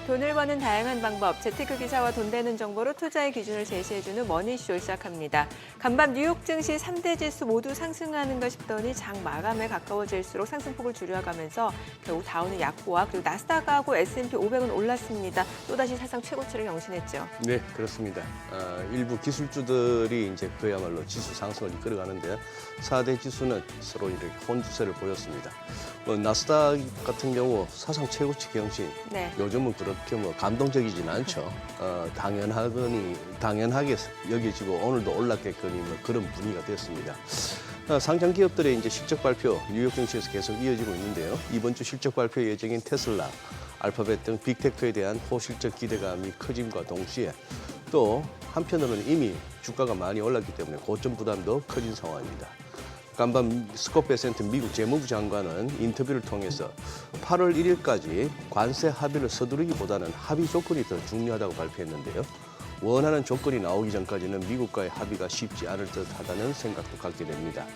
돈을 버는 다양한 방법, 재테크 기사와 돈 되는 정보로 투자의 기준을 제시해주는 머니쇼 시작합니다. 간밤 뉴욕 증시 3대 지수 모두 상승하는가 싶더니 장 마감에 가까워질수록 상승폭을 줄여가면서 결국 다우는 약보와 그리고 나스닥하고 S&P 500은 올랐습니다. 또다시 사상 최고치를 경신했죠. 네, 그렇습니다. 일부 기술주들이 이제 그야말로 지수 상승을 이끌어가는데 4대 지수는 서로 이렇게 혼주세를 보였습니다. 나스닥 같은 경우 사상 최고치 경신. 네. 요즘은 그렇게 감동적이진 않죠. 당연하게 여겨지고 오늘도 올랐겠거니 그런 분위기가 됐습니다. 상장 기업들의 이제 실적 발표 뉴욕 증시에서 계속 이어지고 있는데요. 이번 주 실적 발표 예정인 테슬라, 알파벳 등 빅테크에 대한 호실적 기대감이 커짐과 동시에 또 한편으로는 이미 주가가 많이 올랐기 때문에 고점 부담도 커진 상황입니다. 간밤 스콧 베센트 미국 재무부 장관은 인터뷰를 통해서 8월 1일까지 관세 합의를 서두르기보다는 합의 조건이 더 중요하다고 발표했는데요. 원하는 조건이 나오기 전까지는 미국과의 합의가 쉽지 않을 듯하다는 생각도 갖게 됩니다.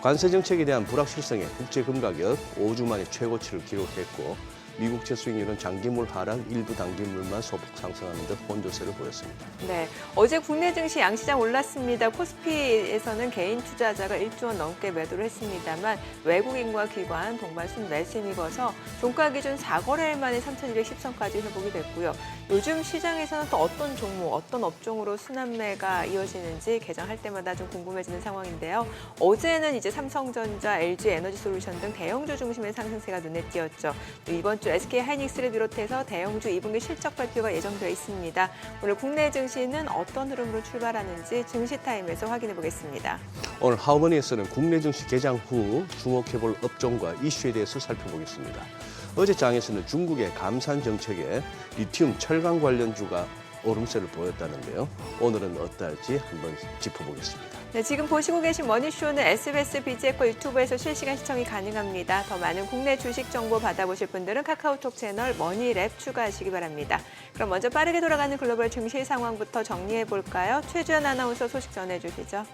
관세 정책에 대한 불확실성에 국제 금가격 5주 만에 최고치를 기록했고 미국채 수익률은 장기물 하락, 일부 단기물만 소폭 상승하는 듯 혼조세를 보였습니다. 네, 어제 국내 증시 양시장 올랐습니다. 코스피에서는 개인 투자자가 1조 원 넘게 매도를 했습니다만 외국인과 기관, 동반 순매수에 힘입어서 종가 기준 4거래일 만에 3,210선까지 회복이 됐고요. 요즘 시장에서는 또 어떤 종목, 어떤 업종으로 순환매가 이어지는지 개장할 때마다 좀 궁금해지는 상황인데요. 어제는 이제 삼성전자, LG 에너지솔루션 등 대형주 중심의 상승세가 눈에 띄었죠. 또 이번 주 SK 하이닉스를 비롯해서 대형주 2분기 실적 발표가 예정되어 있습니다. 오늘 국내 증시는 어떤 흐름으로 출발하는지 증시타임에서 확인해 보겠습니다. 오늘 하우머니에서는 국내 증시 개장 후 주목해볼 업종과 이슈에 대해서 살펴보겠습니다. 어제 장에서는 중국의 감산 정책에 리튬, 철강 관련주가 오름세를 보였다는데요. 오늘은 어떨지 한번 짚어보겠습니다. 네, 지금 보시고 계신 머니쇼는 SBS 비즈에코 유튜브에서 실시간 시청이 가능합니다. 더 많은 국내 주식 정보 받아보실 분들은 카카오톡 채널 머니랩 추가하시기 바랍니다. 그럼 먼저 빠르게 돌아가는 글로벌 증시 상황부터 정리해 볼까요? 최주연 아나운서 소식 전해주시죠.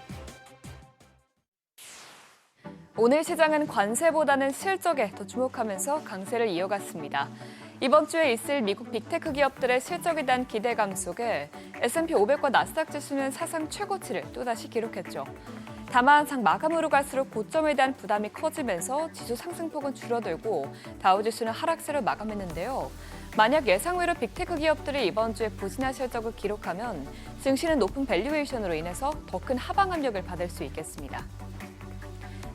오늘 시장은 관세보다는 실적에 더 주목하면서 강세를 이어갔습니다. 이번 주에 있을 미국 빅테크 기업들의 실적에 대한 기대감 속에 S&P 500과 나스닥 지수는 사상 최고치를 또다시 기록했죠. 다만 장 마감으로 갈수록 고점에 대한 부담이 커지면서 지수 상승폭은 줄어들고 다우지수는 하락세로 마감했는데요. 만약 예상외로 빅테크 기업들이 이번 주에 부진한 실적을 기록하면 증시는 높은 밸류에이션으로 인해서 더 큰 하방 압력을 받을 수 있겠습니다.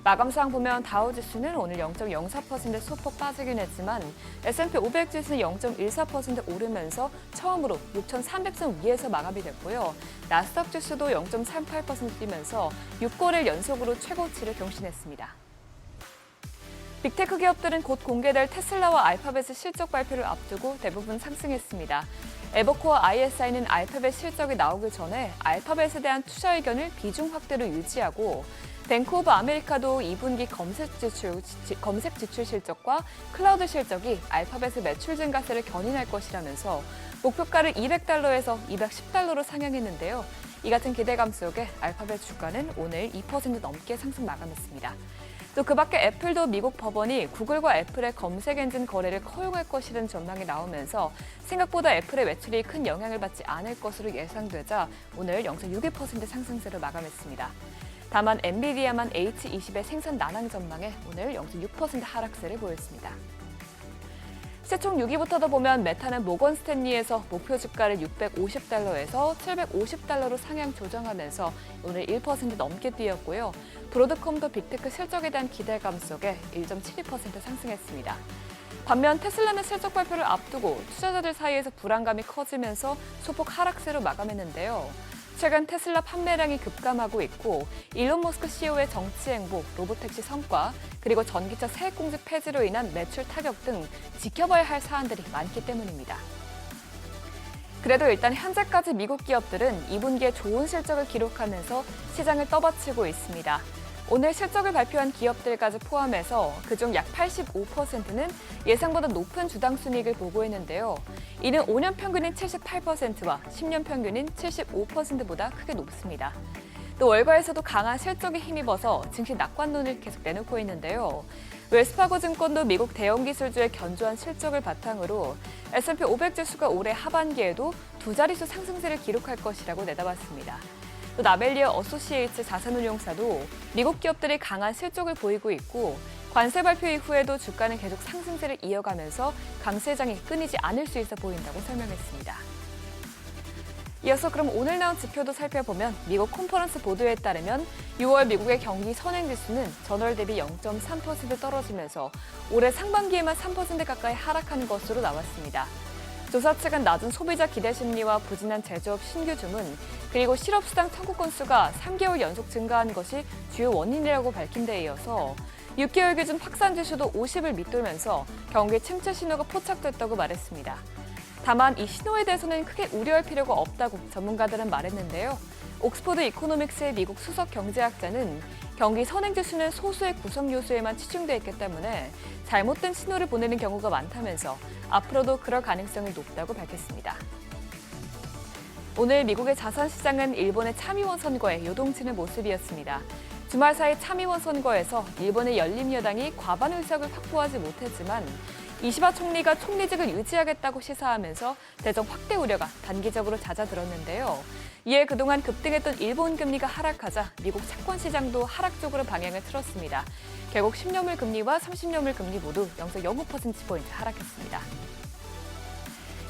마감상 보면 다우지수는 오늘 0.04% 소폭 빠지긴 했지만 S&P 500 지수는 0.14% 오르면서 처음으로 6,300선 위에서 마감이 됐고요. 나스닥 지수도 0.38% 뛰면서 6거래일 연속으로 최고치를 경신했습니다. 빅테크 기업들은 곧 공개될 테슬라와 알파벳의 실적 발표를 앞두고 대부분 상승했습니다. 에버코어 ISI는 알파벳 실적이 나오기 전에 알파벳에 대한 투자 의견을 비중 확대로 유지하고 뱅크 오브 아메리카도 2분기 검색 지출 실적과 클라우드 실적이 알파벳의 매출 증가세를 견인할 것이라면서 목표가를 $200에서 $210로 상향했는데요. 이 같은 기대감 속에 알파벳 주가는 오늘 2% 넘게 상승 마감했습니다. 또 그 밖에 애플도 미국 법원이 구글과 애플의 검색 엔진 거래를 허용할 것이라는 전망이 나오면서 생각보다 애플의 매출이 큰 영향을 받지 않을 것으로 예상되자 오늘 0.62% 상승세로 마감했습니다. 다만 엔비디아만 H20의 생산 난항 전망에 오늘 0.6% 하락세를 보였습니다. 시총 6위부터 보면 메타는 모건 스탠리에서 목표 주가를 $650에서 $750로 상향 조정하면서 오늘 1% 넘게 뛰었고요. 브로드컴도 빅테크 실적에 대한 기대감 속에 1.72% 상승했습니다. 반면 테슬라는 실적 발표를 앞두고 투자자들 사이에서 불안감이 커지면서 소폭 하락세로 마감했는데요. 최근 테슬라 판매량이 급감하고 있고 일론 머스크 CEO의 정치 행보, 로보택시 성과, 그리고 전기차 세액공제 폐지로 인한 매출 타격 등 지켜봐야 할 사안들이 많기 때문입니다. 그래도 일단 현재까지 미국 기업들은 2분기에 좋은 실적을 기록하면서 시장을 떠받치고 있습니다. 오늘 실적을 발표한 기업들까지 포함해서 그중 약 85%는 예상보다 높은 주당 순이익을 보고했는데요. 이는 5년 평균인 78%와 10년 평균인 75%보다 크게 높습니다. 또 월가에서도 강한 실적에 힘입어서 증시 낙관론을 계속 내놓고 있는데요. 웰스파고 증권도 미국 대형 기술주의 견조한 실적을 바탕으로 S&P 500 지수가 올해 하반기에도 두 자릿수 상승세를 기록할 것이라고 내다봤습니다. 또 라벨리어 어소시에이츠 자산운용사도 미국 기업들이 강한 실적을 보이고 있고 관세 발표 이후에도 주가는 계속 상승세를 이어가면서 강세장이 끊이지 않을 수 있어 보인다고 설명했습니다. 이어서 그럼 오늘 나온 지표도 살펴보면 미국 컨퍼런스 보도에 따르면 6월 미국의 경기 선행지수는 전월 대비 0.3% 떨어지면서 올해 상반기에만 3% 가까이 하락하는 것으로 나왔습니다. 조사 측은 낮은 소비자 기대 심리와 부진한 제조업 신규 주문, 그리고 실업수당 청구 건수가 3개월 연속 증가한 것이 주요 원인이라고 밝힌 데 이어서 6개월 기준 확산지수도 50을 밑돌면서 경기 침체 신호가 포착됐다고 말했습니다. 다만 이 신호에 대해서는 크게 우려할 필요가 없다고 전문가들은 말했는데요. 옥스퍼드 이코노믹스의 미국 수석 경제학자는 경기 선행지수는 소수의 구성 요소에만 치중돼 있기 때문에 잘못된 신호를 보내는 경우가 많다면서 앞으로도 그럴 가능성이 높다고 밝혔습니다. 오늘 미국의 자산시장은 일본의 참의원 선거에 요동치는 모습이었습니다. 주말 사이 참의원 선거에서 일본의 열린여당이 과반 의석을 확보하지 못했지만 이시바 총리가 총리직을 유지하겠다고 시사하면서 대정 확대 우려가 단기적으로 잦아들었는데요. 이에 그동안 급등했던 일본 금리가 하락하자 미국 채권 시장도 하락 쪽으로 방향을 틀었습니다. 결국 10년물 금리와 30년물 금리 모두 0.05%포인트 하락했습니다.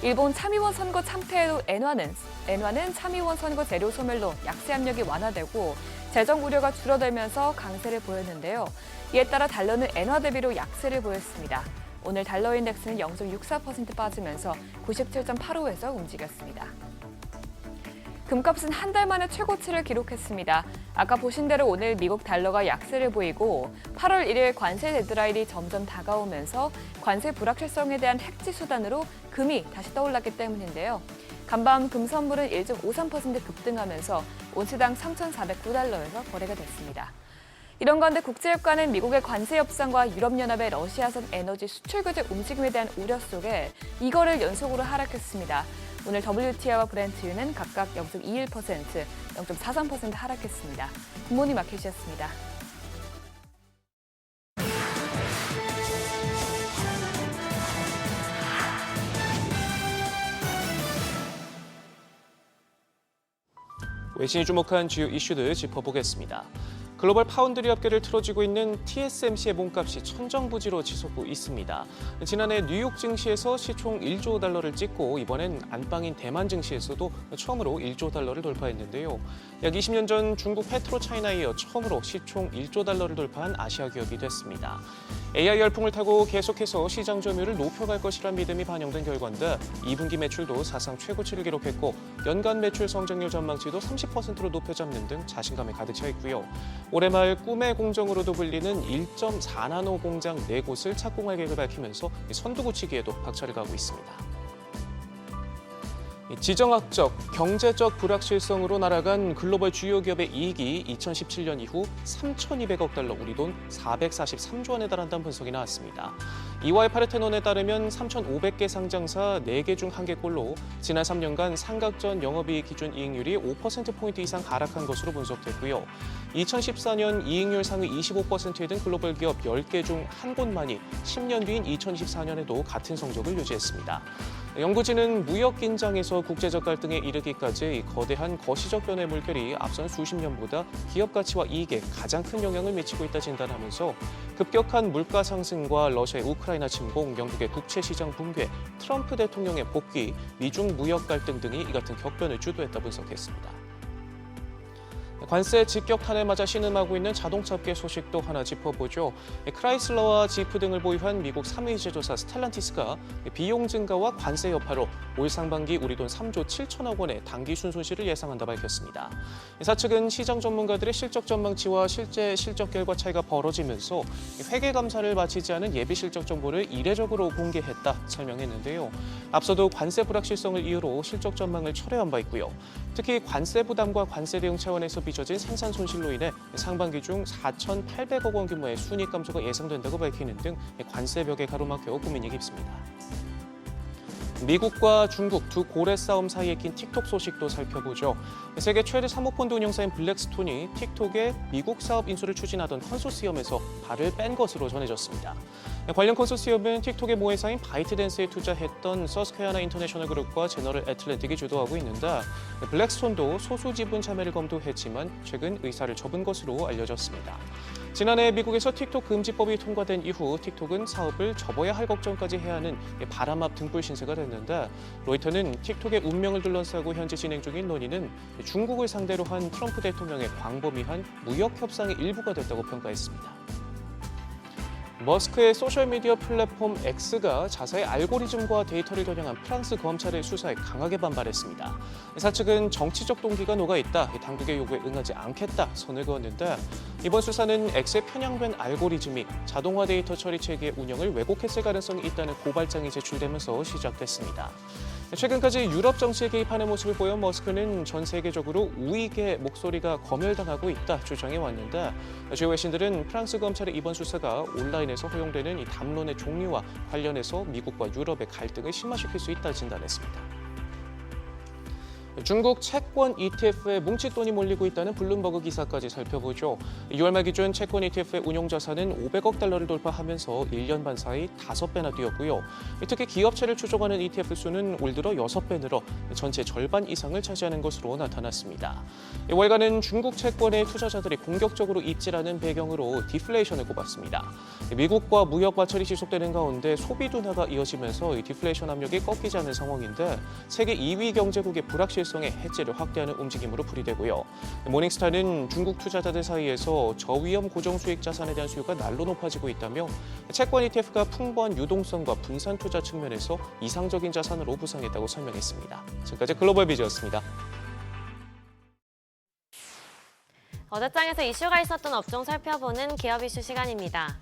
일본 참의원 선거 참패에도 엔화는 참의원 선거 재료 소멸로 약세 압력이 완화되고 재정 우려가 줄어들면서 강세를 보였는데요. 이에 따라 달러는 엔화 대비로 약세를 보였습니다. 오늘 달러 인덱스는 0.64% 빠지면서 97.85에서 움직였습니다. 금값은 한 달 만에 최고치를 기록했습니다. 아까 보신 대로 오늘 미국 달러가 약세를 보이고 8월 1일 관세 데드라인이 점점 다가오면서 관세 불확실성에 대한 핵지 수단으로 금이 다시 떠올랐기 때문인데요. 간밤 금 선물은 1.53% 급등하면서 온스당 3,409달러에서 거래가 됐습니다. 이런 가운데 국제유가는 미국의 관세 협상과 유럽연합의 러시아산 에너지 수출 규제 움직임에 대한 우려 속에 2거래일 연속으로 하락했습니다. 오늘 WTI와 브렌트유는 각각 0.21%, 0.43% 하락했습니다. 굿모닝 마켓이었습니다. 외신이 주목한 주요 이슈들 짚어보겠습니다. 글로벌 파운드리 업계를 틀어쥐고 있는 TSMC의 몸값이 천정부지로 치솟고 있습니다. 지난해 뉴욕 증시에서 시총 1조 달러를 찍고 이번엔 안방인 대만 증시에서도 처음으로 1조 달러를 돌파했는데요. 약 20년 전 중국 페트로차이나에 이어 처음으로 시총 1조 달러를 돌파한 아시아 기업이 됐습니다. AI 열풍을 타고 계속해서 시장 점유율을 높여갈 것이란 믿음이 반영된 결과인데 2분기 매출도 사상 최고치를 기록했고 연간 매출 성장률 전망치도 30%로 높여 잡는 등 자신감에 가득 차 있고요. 올해 말 꿈의 공정으로도 불리는 1.4나노 공장 4곳을 착공할 계획을 밝히면서 선두구치기에도 박차를 가하고 있습니다. 지정학적, 경제적 불확실성으로 날아간 글로벌 주요 기업의 이익이 2017년 이후 3,200억 달러, 우리 돈 443조 원에 달한다는 분석이 나왔습니다. 이와의 파르테논에 따르면 3,500개 상장사 4개 중 1개꼴로 지난 3년간 삼각전 영업이익 기준 이익률이 5%포인트 이상 하락한 것으로 분석됐고요. 2014년 이익률 상위 25%에 든 글로벌 기업 10개 중 한 곳만이 10년 뒤인 2024년에도 같은 성적을 유지했습니다. 연구진은 무역 긴장에서 국제적 갈등에 이르기까지 거대한 거시적 변화의 물결이 앞선 수십 년보다 기업 가치와 이익에 가장 큰 영향을 미치고 있다 진단하면서 급격한 물가 상승과 러시아의 우크라이나 침공, 영국의 국채 시장 붕괴, 트럼프 대통령의 복귀, 미중 무역 갈등 등이 이 같은 격변을 주도했다 분석했습니다. 관세 직격탄을 맞아 신음하고 있는 자동차 업계 소식도 하나 짚어보죠. 크라이슬러와 지프 등을 보유한 미국 3위 제조사 스텔란티스가 비용 증가와 관세 여파로 올 상반기 우리 돈 3조 7천억 원의 당기 순손실을 예상한다 밝혔습니다. 사측은 시장 전문가들의 실적 전망치와 실제 실적 결과 차이가 벌어지면서 회계 감사를 마치지 않은 예비 실적 정보를 이례적으로 공개했다 설명했는데요. 앞서도 관세 불확실성을 이유로 실적 전망을 철회한 바 있고요. 특히 관세 부담과 관세 대응 차원에서 빚어진 생산 손실로 인해 상반기 중 4,800억 원 규모의 순이익 감소가 예상된다고 밝히는 등 관세 벽에 가로막혀 고민이 깊습니다. 미국과 중국 두 고래 싸움 사이에 낀 틱톡 소식도 살펴보죠. 세계 최대 사모펀드 운용사인 블랙스톤이 틱톡의 미국 사업 인수를 추진하던 컨소시엄에서 발을 뺀 것으로 전해졌습니다. 관련 컨소시엄은 틱톡의 모회사인 바이트댄스에 투자했던 서스퀘어나 인터내셔널 그룹과 제너럴 애틀랜틱이 주도하고 있는데 블랙스톤도 소수 지분 참여를 검토했지만 최근 의사를 접은 것으로 알려졌습니다. 지난해 미국에서 틱톡 금지법이 통과된 이후 틱톡은 사업을 접어야 할 걱정까지 해야 하는 바람 앞 등불 신세가 됐는데 로이터는 틱톡의 운명을 둘러싸고 현재 진행 중인 논의는 중국을 상대로 한 트럼프 대통령의 광범위한 무역 협상의 일부가 됐다고 평가했습니다. 머스크의 소셜미디어 플랫폼 X가 자사의 알고리즘과 데이터를 겨냥한 프랑스 검찰의 수사에 강하게 반발했습니다. 사측은 정치적 동기가 녹아있다, 당국의 요구에 응하지 않겠다 선을 그었는데 이번 수사는 X의 편향된 알고리즘이 자동화 데이터 처리 체계의 운영을 왜곡했을 가능성이 있다는 고발장이 제출되면서 시작됐습니다. 최근까지 유럽 정치에 개입하는 모습을 보여 머스크는 전 세계적으로 우익의 목소리가 검열당하고 있다 주장해 왔는데 주요 외신들은 프랑스 검찰의 이번 수사가 온라인에서 허용되는 이 담론의 종류와 관련해서 미국과 유럽의 갈등을 심화시킬 수 있다 진단했습니다. 중국 채권 ETF에 뭉칫돈이 몰리고 있다는 블룸버그 기사까지 살펴보죠. 6월 말 기준 채권 ETF의 운용 자산은 500억 달러를 돌파하면서 1년 반 사이 5배나 뛰었고요. 특히 기업체를 추종하는 ETF 수는 올 들어 6배 늘어 전체 절반 이상을 차지하는 것으로 나타났습니다. 월간은 중국 채권의 투자자들이 공격적으로 입질하는 배경으로 디플레이션을 꼽았습니다. 미국과 무역 마찰이 지속되는 가운데 소비 둔화가 이어지면서 디플레이션 압력이 꺾이지 않는 상황인데 세계 2위 경제국의 불확실성에 해지를 확대하는 움직임으로 풀이되고요. 모닝스타는 중국 투자자들 사이에서 저위험 고정수익 자산에 대한 수요가 날로 높아지고 있다며 채권 ETF가 풍부한 유동성과 분산 투자 측면에서 이상적인 자산으로 부상했다고 설명했습니다. 지금까지 글로벌 비즈였습니다. 어제장에서 이슈가 있었던 업종 살펴보는 기업 이슈 시간입니다.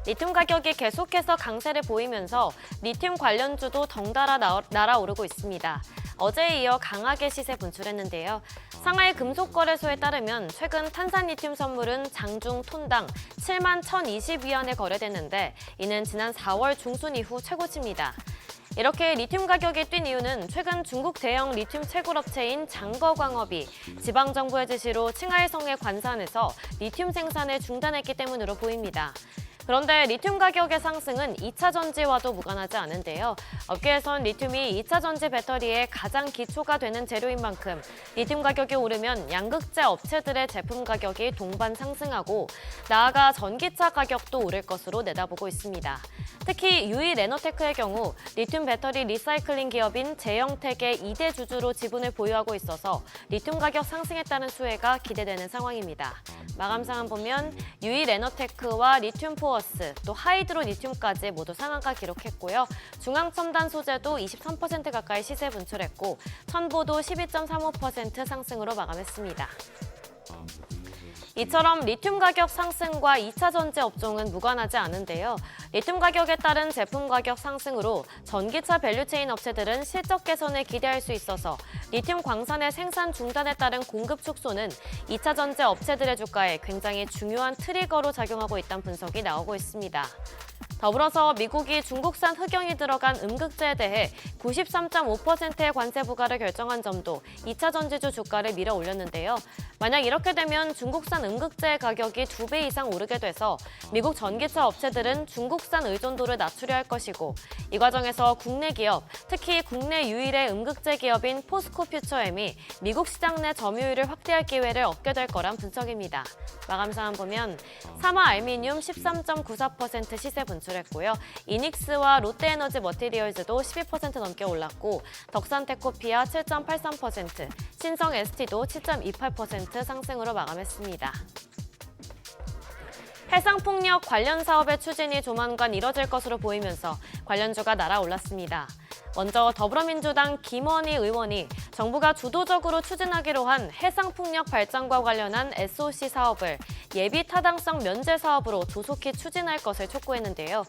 리튬 가격이 계속해서 강세를 보이면서 리튬 관련주도 덩달아 날아오르고 있습니다. 어제에 이어 강하게 시세 분출했는데요. 상하이 금속거래소에 따르면 최근 탄산 리튬 선물은 장중 톤당 7만 1,020위안에 거래됐는데 이는 지난 4월 중순 이후 최고치입니다. 이렇게 리튬 가격이 뛴 이유는 최근 중국 대형 리튬 채굴업체인 장거광업이 지방정부의 지시로 칭하이성의 관산에서 리튬 생산을 중단했기 때문으로 보입니다. 그런데 리튬 가격의 상승은 2차 전지와도 무관하지 않은데요. 업계에선 리튬이 2차 전지 배터리의 가장 기초가 되는 재료인 만큼 리튬 가격이 오르면 양극재 업체들의 제품 가격이 동반 상승하고 나아가 전기차 가격도 오를 것으로 내다보고 있습니다. 특히 유이 레너테크의 경우 리튬 배터리 리사이클링 기업인 제영텍의 2대 주주로 지분을 보유하고 있어서 리튬 가격 상승에 따른 수혜가 기대되는 상황입니다. 마감 상황 보면 유이 레너테크와 리튬 포어스, 또 하이드로 리튬까지 모두 상한가 기록했고요. 중앙첨단 소재도 23% 가까이 시세 분출했고 천보도 12.35% 상승으로 마감했습니다. 이처럼 리튬 가격 상승과 2차 전지 업종은 무관하지 않은데요. 리튬 가격에 따른 제품 가격 상승으로 전기차 밸류체인 업체들은 실적 개선을 기대할 수 있어서 리튬 광산의 생산 중단에 따른 공급 축소는 2차 전지 업체들의 주가에 굉장히 중요한 트리거로 작용하고 있다는 분석이 나오고 있습니다. 더불어서 미국이 중국산 흑연이 들어간 음극재에 대해 93.5%의 관세 부과를 결정한 점도 2차 전지주 주가를 밀어 올렸는데요. 만약 이렇게 되면 중국산 음극재의 가격이 2배 이상 오르게 돼서 미국 전기차 업체들은 중국산 의존도를 낮추려 할 것이고 이 과정에서 국내 기업, 특히 국내 유일의 음극재 기업인 포스코 퓨처엠이 미국 시장 내 점유율을 확대할 기회를 얻게 될 거란 분석입니다. 마감 상황 보면 사마 알미늄 13.94% 시세 분출했고요. 이닉스와 롯데에너지 머티리얼즈도 12% 넘게 올랐고 덕산테코피아 7.83%, 신성 ST도 7.28% 상승으로 마감했습니다. 해상폭력 관련 사업의 추진이 조만간 이뤄질 것으로 보이면서 관련주가 날아올랐습니다. 먼저 더불어민주당 김원희 의원이 정부가 주도적으로 추진하기로 한 해상폭력 발전과 관련한 SOC 사업을 예비 타당성 면제 사업으로 조속히 추진할 것을 촉구했는데요.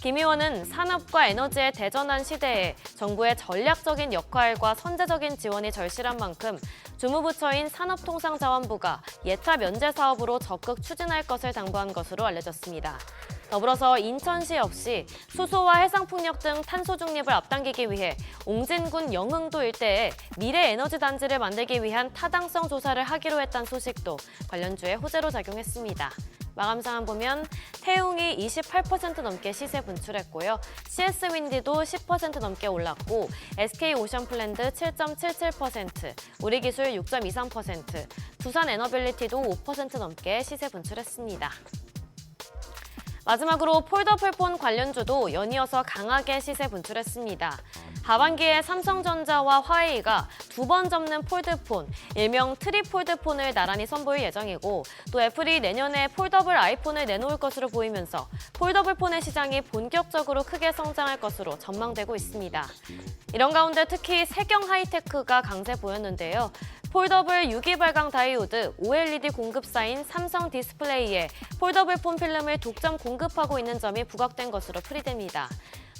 김 의원은 산업과 에너지의 대전환 시대에 정부의 전략적인 역할과 선제적인 지원이 절실한 만큼 주무부처인 산업통상자원부가 예타 면제 사업으로 적극 추진할 것을 당부한 것으로 알려졌습니다. 더불어서 인천시 역시 수소와 해상풍력 등 탄소 중립을 앞당기기 위해 옹진군 영흥도 일대에 미래 에너지 단지를 만들기 위한 타당성 조사를 하기로 했다는 소식도 관련주에 호재로 작용했습니다. 마감 상황 보면 태웅이 28% 넘게 시세 분출했고요. CS 윈디도 10% 넘게 올랐고 SK 오션플랜드 7.77%, 우리기술 6.23%, 두산 에너빌리티도 5% 넘게 시세 분출했습니다. 마지막으로 폴더블폰 관련주도 연이어서 강하게 시세 분출했습니다. 하반기에 삼성전자와 화웨이가 두 번 접는 폴드폰, 일명 트리폴드폰을 나란히 선보일 예정이고 또 애플이 내년에 폴더블 아이폰을 내놓을 것으로 보이면서 폴더블폰의 시장이 본격적으로 크게 성장할 것으로 전망되고 있습니다. 이런 가운데 특히 세경 하이테크가 강세 보였는데요. 폴더블 유기발광 다이오드 OLED 공급사인 삼성 디스플레이에 폴더블 폰 필름을 독점 공급하고 있는 점이 부각된 것으로 풀이됩니다.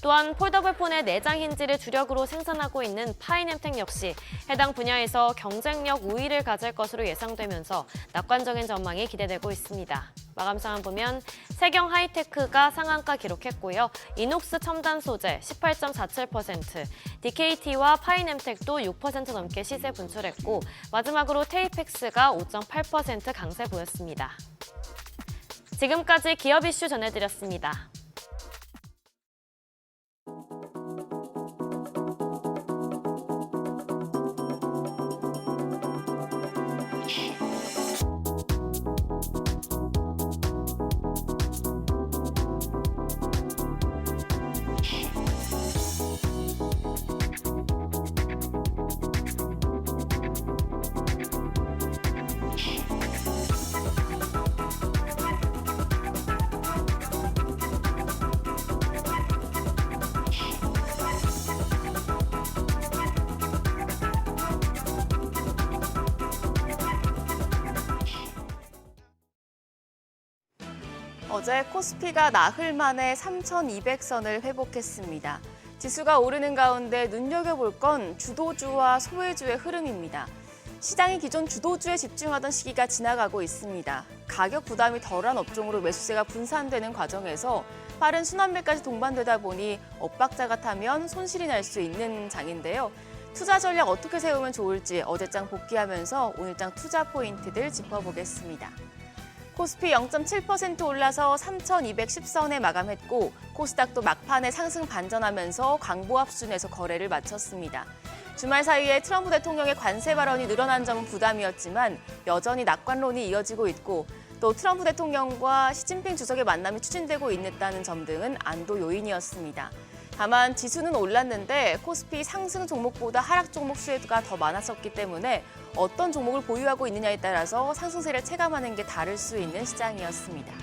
또한 폴더블 폰의 내장 힌지를 주력으로 생산하고 있는 파이넴텍 역시 해당 분야에서 경쟁력 우위를 가질 것으로 예상되면서 낙관적인 전망이 기대되고 있습니다. 마감 상황 보면 세경 하이테크가 상한가 기록했고요. 이녹스 첨단 소재 18.47%, DKT와 파이넴텍도 6% 넘게 시세 분출했고 마지막으로 테이펙스가 5.8% 강세 보였습니다. 지금까지 기업 이슈 전해드렸습니다. 어제 코스피가 나흘 만에 3,200선을 회복했습니다. 지수가 오르는 가운데 눈여겨볼 건 주도주와 소외주의 흐름입니다. 시장이 기존 주도주에 집중하던 시기가 지나가고 있습니다. 가격 부담이 덜한 업종으로 매수세가 분산되는 과정에서 빠른 순환매까지 동반되다 보니 엇박자가 타면 손실이 날 수 있는 장인데요. 투자 전략 어떻게 세우면 좋을지 어제장 복귀하면서 오늘장 투자 포인트들 짚어보겠습니다. 코스피 0.7% 올라서 3,210선에 마감했고 코스닥도 막판에 상승 반전하면서 강보합순에서 거래를 마쳤습니다. 주말 사이에 트럼프 대통령의 관세 발언이 늘어난 점은 부담이었지만 여전히 낙관론이 이어지고 있고 또 트럼프 대통령과 시진핑 주석의 만남이 추진되고 있다는 점 등은 안도 요인이었습니다. 다만 지수는 올랐는데 코스피 상승 종목보다 하락 종목 수가 더 많았었기 때문에 어떤 종목을 보유하고 있느냐에 따라서 상승세를 체감하는 게 다를 수 있는 시장이었습니다.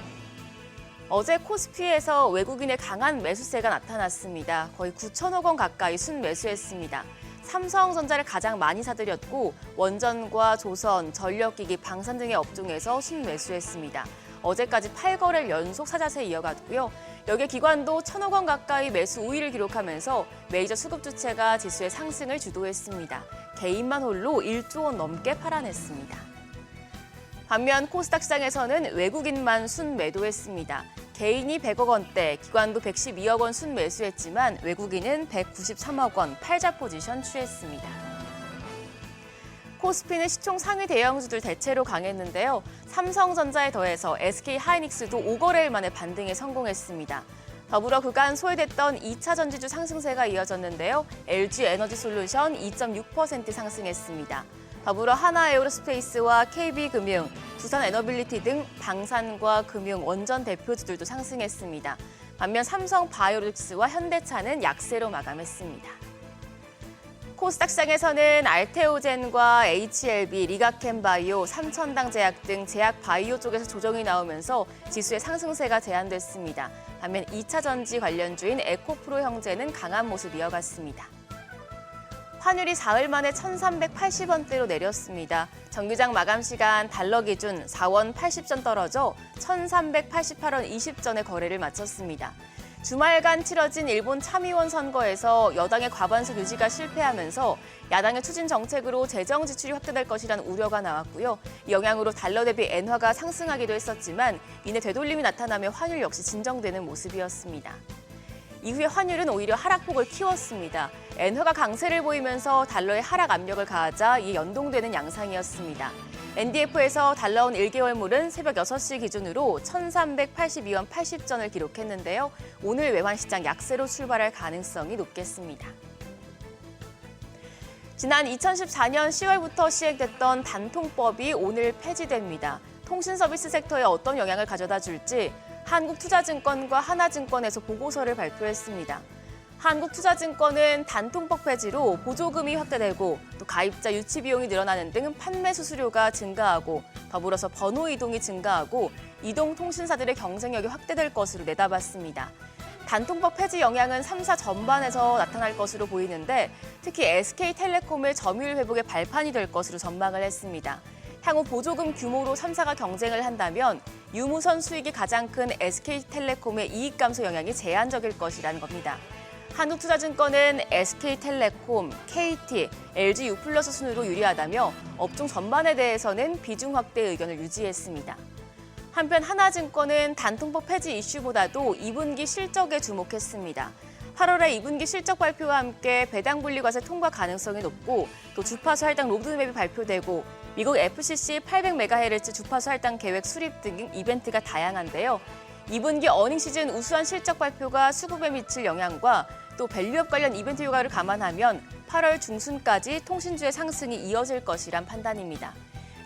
어제 코스피에서 외국인의 강한 매수세가 나타났습니다. 거의 9천억 원 가까이 순매수했습니다. 삼성전자를 가장 많이 사들였고 원전과 조선, 전력기기, 방산 등의 업종에서 순매수했습니다. 어제까지 8거래를 연속 사자세 이어갔고요. 여기에 기관도 1,000억 원 가까이 매수 우위를 기록하면서 메이저 수급 주체가 지수의 상승을 주도했습니다. 개인만 홀로 1조 원 넘게 팔아냈습니다. 반면 코스닥 시장에서는 외국인만 순매도했습니다. 개인이 100억 원대, 기관도 112억 원 순매수했지만 외국인은 193억 원 팔자 포지션 취했습니다. 코스피는 시총 상위 대형주들 대체로 강했는데요. 삼성전자에 더해서 SK하이닉스도 5거래일 만에 반등에 성공했습니다. 더불어 그간 소외됐던 2차 전지주 상승세가 이어졌는데요. LG에너지솔루션 2.6% 상승했습니다. 더불어 하나에어로스페이스와 KB금융, 두산에너빌리티 등 방산과 금융, 원전 대표주들도 상승했습니다. 반면 삼성바이오로직스와 현대차는 약세로 마감했습니다. 코스닥 시장에서는 알테오젠과 HLB, 리가켄바이오, 삼천당제약 등 제약바이오 쪽에서 조정이 나오면서 지수의 상승세가 제한됐습니다. 반면 2차 전지 관련주인 에코프로 형제는 강한 모습 이어갔습니다. 환율이 4일 만에 1,380원대로 내렸습니다. 정규장 마감 시간 달러 기준 4원 80전 떨어져 1,388원 20전에 거래를 마쳤습니다. 주말간 치러진 일본 참의원 선거에서 여당의 과반수 유지가 실패하면서 야당의 추진 정책으로 재정 지출이 확대될 것이라는 우려가 나왔고요. 이 영향으로 달러 대비 엔화가 상승하기도 했었지만 이내 되돌림이 나타나며 환율 역시 진정되는 모습이었습니다. 이후에 환율은 오히려 하락폭을 키웠습니다. 엔화가 강세를 보이면서 달러의 하락 압력을 가하자 이에 연동되는 양상이었습니다. NDF에서 달러원 1개월물은 새벽 6시 기준으로 1,382원 80전을 기록했는데요. 오늘 외환시장 약세로 출발할 가능성이 높겠습니다. 지난 2014년 10월부터 시행됐던 단통법이 오늘 폐지됩니다. 통신서비스 섹터에 어떤 영향을 가져다 줄지 한국투자증권과 하나증권에서 보고서를 발표했습니다. 한국투자증권은 단통법 폐지로 보조금이 확대되고 또 가입자 유치 비용이 늘어나는 등 판매 수수료가 증가하고 더불어서 번호 이동이 증가하고 이동통신사들의 경쟁력이 확대될 것으로 내다봤습니다. 단통법 폐지 영향은 3사 전반에서 나타날 것으로 보이는데 특히 SK텔레콤의 점유율 회복의 발판이 될 것으로 전망을 했습니다. 향후 보조금 규모로 3사가 경쟁을 한다면 유무선 수익이 가장 큰 SK텔레콤의 이익 감소 영향이 제한적일 것이라는 겁니다. 한국투자증권은 SK텔레콤, KT, LG U+ 순으로 유리하다며 업종 전반에 대해서는 비중 확대 의견을 유지했습니다. 한편 하나증권은 단통법 폐지 이슈보다도 2분기 실적에 주목했습니다. 8월에 2분기 실적 발표와 함께 배당 분리과세 통과 가능성이 높고 또 주파수 할당 로드맵이 발표되고 미국 FCC 800MHz 주파수 할당 계획 수립 등 이벤트가 다양한데요. 2분기 어닝 시즌 우수한 실적 발표가 수급에 미칠 영향과 또 밸류업 관련 이벤트 효과를 감안하면 8월 중순까지 통신주의 상승이 이어질 것이란 판단입니다.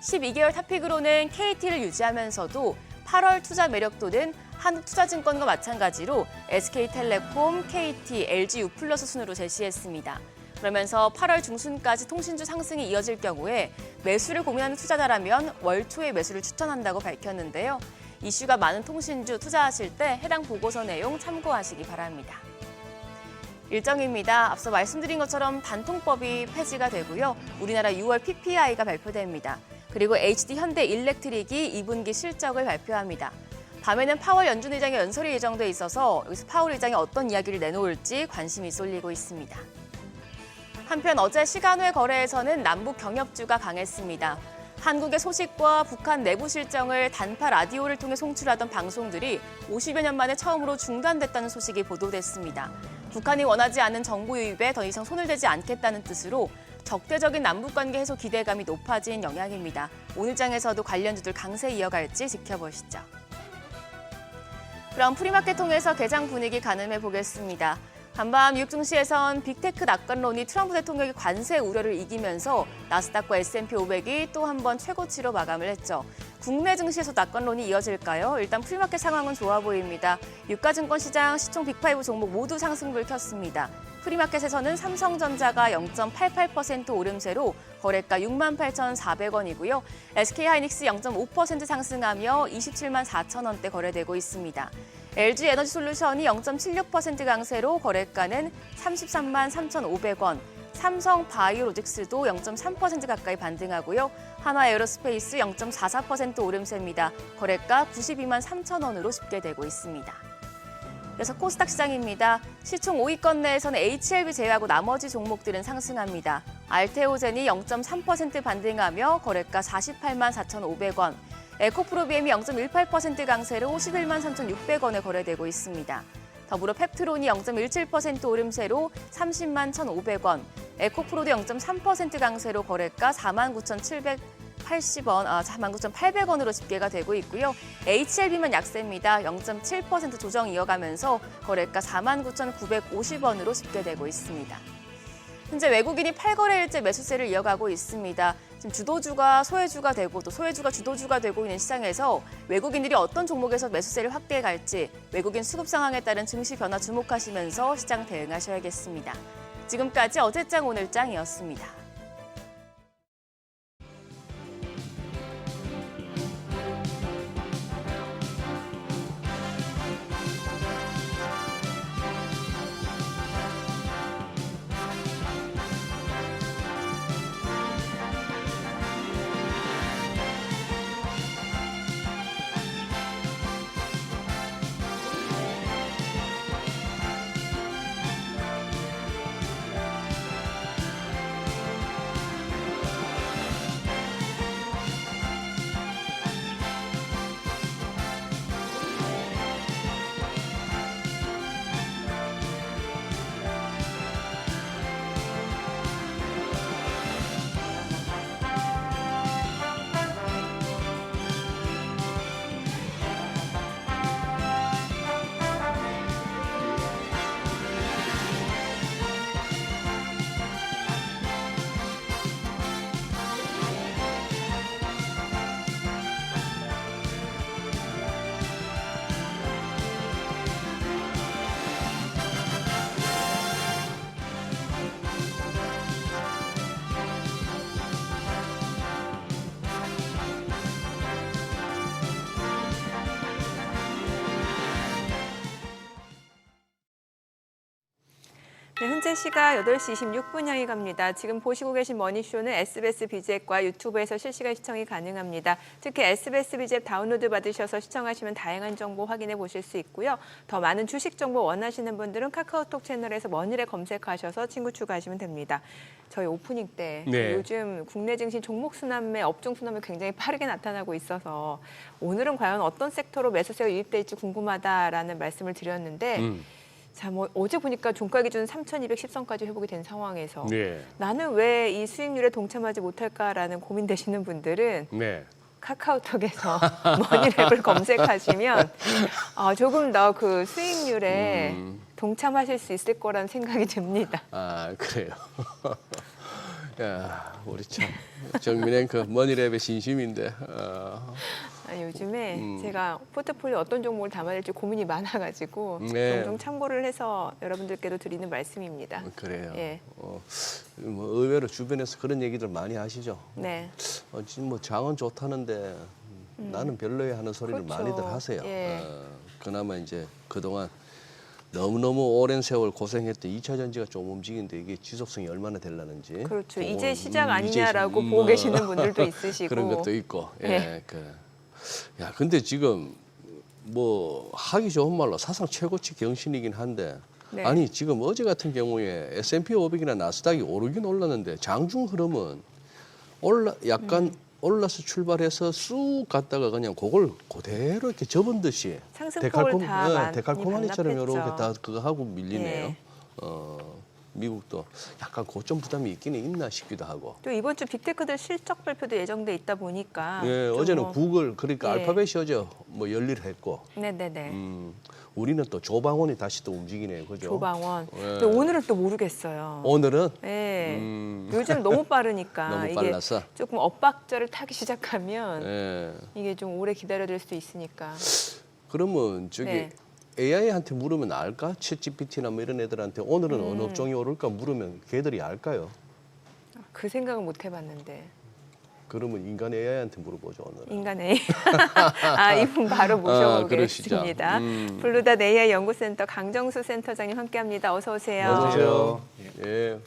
12개월 탑픽으로는 KT를 유지하면서도 8월 투자 매력도는 한국투자증권과 마찬가지로 SK텔레콤, KT, LG U+ 순으로 제시했습니다. 그러면서 8월 중순까지 통신주 상승이 이어질 경우에 매수를 고민하는 투자자라면 월 초에 매수를 추천한다고 밝혔는데요. 이슈가 많은 통신주 투자하실 때 해당 보고서 내용 참고하시기 바랍니다. 일정입니다. 앞서 말씀드린 것처럼 단통법이 폐지가 되고요. 우리나라 6월 PPI가 발표됩니다. 그리고 HD 현대 일렉트릭이 2분기 실적을 발표합니다. 밤에는 파월 연준 의장의 연설이 예정돼 있어서 여기서 파월 의장이 어떤 이야기를 내놓을지 관심이 쏠리고 있습니다. 한편 어제 시간외 거래에서는 남북 경협주가 강했습니다. 한국의 소식과 북한 내부 실정을 단파 라디오를 통해 송출하던 방송들이 50여 년 만에 처음으로 중단됐다는 소식이 보도됐습니다. 북한이 원하지 않는 정보 유입에 더 이상 손을 대지 않겠다는 뜻으로 적대적인 남북관계 해소 기대감이 높아진 영향입니다. 오늘 장에서도 관련주들 강세 이어갈지 지켜보시죠. 그럼 프리마켓 통해서 개장 분위기 가늠해 보겠습니다. 간밤 뉴욕 증시에선 빅테크 낙관론이 트럼프 대통령의 관세 우려를 이기면서 나스닥과 S&P 500이 또 한 번 최고치로 마감을 했죠. 국내 증시에서 낙관론이 이어질까요? 일단 프리마켓 상황은 좋아 보입니다. 유가증권 시장 시총 빅5 종목 모두 상승불 켰습니다. 프리마켓에서는 삼성전자가 0.88% 오름세로 거래가 68,400원이고요. SK하이닉스 0.5% 상승하며 274,000 4천원대 거래되고 있습니다. LG에너지솔루션이 0.76% 강세로 거래가는 333,500원, 삼성바이오로직스도 0.3% 가까이 반등하고요. 한화에어로스페이스 0.44% 오름세입니다. 거래가 923,000원으로 집계되고 있습니다. 그래서 코스닥 시장입니다. 시총 5위권 내에서는 HLB 제외하고 나머지 종목들은 상승합니다. 알테오젠이 0.3% 반등하며 거래가 484,500원, 에코프로비엠이 0.18% 강세로 113,600원에 거래되고 있습니다. 더불어 펩트론이 0.17% 오름세로 301,500원, 에코프로도 0.3% 강세로 거래가 49,800원으로 집계가 되고 있고요. HLB만 약세입니다. 0.7% 조정 이어가면서 거래가 49,950원으로 집계되고 있습니다. 현재 외국인이 8거래일째 매수세를 이어가고 있습니다. 지금 주도주가 소외주가 되고 또 소외주가 주도주가 되고 있는 시장에서 외국인들이 어떤 종목에서 매수세를 확대해 갈지 외국인 수급 상황에 따른 증시 변화 주목하시면서 시장 대응하셔야겠습니다. 지금까지 어제장 오늘장이었습니다. 네, 현재 시각 8시 26분 향해 갑니다. 지금 보시고 계신 머니쇼는 SBS BG앱과 유튜브에서 실시간 시청이 가능합니다. 특히 SBS BG앱 다운로드 받으셔서 시청하시면 다양한 정보 확인해 보실 수 있고요. 더 많은 주식 정보 원하시는 분들은 카카오톡 채널에서 머니를 검색하셔서 친구 추가하시면 됩니다. 저희 오프닝 때 네. 요즘 국내 증시 종목 순환매, 업종 순환매 굉장히 빠르게 나타나고 있어서 오늘은 과연 어떤 섹터로 매수세가 유입될지 궁금하다라는 말씀을 드렸는데 자, 뭐 어제 보니까 종가 기준 3,210선까지 회복이 된 상황에서 네. 나는 왜 이 수익률에 동참하지 못할까라는 고민되시는 분들은 네. 카카오톡에서 머니랩을 검색하시면 조금 더 그 수익률에 동참하실 수 있을 거라는 생각이 듭니다. 아, 그래요. 야, 우리 참 정민행 그 머니랩의 진심인데. 요즘에 제가 포트폴리오 어떤 종목을 담아야 될지 고민이 많아가지고 네. 종종 참고를 해서 여러분들께도 드리는 말씀입니다. 그래요. 예. 뭐 의외로 주변에서 그런 얘기들 많이 하시죠. 네. 지금 뭐 장은 좋다는데 나는 별로야 하는 소리를 그렇죠. 많이들 하세요. 예. 그나마 이제 그동안 너무너무 오랜 세월 고생했던 2차 전지가 좀 움직이는데 이게 지속성이 얼마나 되려는지. 그렇죠. 그거, 이제 시작 이제 아니냐라고 보고 계시는 분들도 있으시고. 그런 것도 있고. 예. 네. 야, 근데 지금 뭐 하기 좋은 말로 사상 최고치 경신이긴 한데 네. 아니 지금 어제 같은 경우에 S&P 500이나 나스닥이 오르긴 올랐는데 장중 흐름은 약간 올라서 출발해서 쑥 갔다가 그냥 그걸 그대로 이렇게 접은 듯이 상승폭을 다 많이 데칼코마니처럼 반납했죠. 이렇게 다 그거 하고 밀리네요. 예. 미국도 약간 고점 부담이 있기는 있나 싶기도 하고. 또 이번 주 빅테크들 실적 발표도 예정돼 있다 보니까 예, 좀 어제는 뭐- 구글 그러니까 예. 알파벳이 어제 뭐 열일했고. 네네네. 우리는 또 조방원이 다시 또 움직이네요, 그죠? 조방원. 예. 근데 오늘은 또 모르겠어요. 오늘은 네. 요즘 너무 빠르니까 너무 이게 빨라서. 조금 엇박자를 타기 시작하면 예. 이게 좀 오래 기다려질 수 있으니까. 그러면 저기 네. AI한테 물으면 알까? 챗GPT나 뭐 이런 애들한테 오늘은 어느 업종이 오를까 물으면 걔들이 알까요? 그 생각은 못 해봤는데. 그러면 인간 AI한테 물어보죠 오늘. 인간 AI. 이분 바로 그러시죠. 모셔보겠습니다. 블루닷 AI 연구센터 강정수 센터장님 함께합니다. 어서 오세요. 안녕하세요. 예.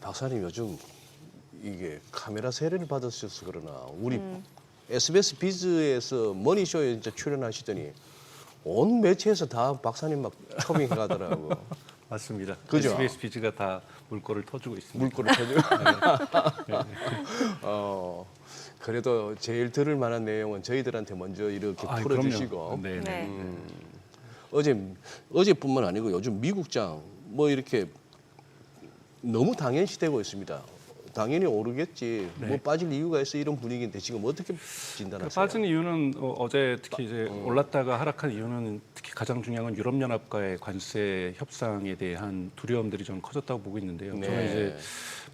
박사님 요즘 이게 카메라 세례를 받으셔서 그러나 우리 SBS 비즈에서 머니쇼에 이제 출연하시더니 온 매체에서 다 박사님 막 초빙해 가더라고. 맞습니다. 그죠? SBS 비즈가 다 물꼬를 터주고 있습니다. 물꼬를 터지고. 그래도 제일 들을 만한 내용은 저희들한테 먼저 이렇게 풀어주시고. 네. 네. 어제뿐만 아니고 요즘 미국장 뭐 이렇게 너무 당연시되고 있습니다. 당연히 오르겠지. 네. 뭐 빠질 이유가 있어 이런 분위기인데 지금 어떻게 진단하세요? 빠진 이유는 어제 특히 이제 올랐다가 하락한 이유는 특히 가장 중요한 건 유럽연합과의 관세 협상에 대한 두려움들이 좀 커졌다고 보고 있는데요. 네. 저는 이제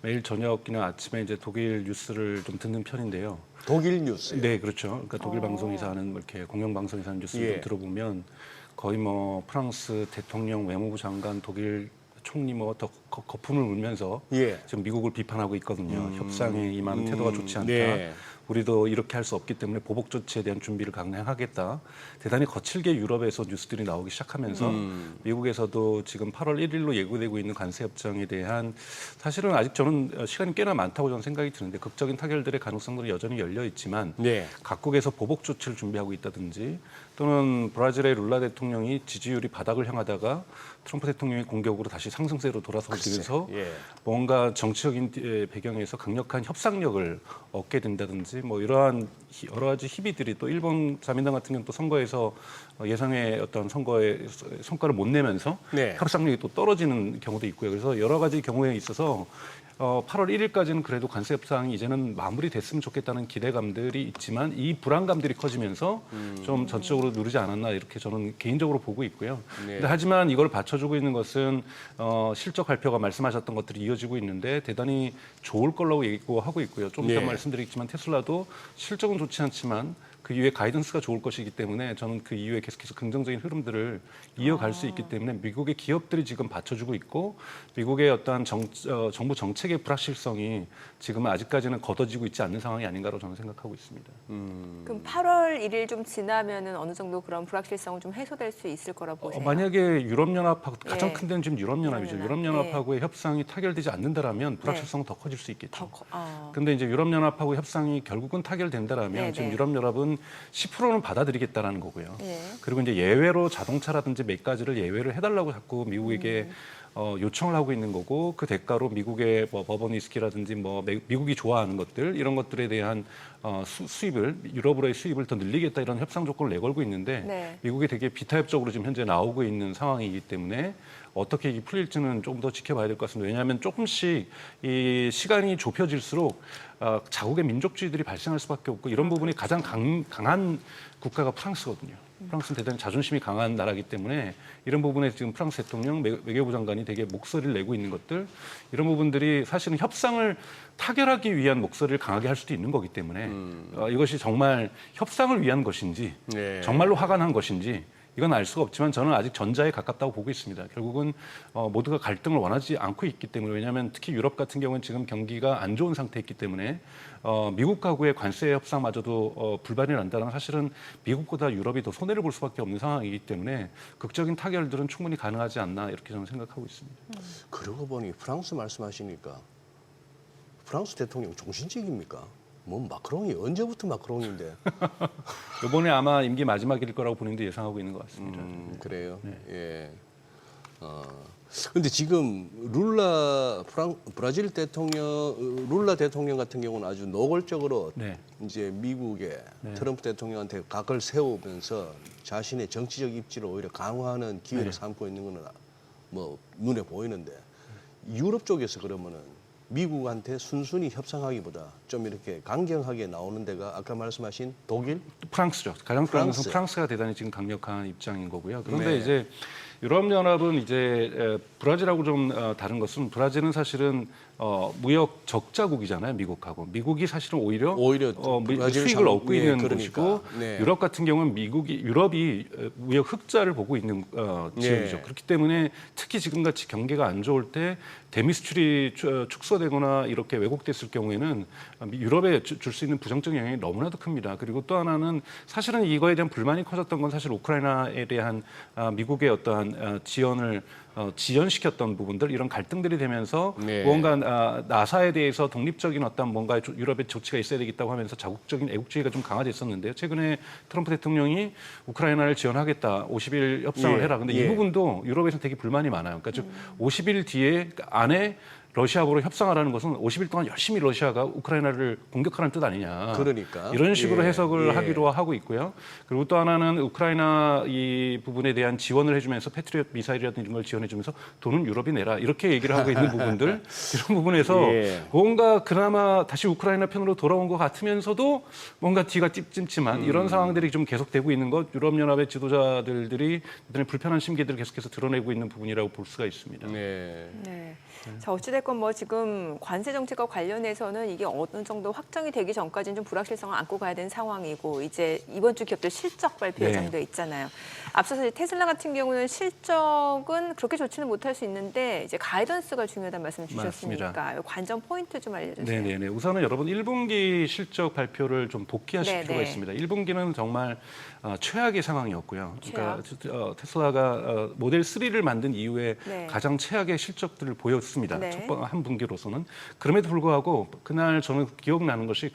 매일 저녁이나 아침에 이제 독일 뉴스를 좀 듣는 편인데요. 독일 뉴스. 네, 그렇죠. 그러니까 독일 방송에서 하는 이렇게 공영 방송에서 하는 뉴스를 예. 좀 들어보면 거의 뭐 프랑스 대통령, 외무부 장관, 독일 총리 뭐 더 거품을 울면서 예. 지금 미국을 비판하고 있거든요. 협상에 임하는 태도가 좋지 않다. 네. 우리도 이렇게 할 수 없기 때문에 보복 조치에 대한 준비를 강행하겠다. 대단히 거칠게 유럽에서 뉴스들이 나오기 시작하면서 미국에서도 지금 8월 1일로 예고되고 있는 관세 협정에 대한 사실은 아직 저는 시간이 꽤나 많다고 저는 생각이 드는데 극적인 타결들의 가능성들은 여전히 열려 있지만 네. 각국에서 보복 조치를 준비하고 있다든지 또는 브라질의 룰라 대통령이 지지율이 바닥을 향하다가 트럼프 대통령의 공격으로 다시 상승세로 돌아서면서 예. 뭔가 정치적인 배경에서 강력한 협상력을 얻게 된다든지 뭐 이러한 여러 가지 희비들이 또 일본 자민당 같은 경우는 또 선거에서 예상의 어떤 선거의 성과를 못 내면서 네. 협상력이 또 떨어지는 경우도 있고요. 그래서 여러 가지 경우에 있어서 8월 1일까지는 그래도 관세 협상이 이제는 마무리됐으면 좋겠다는 기대감들이 있지만 이 불안감들이 커지면서 좀 전적으로 누르지 않았나 이렇게 저는 개인적으로 보고 있고요. 네. 근데 하지만 이걸 받쳐주고 있는 것은 실적 발표가 말씀하셨던 것들이 이어지고 있는데 대단히 좋을 걸로 예고하고 있고요. 좀 이따 네. 말씀드리겠지만 테슬라도 실적은 좋지 않지만 그 이후에 가이던스가 좋을 것이기 때문에 저는 그 이후에 계속해서 긍정적인 흐름들을 이어갈 수 있기 때문에 미국의 기업들이 지금 받쳐주고 있고 미국의 어떠한 정부 정책의 불확실성이 지금 아직까지는 걷어지고 있지 않는 상황이 아닌가로 저는 생각하고 있습니다. 그럼 8월 1일 좀 지나면은 어느 정도 그런 불확실성은 좀 해소될 수 있을 거라고 보세요? 만약에 유럽연합하고 가장 예. 큰 데는 지금 유럽연합이죠. 유럽연합. 유럽연합하고의 협상이 타결되지 않는다라면 불확실성은 더 커질 수 있겠죠. 더 근데 이제 유럽연합하고 협상이 결국은 타결된다라면 네네. 지금 유럽연합은 10%는 받아들이겠다라는 거고요. 예. 그리고 이제 예외로 자동차라든지 몇 가지를 예외를 해달라고 자꾸 미국에게 요청을 하고 있는 거고 그 대가로 미국의 뭐 버번 위스키라든지 뭐 미국이 좋아하는 것들 이런 것들에 대한 수입을 유럽으로의 수입을 더 늘리겠다 이런 협상 조건을 내걸고 있는데 네. 미국이 되게 비타협적으로 지금 현재 나오고 있는 상황이기 때문에 어떻게 이 풀릴지는 조금 더 지켜봐야 될 것 같습니다. 왜냐하면 조금씩 이 시간이 좁혀질수록 자국의 민족주의들이 발생할 수밖에 없고 이런 부분이 가장 강한 국가가 프랑스거든요. 프랑스는 대단히 자존심이 강한 나라이기 때문에 이런 부분에 지금 프랑스 대통령, 외교부 장관이 되게 목소리를 내고 있는 것들 이런 부분들이 사실은 협상을 타결하기 위한 목소리를 강하게 할 수도 있는 거기 때문에 이것이 정말 협상을 위한 것인지 네. 정말로 화가 난 것인지 이건 알 수가 없지만 저는 아직 전자에 가깝다고 보고 있습니다. 결국은 모두가 갈등을 원하지 않고 있기 때문에 왜냐하면 특히 유럽 같은 경우는 지금 경기가 안 좋은 상태이기 때문에 미국하고의 관세 협상마저도 불발이 난다는 사실은 미국보다 유럽이 더 손해를 볼 수밖에 없는 상황이기 때문에 극적인 타결들은 충분히 가능하지 않나 이렇게 저는 생각하고 있습니다. 그러고 보니 프랑스 말씀하시니까 프랑스 대통령 종신직입니까? 뭐 마크롱이 언제부터 마크롱인데? 이번에 아마 임기 마지막일 거라고 본인도 예상하고 있는 것 같습니다. 그래요. 네. 예. 근데 지금 브라질 대통령 룰라 대통령 같은 경우는 아주 노골적으로 네. 이제 미국의 네. 트럼프 대통령한테 각을 세우면서 자신의 정치적 입지를 오히려 강화하는 기회를 네. 삼고 있는 거는 뭐 눈에 보이는데 유럽 쪽에서 그러면은 미국한테 순순히 협상하기보다 좀 이렇게 강경하게 나오는 데가 아까 말씀하신 독일? 프랑스죠. 가장 중요한 프랑스. 것은 프랑스가 대단히 지금 강력한 입장인 거고요. 그런데 네. 이제 유럽연합은 이제 브라질하고 좀 다른 것은 브라질은 사실은 무역 적자국이잖아요, 미국하고. 미국이 사실은 오히려 브라질 수익을 얻고 예, 있는 그러니까. 곳이고 네. 유럽 같은 경우는 유럽이 무역 흑자를 보고 있는 지역이죠. 네. 그렇기 때문에 특히 지금같이 경기가 안 좋을 때 대미수출이 축소되거나 이렇게 왜곡됐을 경우에는 유럽에 줄 수 있는 부정적 영향이 너무나도 큽니다. 그리고 또 하나는 사실은 이거에 대한 불만이 커졌던 건 사실 우크라이나에 대한 미국의 어떠한 지원을 지연시켰던 부분들 이런 갈등들이 되면서 네. 무언가 나사에 대해서 독립적인 어떤 뭔가 유럽의 조치가 있어야 되겠다고 하면서 자국적인 애국주의가 좀 강화됐었는데요. 최근에 트럼프 대통령이 우크라이나를 지원하겠다. 50일 협상을 예. 해라. 근데 예. 이 부분도 유럽에서 되게 불만이 많아요. 그러니까 즉 50일 뒤에 안에 러시아하고 협상하라는 것은 50일 동안 열심히 러시아가 우크라이나를 공격하라는 뜻 아니냐. 그러니까. 이런 식으로 예, 해석을 예. 하기로 하고 있고요. 그리고 또 하나는 우크라이나 이 부분에 대한 지원을 해주면서 패트리엇 미사일이라든지 이런 걸 지원해주면서 돈은 유럽이 내라. 이렇게 얘기를 하고 있는 부분들 이런 부분에서 예. 뭔가 그나마 다시 우크라이나 편으로 돌아온 것 같으면서도 뭔가 뒤가 찝찝한 이런 상황들이 좀 계속되고 있는 것 유럽연합의 지도자들이 불편한 심기들을 계속해서 드러내고 있는 부분이라고 볼 수가 있습니다. 네. 네. 자, 어찌됐건 뭐 지금 관세 정책과 관련해서는 이게 어느 정도 확정이 되기 전까지는 좀 불확실성을 안고 가야 되는 상황이고 이제 이번 주 기업들 실적 발표 네. 예정돼 있잖아요. 앞서서 이제 테슬라 같은 경우는 실적은 그렇게 좋지는 못할 수 있는데 이제 가이던스가 중요하다는 말씀 주셨으니까 맞습니다. 이 관전 포인트 좀 알려주세요. 네네네. 우선은 여러분 1분기 실적 발표를 좀 복귀하실 네네. 필요가 있습니다. 1분기는 정말 최악의 상황이었고요. 그러니까 테슬라가 모델 3를 만든 이후에 네. 가장 최악의 실적들을 보였습니다. 네. 한 분기로서는. 그럼에도 불구하고 그날 저는 기억나는 것이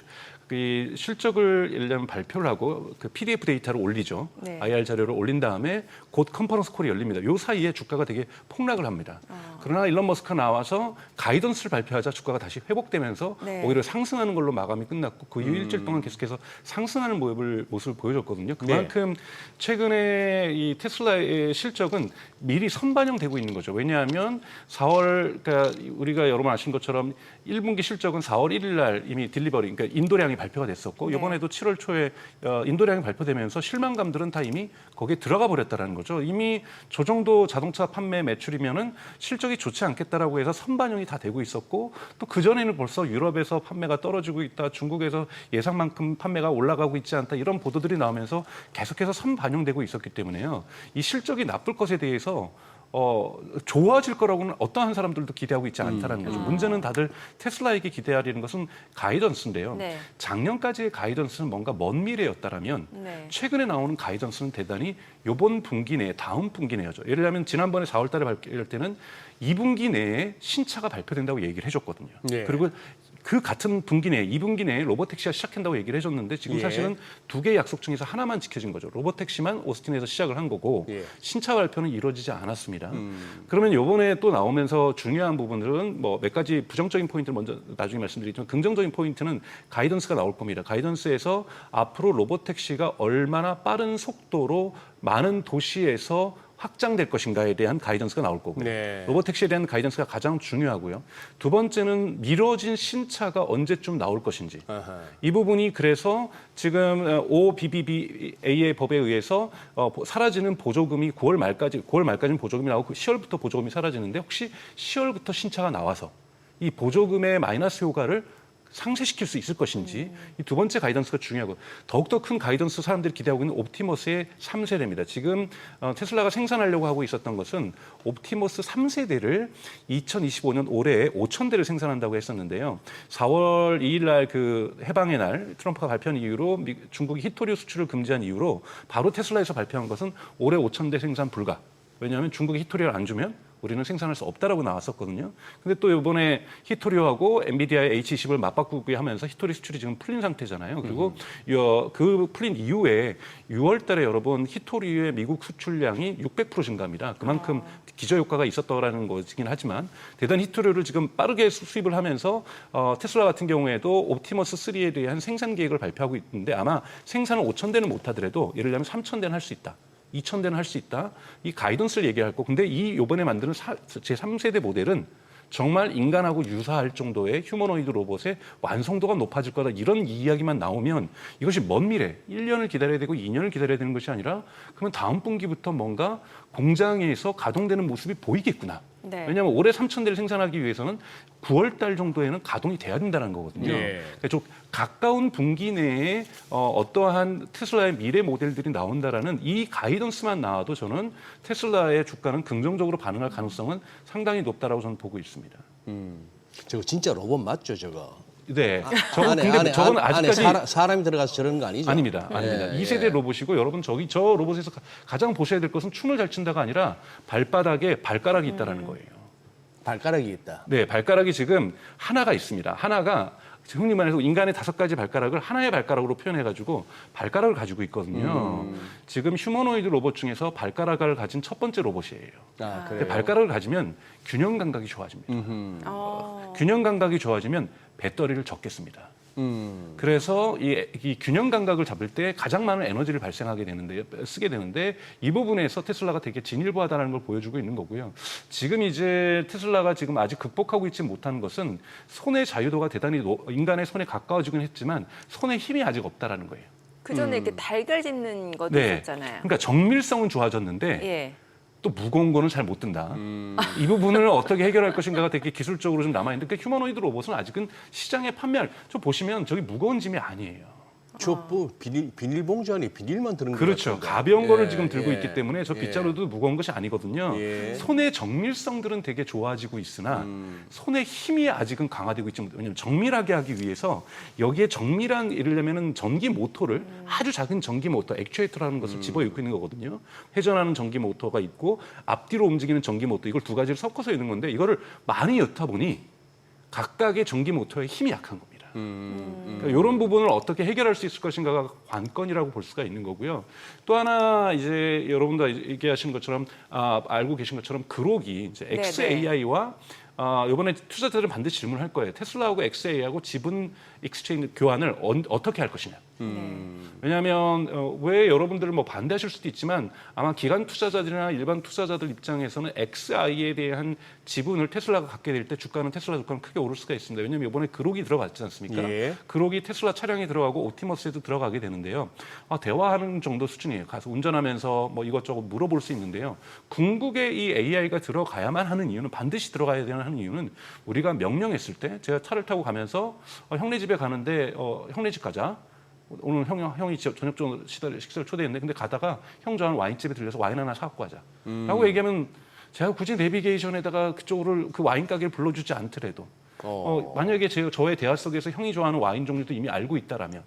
그 실적을 예를 들면 발표를 하고 그 PDF 데이터를 올리죠. 네. IR 자료를 올린 다음에 곧 컨퍼런스 콜이 열립니다. 요 사이에 주가가 되게 폭락을 합니다. 그러나 일론 머스크가 나와서 가이던스를 발표하자 주가가 다시 회복되면서 네. 오히려 상승하는 걸로 마감이 끝났고 그 이후 일주일 동안 계속해서 상승하는 모습을 보여줬거든요. 그만큼 최근에 이 테슬라의 실적은 미리 선반영되고 있는 거죠. 왜냐하면 4월 그러니까 우리가 여러분 아신 것처럼 1분기 실적은 4월 1일 날 이미 딜리버리 그러니까 인도량이 인도량이 발표가 됐었고 네. 이번에도 7월 초에 인도량이 발표되면서 실망감들은 다 이미 거기에 들어가 버렸다라는 거죠. 이미 저 정도 자동차 판매 매출이면은 실적이 좋지 않겠다라고 해서 선반영이 다 되고 있었고 또 그전에는 벌써 유럽에서 판매가 떨어지고 있다. 중국에서 예상만큼 판매가 올라가고 있지 않다. 이런 보도들이 나오면서 계속해서 선반영되고 있었기 때문에요. 이 실적이 나쁠 것에 대해서 좋아질 거라고는 어떠한 사람들도 기대하고 있지 않다라는 거죠. 문제는 다들 테슬라에게 기대하려는 것은 가이던스인데요. 네. 작년까지의 가이던스는 뭔가 먼 미래였다라면 네. 최근에 나오는 가이던스는 대단히 이번 분기 내에 다음 분기 내죠. 예를 들면 지난번에 4월 달에 발표할 때는 2분기 내에 신차가 발표된다고 얘기를 해줬거든요. 네. 그리고 그 같은 분기 내에 2분기 내에 로보택시가 시작한다고 얘기를 해줬는데 지금 예. 사실은 두 개의 약속 중에서 하나만 지켜진 거죠. 로보택시만 오스틴에서 시작을 한 거고 예. 신차 발표는 이루어지지 않았습니다. 그러면 이번에 또 나오면서 중요한 부분들은 뭐 몇 가지 부정적인 포인트를 먼저 나중에 말씀드리겠지만 긍정적인 포인트는 가이던스가 나올 겁니다. 가이던스에서 앞으로 로보택시가 얼마나 빠른 속도로 많은 도시에서 확장될 것인가에 대한 가이던스가 나올 거고요. 네. 로보택시에 대한 가이던스가 가장 중요하고요. 두 번째는 미뤄진 신차가 언제쯤 나올 것인지. 아하. 이 부분이 그래서 지금 OBBBA의 법에 의해서 사라지는 보조금이 9월 말까지는 보조금이 나오고 10월부터 보조금이 사라지는데 혹시 10월부터 신차가 나와서 이 보조금의 마이너스 효과를 상쇄시킬 수 있을 것인지 이 두 번째 가이던스가 중요하고 더욱더 큰 가이던스 사람들이 기대하고 있는 옵티머스의 3세대입니다. 지금 테슬라가 생산하려고 하고 있었던 것은 옵티머스 3세대를 2025년 올해 5,000대를 생산한다고 했었는데요. 4월 2일 날 그 해방의 날 트럼프가 발표한 이후로 중국이 히토리오 수출을 금지한 이후로 바로 테슬라에서 발표한 것은 올해 5,000대 생산 불가. 왜냐하면 중국이 히토리오를 안 주면 우리는 생산할 수 없다라고 나왔었거든요. 근데 또 이번에 히토리오하고 엔비디아의 H20을 맞바꾸기 하면서 히토리 수출이 지금 풀린 상태잖아요. 그리고 그 풀린 이후에 6월 달에 여러분 히토리오의 미국 수출량이 600% 증가합니다. 그만큼 기저효과가 있었다라는 것이긴 하지만 대단히 히토리오를 지금 빠르게 수입을 하면서 테슬라 같은 경우에도 옵티머스 3에 대한 생산 계획을 발표하고 있는데 아마 생산을 5,000대는 못하더라도 예를 들면 3,000대는 할 수 있다. 2,000대는 할 수 있다. 이 가이던스를 얘기할 거. 근데 이 요번에 만드는 제3세대 모델은 정말 인간하고 유사할 정도의 휴머노이드 로봇의 완성도가 높아질 거다. 이런 이야기만 나오면 이것이 먼 미래, 1년을 기다려야 되고 2년을 기다려야 되는 것이 아니라 그러면 다음 분기부터 뭔가 공장에서 가동되는 모습이 보이겠구나. 네. 왜냐하면 올해 3,000대를 생산하기 위해서는 9월 달 정도에는 가동이 돼야 된다는 거거든요. 네. 그러니까 좀 가까운 분기 내에 어떠한 테슬라의 미래 모델들이 나온다라는 이 가이던스만 나와도 저는 테슬라의 주가는 긍정적으로 반응할 가능성은 상당히 높다라고 저는 보고 있습니다. 저거 진짜 로봇 맞죠, 저거? 네, 저건 아직까지 사람이 들어가서 저러는 거 아니죠? 아닙니다. 아닙니다. 예, 2세대 로봇이고 여러분 저 로봇에서 가장 보셔야 될 것은 춤을 잘 춘다가 아니라 발바닥에 발가락이 있다라는 거예요. 발가락이 있다. 네, 발가락이 지금 하나가 있습니다. 하나가 흔히 말해서 인간의 5가지 발가락을 하나의 발가락으로 표현해가지고 발가락을 가지고 있거든요. 지금 휴머노이드 로봇 중에서 발가락을 가진 첫 번째 로봇이에요. 근데 발가락을 가지면 균형 감각이 좋아집니다. 균형 감각이 좋아지면 배터리를 적게 씁니다. 그래서 이 균형 감각을 잡을 때 가장 많은 에너지를 쓰게 되는데 이 부분에서 테슬라가 되게 진일보하다는 걸 보여주고 있는 거고요. 지금 이제 테슬라가 지금 아직 극복하고 있지 못하는 것은 손의 자유도가 대단히 인간의 손에 가까워지긴 했지만 손에 힘이 아직 없다라는 거예요. 그 전에 이렇게 달걀 짚는 것도 네. 있었잖아요. 그러니까 정밀성은 좋아졌는데 예. 또 무거운 거는 잘 못 든다. 이 부분을 어떻게 해결할 것인가가 되게 기술적으로 좀 남아있는데 그러니까 휴머노이드 로봇은 아직은 시장에 저 보시면 저기 무거운 짐이 아니에요. 비닐봉지 안에 비닐만 드는 거 그렇죠. 같은데. 가벼운 거를 예, 지금 들고 예, 있기 때문에 저 예. 빗자루도 무거운 것이 아니거든요. 예. 손의 정밀성들은 되게 좋아지고 있으나 손의 힘이 아직은 강화되고 있지 못해요. 왜냐하면 정밀하게 하기 위해서 여기에 정밀한 예를 들면 전기 모터를 아주 작은 전기 모터, 액추에이터라는 것을 집어넣고 있는 거거든요. 회전하는 전기 모터가 있고 앞뒤로 움직이는 전기 모터 이걸 두 가지를 섞어서 있는 건데 이거를 많이 넣다 보니 각각의 전기 모터의 힘이 약한 겁니다. 그러니까 이런 부분을 어떻게 해결할 수 있을 것인가가 관건이라고 볼 수가 있는 거고요. 또 하나 이제 여러분도 얘기하신 것처럼 알고 계신 것처럼 그록이 이제 네네. XAI와 이번에 투자자들은 반드시 질문할 거예요. 테슬라하고 XA하고 지분 익스체인지 교환을 어떻게 할 것이냐. 왜냐하면 왜 여러분들은 뭐 반대하실 수도 있지만 아마 기관 투자자들이나 일반 투자자들 입장에서는 XI에 대한 지분을 테슬라가 갖게 될 때 주가는 테슬라 주가는 크게 오를 수가 있습니다. 왜냐하면 이번에 그록이 들어갔지 않습니까? 예. 그록이 테슬라 차량에 들어가고 옵티머스에도 들어가게 되는데요. 대화하는 정도 수준이에요. 가서 운전하면서 뭐 이것저것 물어볼 수 있는데요. 궁극에 이 AI가 들어가야만 하는 이유는 반드시 들어가야 되는 하는 이유는 우리가 명령했을 때 제가 차를 타고 가면서 형네 집에 가는데 형네 집 가자. 오늘 형이 저녁 식사를 초대했는데 근데 가다가 형 좋아하는 와인집에 들려서 와인 하나 사갖고 가자. 라고 얘기하면 제가 굳이 내비게이션에다가 그쪽으로 그 와인 가게를 불러주지 않더라도 만약에 저의 대화 속에서 형이 좋아하는 와인 종류도 이미 알고 있다라면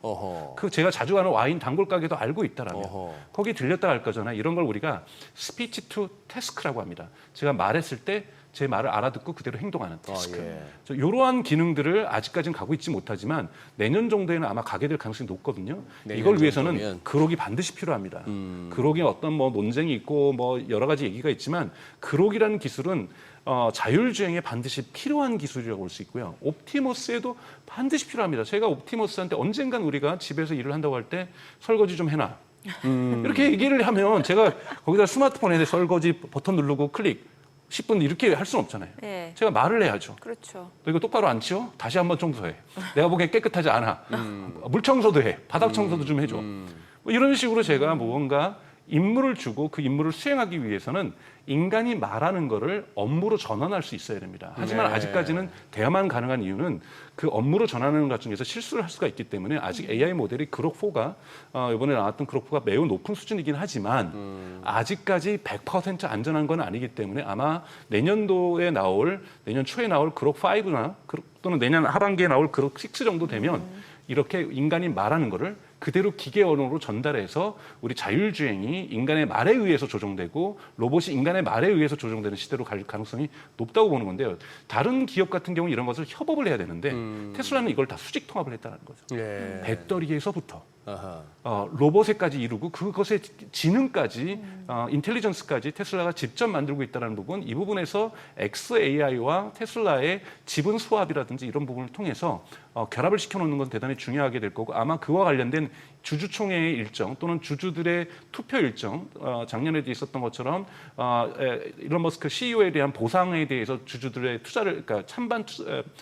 그 제가 자주 가는 와인 단골 가게도 알고 있다라면 거기 들렸다 갈 거잖아요. 이런 걸 우리가 스피치 투 태스크라고 합니다. 제가 말했을 때 제 말을 알아듣고 그대로 행동하는 태스크. 이러한 기능들을 아직까지는 가고 있지 못하지만 내년 정도에는 아마 가게 될 가능성이 높거든요. 이걸 위해서는 정도면. 그록이 반드시 필요합니다. 그록이 어떤 뭐 논쟁이 있고 뭐 여러 가지 얘기가 있지만 그록이라는 기술은 자율주행에 반드시 필요한 기술이라고 볼 수 있고요. 옵티머스에도 반드시 필요합니다. 제가 옵티머스한테 언젠간 우리가 집에서 일을 한다고 할 때 설거지 좀 해놔. 이렇게 얘기를 하면 제가 거기다 스마트폰에 설거지 버튼 누르고 클릭 10분 이렇게 할 수는 없잖아요. 네. 제가 말을 해야죠. 그렇죠. 너 이거 똑바로 안 치워? 다시 한번 청소해. 내가 보기엔 깨끗하지 않아. 물 청소도 해. 바닥 청소도 좀 해줘. 뭐 이런 식으로 제가 무언가 임무를 주고 그 임무를 수행하기 위해서는 인간이 말하는 거를 업무로 전환할 수 있어야 됩니다. 하지만 아직까지는 대화만 가능한 이유는 그 업무로 전환하는 것 중에서 실수를 할 수가 있기 때문에 아직 AI 모델이 그록4가 이번에 나왔던 그록4가 매우 높은 수준이긴 하지만 아직까지 100% 안전한 건 아니기 때문에 아마 내년 초에 나올 그록5나 또는 내년 하반기에 나올 그록6 정도 되면 이렇게 인간이 말하는 거를 그대로 기계 언어로 전달해서 우리 자율주행이 인간의 말에 의해서 조정되고 로봇이 인간의 말에 의해서 조정되는 시대로 갈 가능성이 높다고 보는 건데요. 다른 기업 같은 경우 이런 것을 협업을 해야 되는데 테슬라는 이걸 다 수직 통합을 했다는 거죠. 배터리에서부터 로봇에까지 이루고 그것의 지능까지 인텔리전스까지 테슬라가 직접 만들고 있다는 부분, 이 부분에서 XAI와 테슬라의 지분 수합이라든지 이런 부분을 통해서 결합을 시켜놓는 건 대단히 중요하게 될 거고 아마 그와 관련된 주주총회의 일정 또는 주주들의 투표 일정 작년에도 있었던 것처럼 일론 머스크 CEO에 대한 보상에 대해서 주주들의 그러니까 찬반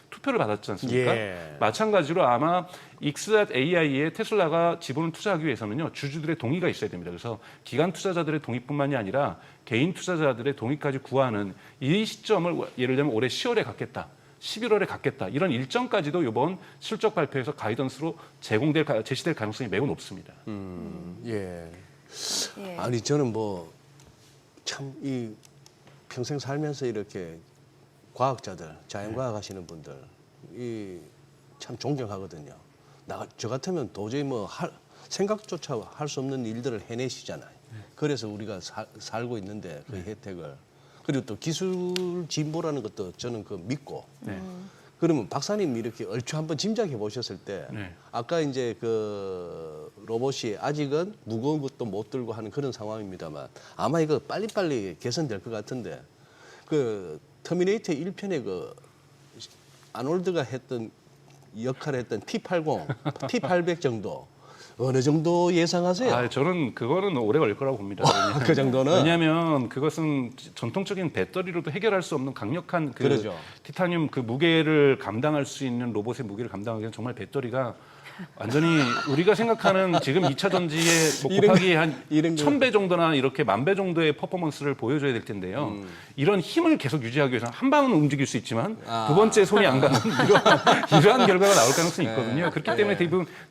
투표를 받았지 않습니까? 마찬가지로 아마 XAI에 테슬라가 지분을 투자하기 위해서는요 주주들의 동의가 있어야 됩니다. 그래서 기관 투자자들의 동의뿐만이 아니라 개인 투자자들의 동의까지 구하는 이 시점을 예를 들면 올해 10월에 갖겠다. 11월에 갖겠다. 이런 일정까지도 이번 실적 발표에서 가이던스로 제시될 가능성이 매우 높습니다. 아니 저는 뭐 참 이 평생 살면서 이렇게 과학자들, 자연과학 하시는 분들 이 참 존경하거든요. 저 같으면 도저히 뭐 생각조차 할 수 없는 일들을 해내시잖아요. 그래서 우리가 살고 있는데 그 혜택을. 그리고 또 기술 진보라는 것도 저는 믿고. 그러면 박사님 이렇게 얼추 한번 짐작해 보셨을 때 아까 이제 그 로봇이 아직은 무거운 것도 못 들고 하는 그런 상황입니다만 아마 이거 빨리빨리 개선될 것 같은데 그 터미네이터 1편에 그 아놀드가 했던 역할을 했던 T80, T800 정도 어느 정도 예상하세요? 저는 그거는 오래 걸릴 거라고 봅니다. 그 정도는? 왜냐하면 그것은 전통적인 배터리로도 해결할 수 없는 강력한 그러죠. 티타늄 그 무게를 감당할 수 있는 로봇의 무게를 감당하기에는 정말 배터리가 완전히 우리가 생각하는 지금 2차 전지의 뭐 곱하기 한 1000배 정도나 이렇게 10,000배 정도의 퍼포먼스를 보여줘야 될 텐데요. 이런 힘을 계속 유지하기 위해서는 한 방은 움직일 수 있지만 두 번째 손이 안 가는 이러한 결과가 나올 가능성이 있거든요. 그렇기 때문에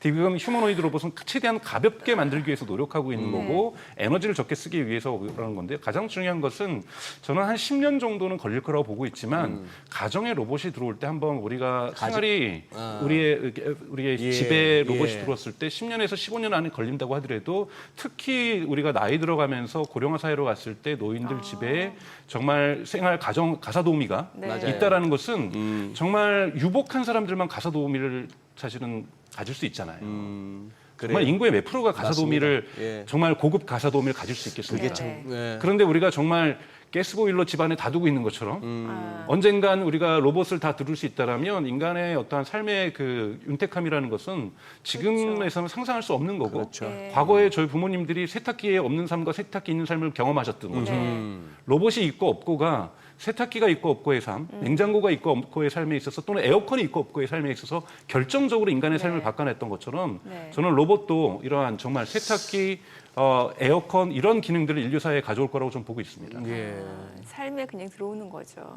지금 휴머노이드 로봇은 최대한 가볍게 만들기 위해서 노력하고 있는 거고 에너지를 적게 쓰기 위해서 그러는 건데 가장 중요한 것은 저는 한 10년 정도는 걸릴 거라고 보고 있지만 가정에 로봇이 들어올 때 한번 우리가 생활이 우리의 집에 로봇이 들어왔을 때 10년에서 15년 안에 걸린다고 하더라도 특히 우리가 나이 들어가면서 고령화 사회로 갔을 때 노인들 집에 정말 생활 가정 가사도우미가 있다라는 것은 정말 유복한 사람들만 가사도우미를 사실은 가질 수 있잖아요. 정말 인구의 몇 프로가 가사도우미를 정말 고급 가사도우미를 가질 수 있겠습니까? 그런데 우리가 정말 가스보일러 집안에 다 두고 있는 것처럼 언젠간 우리가 로봇을 다 들을 수 있다라면 인간의 어떠한 삶의 그 윤택함이라는 것은 지금에서는 상상할 수 없는 거고 그렇죠. 네. 과거에 저희 부모님들이 세탁기에 없는 삶과 세탁기 있는 삶을 경험하셨던 거죠. 로봇이 있고 없고가 세탁기가 있고 없고의 삶, 냉장고가 있고 없고의 삶에 있어서 또는 에어컨이 있고 없고의 삶에 있어서 결정적으로 인간의 삶을 바꿔냈던 것처럼 네. 저는 로봇도 이러한 정말 세탁기, 에어컨 이런 기능들을 인류 사회에 가져올 거라고 좀 보고 있습니다. 예. 삶에 그냥 들어오는 거죠.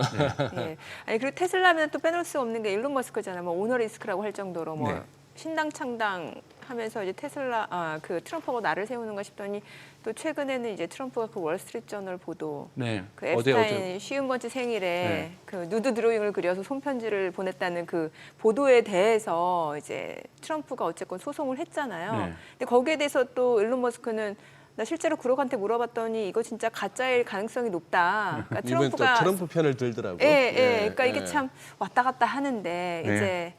예. 아니 그리고 테슬라면 또 빼놓을 수 없는 게 일론 머스크잖아요. 뭐 오너 리스크라고 할 정도로 뭐 네. 신당 창당하면서 이제 테슬라 그 트럼프가 나를 세우는가 싶더니 또 최근에는 이제 트럼프가 그 월스트리트저널 보도 네. 그 앱스타인 50번째 생일에 네. 그 누드 드로잉을 그려서 손편지를 보냈다는 그 보도에 대해서 이제 트럼프가 어쨌건 소송을 했잖아요. 네. 근데 거기에 대해서 또 일론 머스크는 나 실제로 그록한테 물어봤더니 이거 진짜 가짜일 가능성이 높다. 그러니까 이번 또 트럼프가 트럼프 편을 들더라고요. 그러니까 이게 참 왔다 갔다 하는데 네. 이제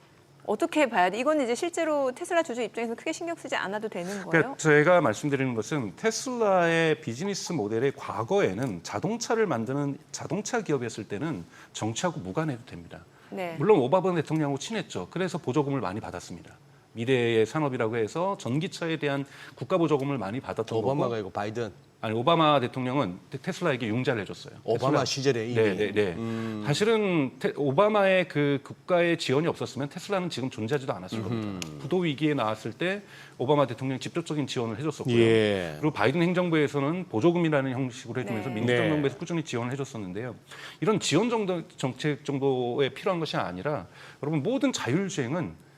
어떻게 봐야 돼? 이건 이제 실제로 테슬라 주주 입장에서 크게 신경 쓰지 않아도 되는 거예요? 그러니까 제가 말씀드리는 것은 테슬라의 비즈니스 모델의 과거에는 자동차를 만드는 자동차 기업이었을 때는 정치하고 무관해도 됩니다. 네. 물론 오바마 대통령하고 친했죠. 그래서 보조금을 많이 받았습니다. 미래의 산업이라고 해서 전기차에 대한 국가 보조금을 많이 받았던 오바마가 거고. 이거 바이든. 아니 오바마 대통령은 테슬라에게 융자를 해줬어요. 오바마 테슬라. 시절에 이미. 네. 사실은 오바마의 그 국가의 지원이 없었으면 테슬라는 지금 존재하지도 않았을 겁니다. 부도 위기에 나왔을 때 오바마 대통령이 직접적인 지원을 해줬었고요. 예. 그리고 바이든 행정부에서는 보조금이라는 형식으로 해주면서 네. 민주당 네. 정부에서 꾸준히 지원을 해줬었는데요. 이런 지원 정도 정책 정도에 필요한 것이 아니라 여러분 모든 자율주행은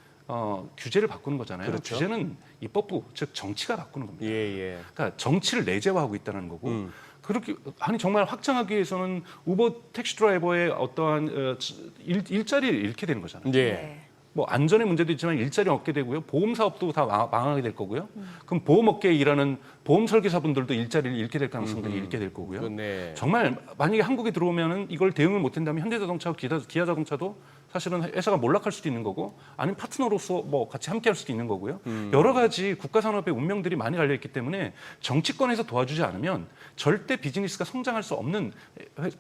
규제를 바꾸는 거잖아요. 그렇죠. 규제는 입법부 즉 정치가 바꾸는 겁니다. 예. 그러니까 정치를 내재화하고 있다는 거고 그렇게 아니 정말 확장하기 위해서는 우버 택시 드라이버의 어떠한 일자리를 잃게 되는 거잖아요. 예. 네. 뭐 안전의 문제도 있지만 일자리 얻게 되고요. 보험 사업도 다 망하게 될 거고요. 그럼 보험 업계에 일하는 보험 설계사분들도 일자리를 잃게 될 가능성들이 잃게 될 거고요. 네. 정말 만약에 한국에 들어오면은 이걸 대응을 못 한다면 현대자동차와 기아자동차도 사실은 회사가 몰락할 수도 있는 거고 아니면 파트너로서 뭐 같이 함께할 수도 있는 거고요. 여러 가지 국가 산업의 운명들이 많이 갈려 있기 때문에 정치권에서 도와주지 않으면 절대 비즈니스가 성장할 수 없는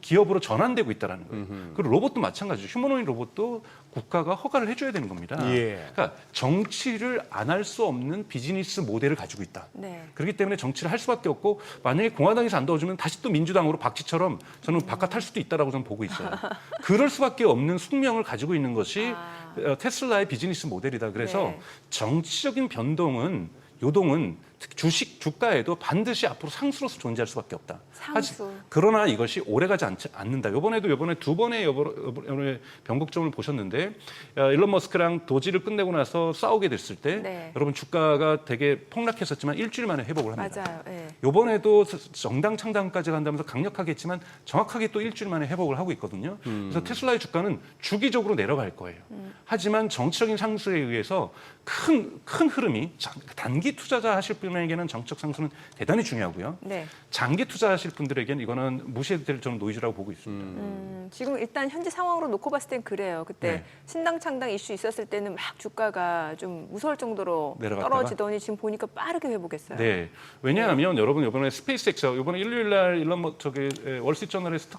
기업으로 전환되고 있다는 거예요. 그리고 로봇도 마찬가지죠. 휴머노id 로봇도 국가가 허가를 해줘야 되는 겁니다. 예. 그러니까 정치를 안 할 수 없는 비즈니스 모델을 가지고 있다. 네. 그렇기 때문에 정치를 할 수밖에 없고 만약에 공화당에서 안 도와주면 다시 또 민주당으로 박쥐처럼 저는 바깥할 수도 있다라고 저는 보고 있어요. 그럴 수밖에 없는 숙명을 가지고 있는 것이 테슬라의 비즈니스 모델이다. 그래서 네. 정치적인 변동은 요동은 주식 주가에도 반드시 앞으로 상수로서 존재할 수밖에 없다. 상수. 그러나 이것이 오래가지 않는다. 이번에 두 번의 이번에 변곡점을 보셨는데 일론 머스크랑 도지를 끝내고 나서 싸우게 됐을 때 네. 여러분 주가가 되게 폭락했었지만 일주일 만에 회복을 합니다. 맞아요. 예. 이번에도 정당 창당까지 간다면서 강력하게 했지만 정확하게 또 일주일 만에 회복을 하고 있거든요. 그래서 테슬라의 주가는 주기적으로 내려갈 거예요. 하지만 정치적인 상승에 의해서 큰 흐름이 단기 투자자 하실 분에게는 정책 상승은 대단히 중요하고요. 네. 장기 투자하실 분들에게는 이거는 무시해도 될 저는 노이즈라고 보고 있습니다. 지금 일단 현재 상황으로 놓고 봤을 땐 그래요. 그때 네. 신당 창당 이슈 있었을 때는 막 주가가 좀 무서울 정도로 내려갔다가? 떨어지더니 지금 보니까 빠르게 회복했어요. 네. 왜냐하면 여러분 이번에 스페이스X 이번에 일요일 날 일론 월스트리트저널에서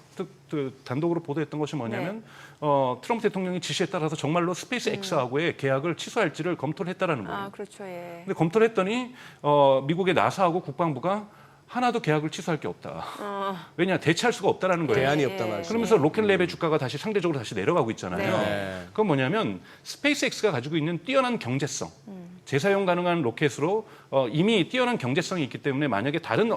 단독으로 보도했던 것이 뭐냐면 트럼프 대통령이 지시에 따라서 정말로 스페이스X하고의 계약을 취소할지를 검토를 했다라는 거예요. 아, 그렇죠. 예. 근데 검토를 했더니 미국의 나사하고 국방부가 하나도 계약을 취소할 게 없다. 왜냐 대체할 수가 없다라는 거예요. 대안이 예. 없다 말씀. 그러면서 로켓랩의 주가가 다시 상대적으로 다시 내려가고 있잖아요. 네. 그건 뭐냐면 스페이스X가 가지고 있는 뛰어난 경제성, 재사용 가능한 로켓으로 이미 뛰어난 경제성이 있기 때문에 만약에 다른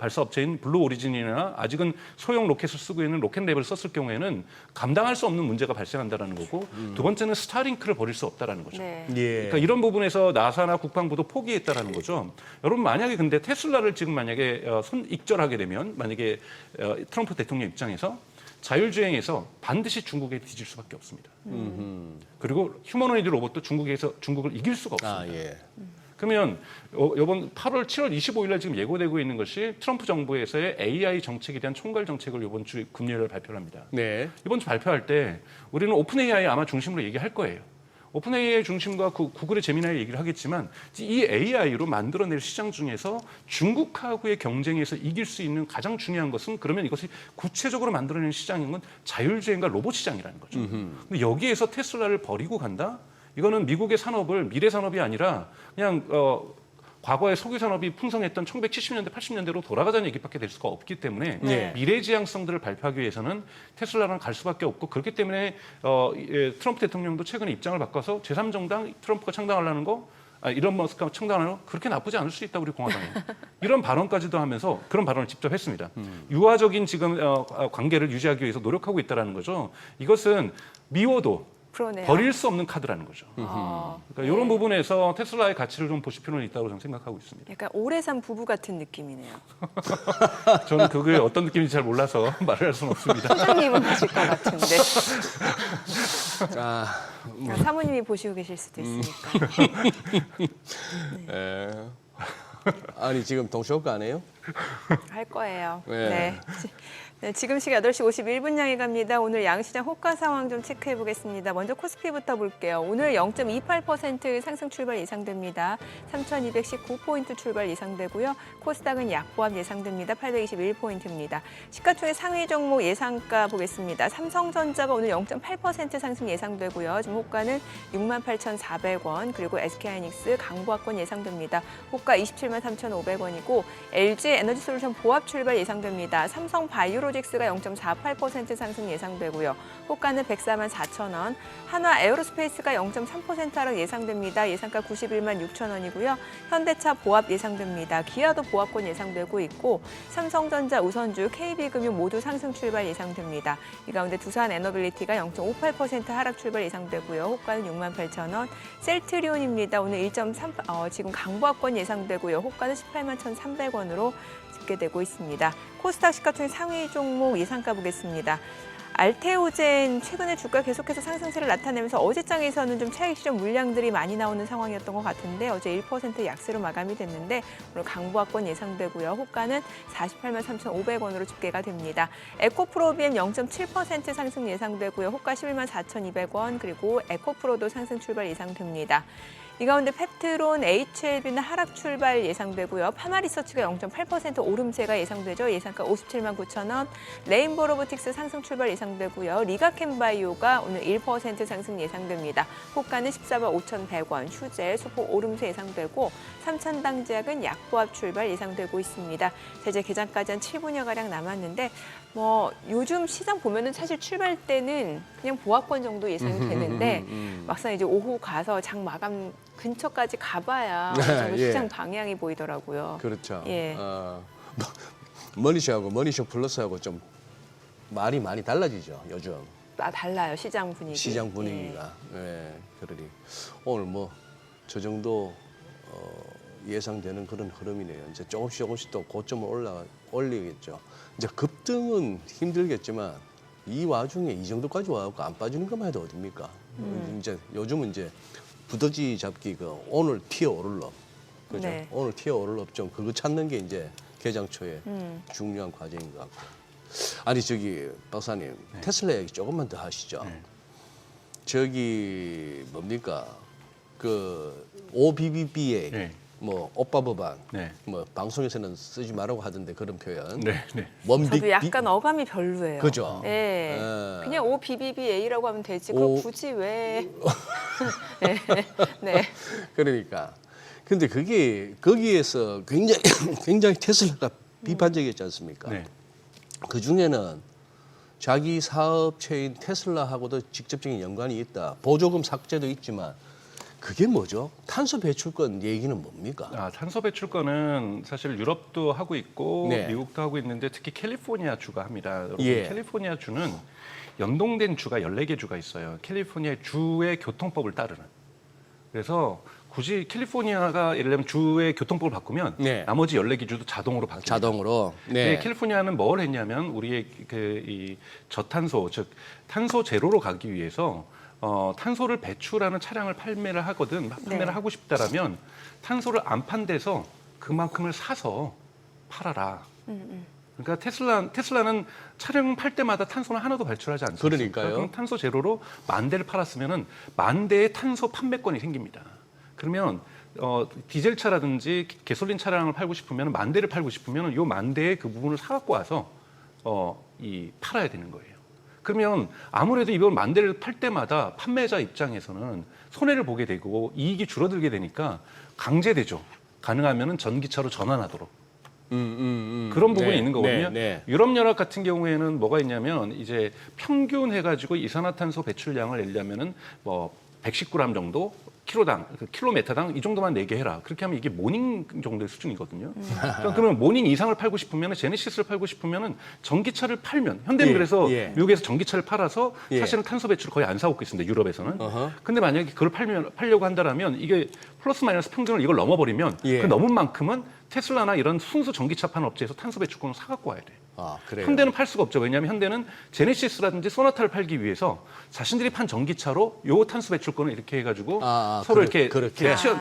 발사 업체인 블루 오리진이나 아직은 소형 로켓을 쓰고 있는 로켓랩을 썼을 경우에는 감당할 수 없는 문제가 발생한다는 거고 두 번째는 스타링크를 버릴 수 없다는 거죠. 네. 예. 그러니까 이런 부분에서 나사나 국방부도 포기했다라는 거죠. 여러분 만약에 근데 테슬라를 지금 만약에 손익절하게 되면 만약에 트럼프 대통령 입장에서 자율주행에서 반드시 중국에 뒤질 수밖에 없습니다. 그리고 휴머노이드 로봇도 중국을 이길 수가 없습니다. 아, 예. 그러면 이번 7월 25일 날 지금 예고되고 있는 것이 트럼프 정부에서의 AI 정책에 대한 총괄 정책을 이번 주 금요일에 발표를 합니다. 네. 이번 주 발표할 때 우리는 오픈 AI 아마 중심으로 얘기할 거예요. 오픈 AI 중심과 구글의 제미나이 얘기를 하겠지만 이 AI로 만들어낼 시장 중에서 중국하고의 경쟁에서 이길 수 있는 가장 중요한 것은 그러면 이것이 구체적으로 만들어내는 시장인 건 자율주행과 로봇 시장이라는 거죠. 근데 여기에서 테슬라를 버리고 간다? 이거는 미국의 산업을 미래 산업이 아니라 그냥 과거에 석유 산업이 풍성했던 1970년대, 80년대로 돌아가자는 얘기밖에 될 수가 없기 때문에 네. 미래지향성들을 발표하기 위해서는 테슬라랑 갈 수밖에 없고 그렇기 때문에 트럼프 대통령도 최근에 입장을 바꿔서 제3정당 트럼프가 창당하려는 거 이런 머스크가 창당하는 거 그렇게 나쁘지 않을 수 있다 우리 공화당이 이런 발언까지도 하면서 그런 발언을 직접 했습니다. 유화적인 지금 관계를 유지하기 위해서 노력하고 있다는 거죠. 이것은 미워도 그러네요. 버릴 수 없는 카드라는 거죠. 아, 그러니까 이런 부분에서 테슬라의 가치를 좀 보실 필요는 있다고 저는 생각하고 있습니다. 약간 오래 산 부부 같은 느낌이네요. 저는 그게 어떤 느낌인지 잘 몰라서 말을 할 수는 없습니다. 소장님은 보실 것 같은데. 아, 사모님이 보시고 계실 수도 있으니까. 아니 지금 동시효과 안 해요? 할 거예요. 네. 네. 네, 지금 시각 8시 51분 향해 갑니다. 오늘 양시장 호가 상황 좀 체크해 보겠습니다. 먼저 코스피부터 볼게요. 오늘 0.28% 상승 출발 예상됩니다. 3,219포인트 출발 예상되고요. 코스닥은 약보합 예상됩니다. 821포인트입니다. 시가총액 상위 종목 예상가 보겠습니다. 삼성전자가 오늘 0.8% 상승 예상되고요. 지금 호가는 68,400원, 그리고 SK하이닉스 강보합권 예상됩니다. 호가 273,500원이고 LG 에너지솔루션 보합 출발 예상됩니다. 삼성 바이오로직스가 0.48% 상승 예상되고요. 호가는 104만4천원, 한화 에어로스페이스가 0.3% 하락 예상됩니다. 예상가 91만 6천원이고요. 현대차 보합 예상됩니다. 기아도 보합권 예상되고 있고 삼성전자, 우선주, KB금융 모두 상승 출발 예상됩니다. 이 가운데 두산에너빌리티가 0.58% 하락 출발 예상되고요. 호가는 68,000원. 셀트리온입니다. 오늘 1.3 지금 강보합권 예상되고요. 호가는 18만 1,300원으로 집계 되고 있습니다. 코스닥 시가총액 상위 종목 예상가 보겠습니다. 알테오젠 최근에 주가 계속해서 상승세를 나타내면서 어제장에서는 좀 차익 실현 물량들이 많이 나오는 상황이었던 것 같은데 어제 1% 약세로 마감이 됐는데 오늘 강보합권 예상되고요. 호가는 48만 3,500원으로 집계가 됩니다. 에코프로비엠 0.7% 상승 예상되고요. 호가 11만 4,200원, 그리고 에코프로도 상승 출발 예상됩니다. 이 가운데 펩트론, HLB는 하락 출발 예상되고요. 파마리서치가 0.8% 오름세가 예상되죠. 예상가 57만 9천원. 레인보 로보틱스 상승 출발 예상되고요. 리가캠바이오가 오늘 1% 상승 예상됩니다. 호가는 14만 5,100원. 휴젤, 소폭 오름세 예상되고 삼천당제약은 약보합 출발 예상되고 있습니다. 제재 개장까지 한 7분여가량 남았는데 요즘 시장 보면은 사실 출발 때는 그냥 보합권 정도 예상이 되는데 막상 이제 오후 가서 장 마감 근처까지 가봐야 어느 정도 예. 시장 방향이 보이더라고요. 그렇죠. 예. 머니쇼하고 머니쇼 플러스하고 좀 말이 많이 달라지죠 요즘 달라요, 시장 분위기. 시장 분위기가. 예, 그러니 오늘 저 정도 예상되는 그런 흐름이네요. 이제 조금씩 또 고점을 올리겠죠. 이제 급등은 힘들겠지만 이 와중에 이 정도까지 와갖고 안 빠지는 것만 해도 어딥니까? 이제 요즘은 이제 부더지 잡기 오늘 티어 오를럽, 그죠? 네. 오늘 티어 오를럽 좀 그거 찾는 게 이제 개장 초에 중요한 과정인 것 같고. 아니 박사님 테슬라 얘기 조금만 더 하시죠. 저기 뭡니까 OBBBA 네. 오빠 법안 네. 방송에서는 쓰지 말라고 하던데 그런 표현. 네, 네. 저도 약간 어감이 별로예요. 그죠? 예. 그냥 OBBBA라고 하면 되지. 그걸 굳이 왜? 네. 그러니까. 근데 그게 거기에서 굉장히 테슬라가 비판적이었지 않습니까? 네. 그 중에는 자기 사업체인 테슬라하고도 직접적인 연관이 있다. 보조금 삭제도 있지만 그게 뭐죠? 탄소 배출권 얘기는 뭡니까? 탄소 배출권은 사실 유럽도 하고 있고 네. 미국도 하고 있는데 특히 캘리포니아 주가 합니다. 여러분, 예. 캘리포니아 주는 연동된 주가 14개 주가 있어요. 캘리포니아 주의 교통법을 따르는. 그래서 굳이 캘리포니아가 예를 들면 주의 교통법을 바꾸면 네. 나머지 14개 주도 자동으로 바뀝니다. 자동으로. 네. 캘리포니아는 뭘 했냐면 우리의 이 저탄소, 즉 탄소 제로로 가기 위해서 탄소를 배출하는 차량을 판매를 하고 싶다라면 탄소를 안 판 데서 그만큼을 사서 팔아라. 그러니까 테슬라는 차량 팔 때마다 탄소는 하나도 발출하지 않습니까? 그러니까요. 그럼 탄소 제로로 10,000대를 팔았으면은 10,000대의 탄소 판매권이 생깁니다. 그러면 디젤차라든지 가솔린 차량을 팔고 싶으면 10,000대를 팔고 싶으면 요 10,000대의 그 부분을 사갖고 와서 팔아야 되는 거예요. 그러면 아무래도 이걸 10,000대를 팔 때마다 판매자 입장에서는 손해를 보게 되고 이익이 줄어들게 되니까 강제되죠. 가능하면은 전기차로 전환하도록. 그런 부분이 있는 거거든요. 유럽연합 같은 경우에는 뭐가 있냐면 이제 평균 해가지고 이산화탄소 배출량을 내려면은 뭐 110g 정도 킬로미터당 이 정도만 내게 해라. 그렇게 하면 이게 모닝 정도의 수준이거든요. 그러니까 그러면 모닝 이상을 팔고 싶으면 제네시스를 팔고 싶으면 전기차를 팔면 현대는 그래서 미국에서 전기차를 팔아서 사실은 탄소 배출을 거의 안 사고 있습니다. 유럽에서는. 근데 만약에 그걸 팔려고 한다라면 이게 플러스 마이너스 평균을 이걸 넘어버리면 그 넘은 만큼은 테슬라나 이런 순수 전기차 파는 업체에서 탄소 배출권을 사갖고 와야 돼. 그래요? 현대는 팔 수가 없죠. 왜냐하면 현대는 제네시스라든지 소나타를 팔기 위해서 자신들이 판 전기차로 요 탄소 배출권을 이렇게 해가지고 서로 이렇게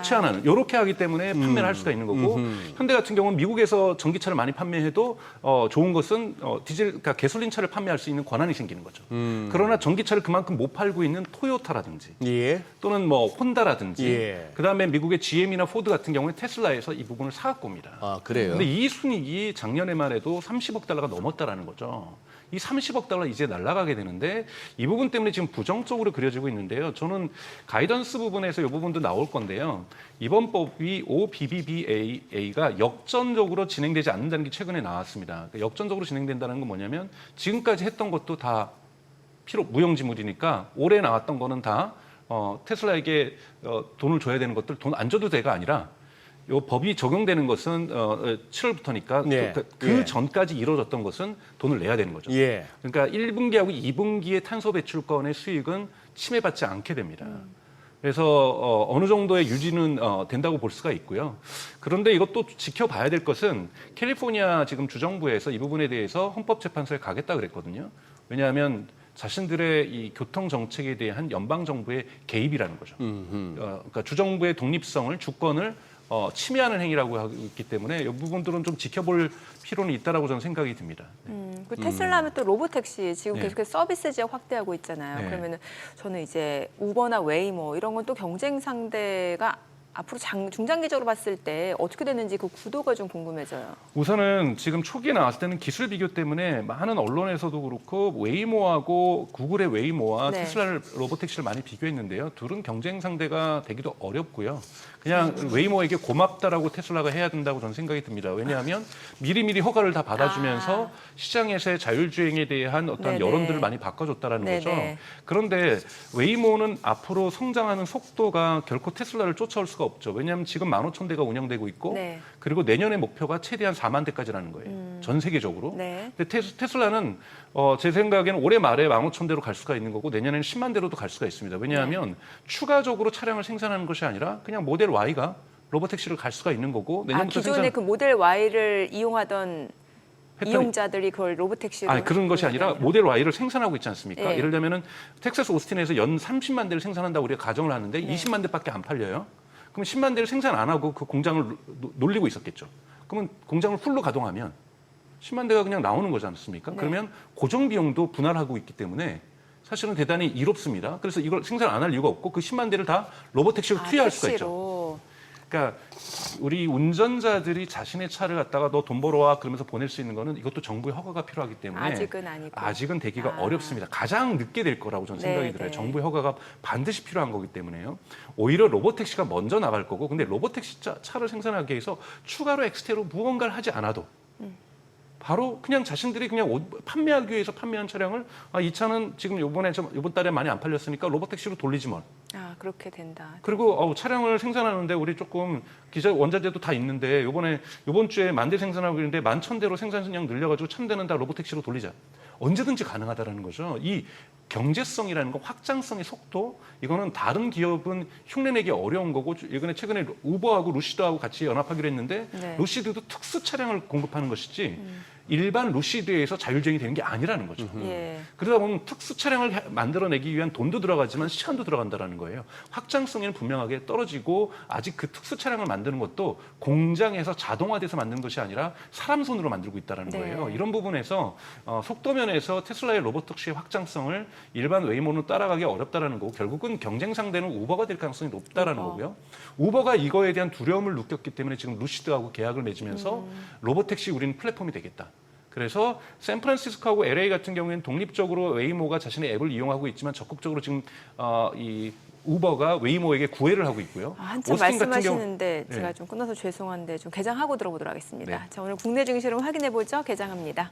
치환하는 이렇게 하기 때문에 판매를 할 수가 있는 거고 현대 같은 경우는 미국에서 전기차를 많이 판매해도 좋은 것은 그러니까 가솔린 차를 판매할 수 있는 권한이 생기는 거죠. 그러나 전기차를 그만큼 못 팔고 있는 토요타라든지 또는 뭐 혼다라든지 그다음에 미국의 GM이나 포드 같은 경우에 테슬라에서 이 부분을 사갖고 옵니다. 그래요? 근데 이 순이익이 작년에만 해도 30억 달러가 넘었다라는 거죠. 이 30억 달러 이제 날아가게 되는데 이 부분 때문에 지금 부정적으로 그려지고 있는데요. 저는 가이던스 부분에서 이 부분도 나올 건데요. 이번 법이 OBBBA가 역전적으로 진행되지 않는다는 게 최근에 나왔습니다. 그러니까 역전적으로 진행된다는 건 뭐냐면 지금까지 했던 것도 다 무용지물이니까 올해 나왔던 거는 다 테슬라에게 돈을 줘야 되는 것들 돈 안 줘도 돼가 아니라 요 법이 적용되는 것은 7월부터니까 그 전까지 이루어졌던 것은 돈을 내야 되는 거죠. 그러니까 1분기하고 2분기의 탄소 배출권의 수익은 침해받지 않게 됩니다. 그래서 어느 정도의 유지는 된다고 볼 수가 있고요. 그런데 이것도 지켜봐야 될 것은 캘리포니아 지금 주정부에서 이 부분에 대해서 헌법재판소에 가겠다 그랬거든요. 왜냐하면 자신들의 이 교통 정책에 대한 연방 정부의 개입이라는 거죠. 그러니까 주정부의 독립성을 주권을 침해하는 행위라고 하고 있기 때문에 이 부분들은 좀 지켜볼 필요는 있다라고 저는 생각이 듭니다. 그 테슬라는 또 로보택시 지금 계속해서 서비스 지역 확대하고 있잖아요. 네. 그러면은 저는 이제 우버나 웨이모 이런 건 또 경쟁 상대가 앞으로 중장기적으로 봤을 때 어떻게 되는지 그 구도가 좀 궁금해져요. 우선은 지금 초기에 나왔을 때는 기술 비교 때문에 많은 언론에서도 그렇고 웨이모하고 구글의 웨이모와 테슬라 로보택시를 많이 비교했는데요. 둘은 경쟁 상대가 되기도 어렵고요. 그냥 웨이모에게 고맙다라고 테슬라가 해야 된다고 저는 생각이 듭니다. 왜냐하면 미리미리 허가를 다 받아주면서 시장에서의 자율주행에 대한 어떤 여론들을 많이 바꿔줬다라는 거죠. 그런데 웨이모는 앞으로 성장하는 속도가 결코 테슬라를 쫓아올 수가 없죠. 왜냐하면 지금 15,000대가 운영되고 있고 그리고 내년의 목표가 최대한 4만 대까지라는 거예요. 전 세계적으로. 근데 테슬라는 제 생각에는 올해 말에 15,000대로 갈 수가 있는 거고 내년에는 10만 대로도 갈 수가 있습니다. 왜냐하면 추가적으로 차량을 생산하는 것이 아니라 그냥 모델 Y가 로보택시를 갈 수가 있는 거고 내년부터 기존에 그 모델 Y를 이용하던 이용자들이 그걸 로보택시로 그런 것이 아니라 모델 Y를 생산하고 있지 않습니까? 예를 들면은 텍사스 오스틴에서 연 30만 대를 생산한다고 우리가 가정을 하는데 20만 대밖에 안 팔려요. 그럼 10만 대를 생산 안 하고 그 공장을 놀리고 있었겠죠. 그러면 공장을 풀로 가동하면 10만 대가 그냥 나오는 거지 않습니까? 그러면 고정 비용도 분할하고 있기 때문에 사실은 대단히 이롭습니다. 그래서 이걸 생산 안 할 이유가 없고 그 10만 대를 다 로보택시로 투여할 수가 있죠. 그러니까 우리 운전자들이 자신의 차를 갖다가 너 돈 벌어와 그러면서 보낼 수 있는 거는 이것도 정부의 허가가 필요하기 때문에 아직은 되기가 어렵습니다. 가장 늦게 될 거라고 저는 생각이 들어요. 정부의 허가가 반드시 필요한 거기 때문에요. 오히려 로보택시가 먼저 나갈 거고 근데 로보택시 차를 생산하기 위해서 추가로 엑스테로 무언가를 하지 않아도 바로 그냥 자신들이 그냥 판매하기 위해서 판매한 차량을 이 차는 지금 이번 달에 많이 안 팔렸으니까 로보택시로 돌리지 뭘. 그렇게 된다. 그리고 차량을 생산하는데 우리 조금 원자재도 다 있는데 이번 주에 10,000대 생산하고 있는데 11,000대로 생산량 늘려가지고 1,000대는 다 로보택시로 돌리자. 언제든지 가능하다라는 거죠. 이 경제성이라는 거, 확장성의 속도, 이거는 다른 기업은 흉내내기 어려운 거고, 최근에 우버하고 루시드하고 같이 연합하기로 했는데 네. 루시드도 특수 차량을 공급하는 것이지 일반 루시드에서 자율주행이 되는 게 아니라는 거죠. 예. 그러다 보면 특수 차량을 만들어내기 위한 돈도 들어가지만 시간도 들어간다는 거예요. 확장성에는 분명하게 떨어지고, 아직 그 특수 차량을 만드는 것도 공장에서 자동화돼서 만드는 것이 아니라 사람 손으로 만들고 있다는 네. 거예요. 이런 부분에서 속도 면에서 테슬라의 로보택시의 확장성을 일반 웨이모는 따라가기 어렵다는 거고, 결국은 경쟁 상대는 우버가 될 가능성이 높다라는 거고요. 우버가 이거에 대한 두려움을 느꼈기 때문에 지금 루시드하고 계약을 맺으면서 로보택시 우리는 플랫폼이 되겠다. 그래서 샌프란시스코하고 LA 같은 경우에는 독립적으로 웨이모가 자신의 앱을 이용하고 있지만 적극적으로 지금 이 우버가 웨이모에게 구애를 하고 있고요. 한참 오스틴 같은 말씀하시는데 경우- 제가 네. 좀 끊어서 죄송한데 좀 개장하고 들어보도록 하겠습니다. 네. 자, 오늘 국내 증시를 확인해 보죠. 개장합니다.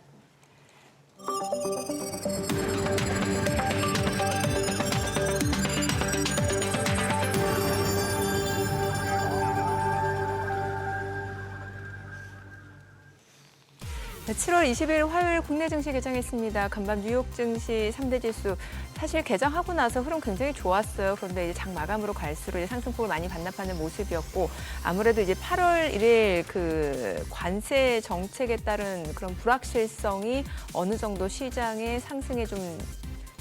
네, 7월 20일 화요일 국내 증시 개장했습니다. 간밤 뉴욕 증시 3대 지수 사실 개장하고 나서 흐름 굉장히 좋았어요. 그런데 이제 장 마감으로 갈수록 이제 상승폭을 많이 반납하는 모습이었고, 아무래도 이제 8월 1일 그 관세 정책에 따른 그런 불확실성이 어느 정도 시장의 상승에 좀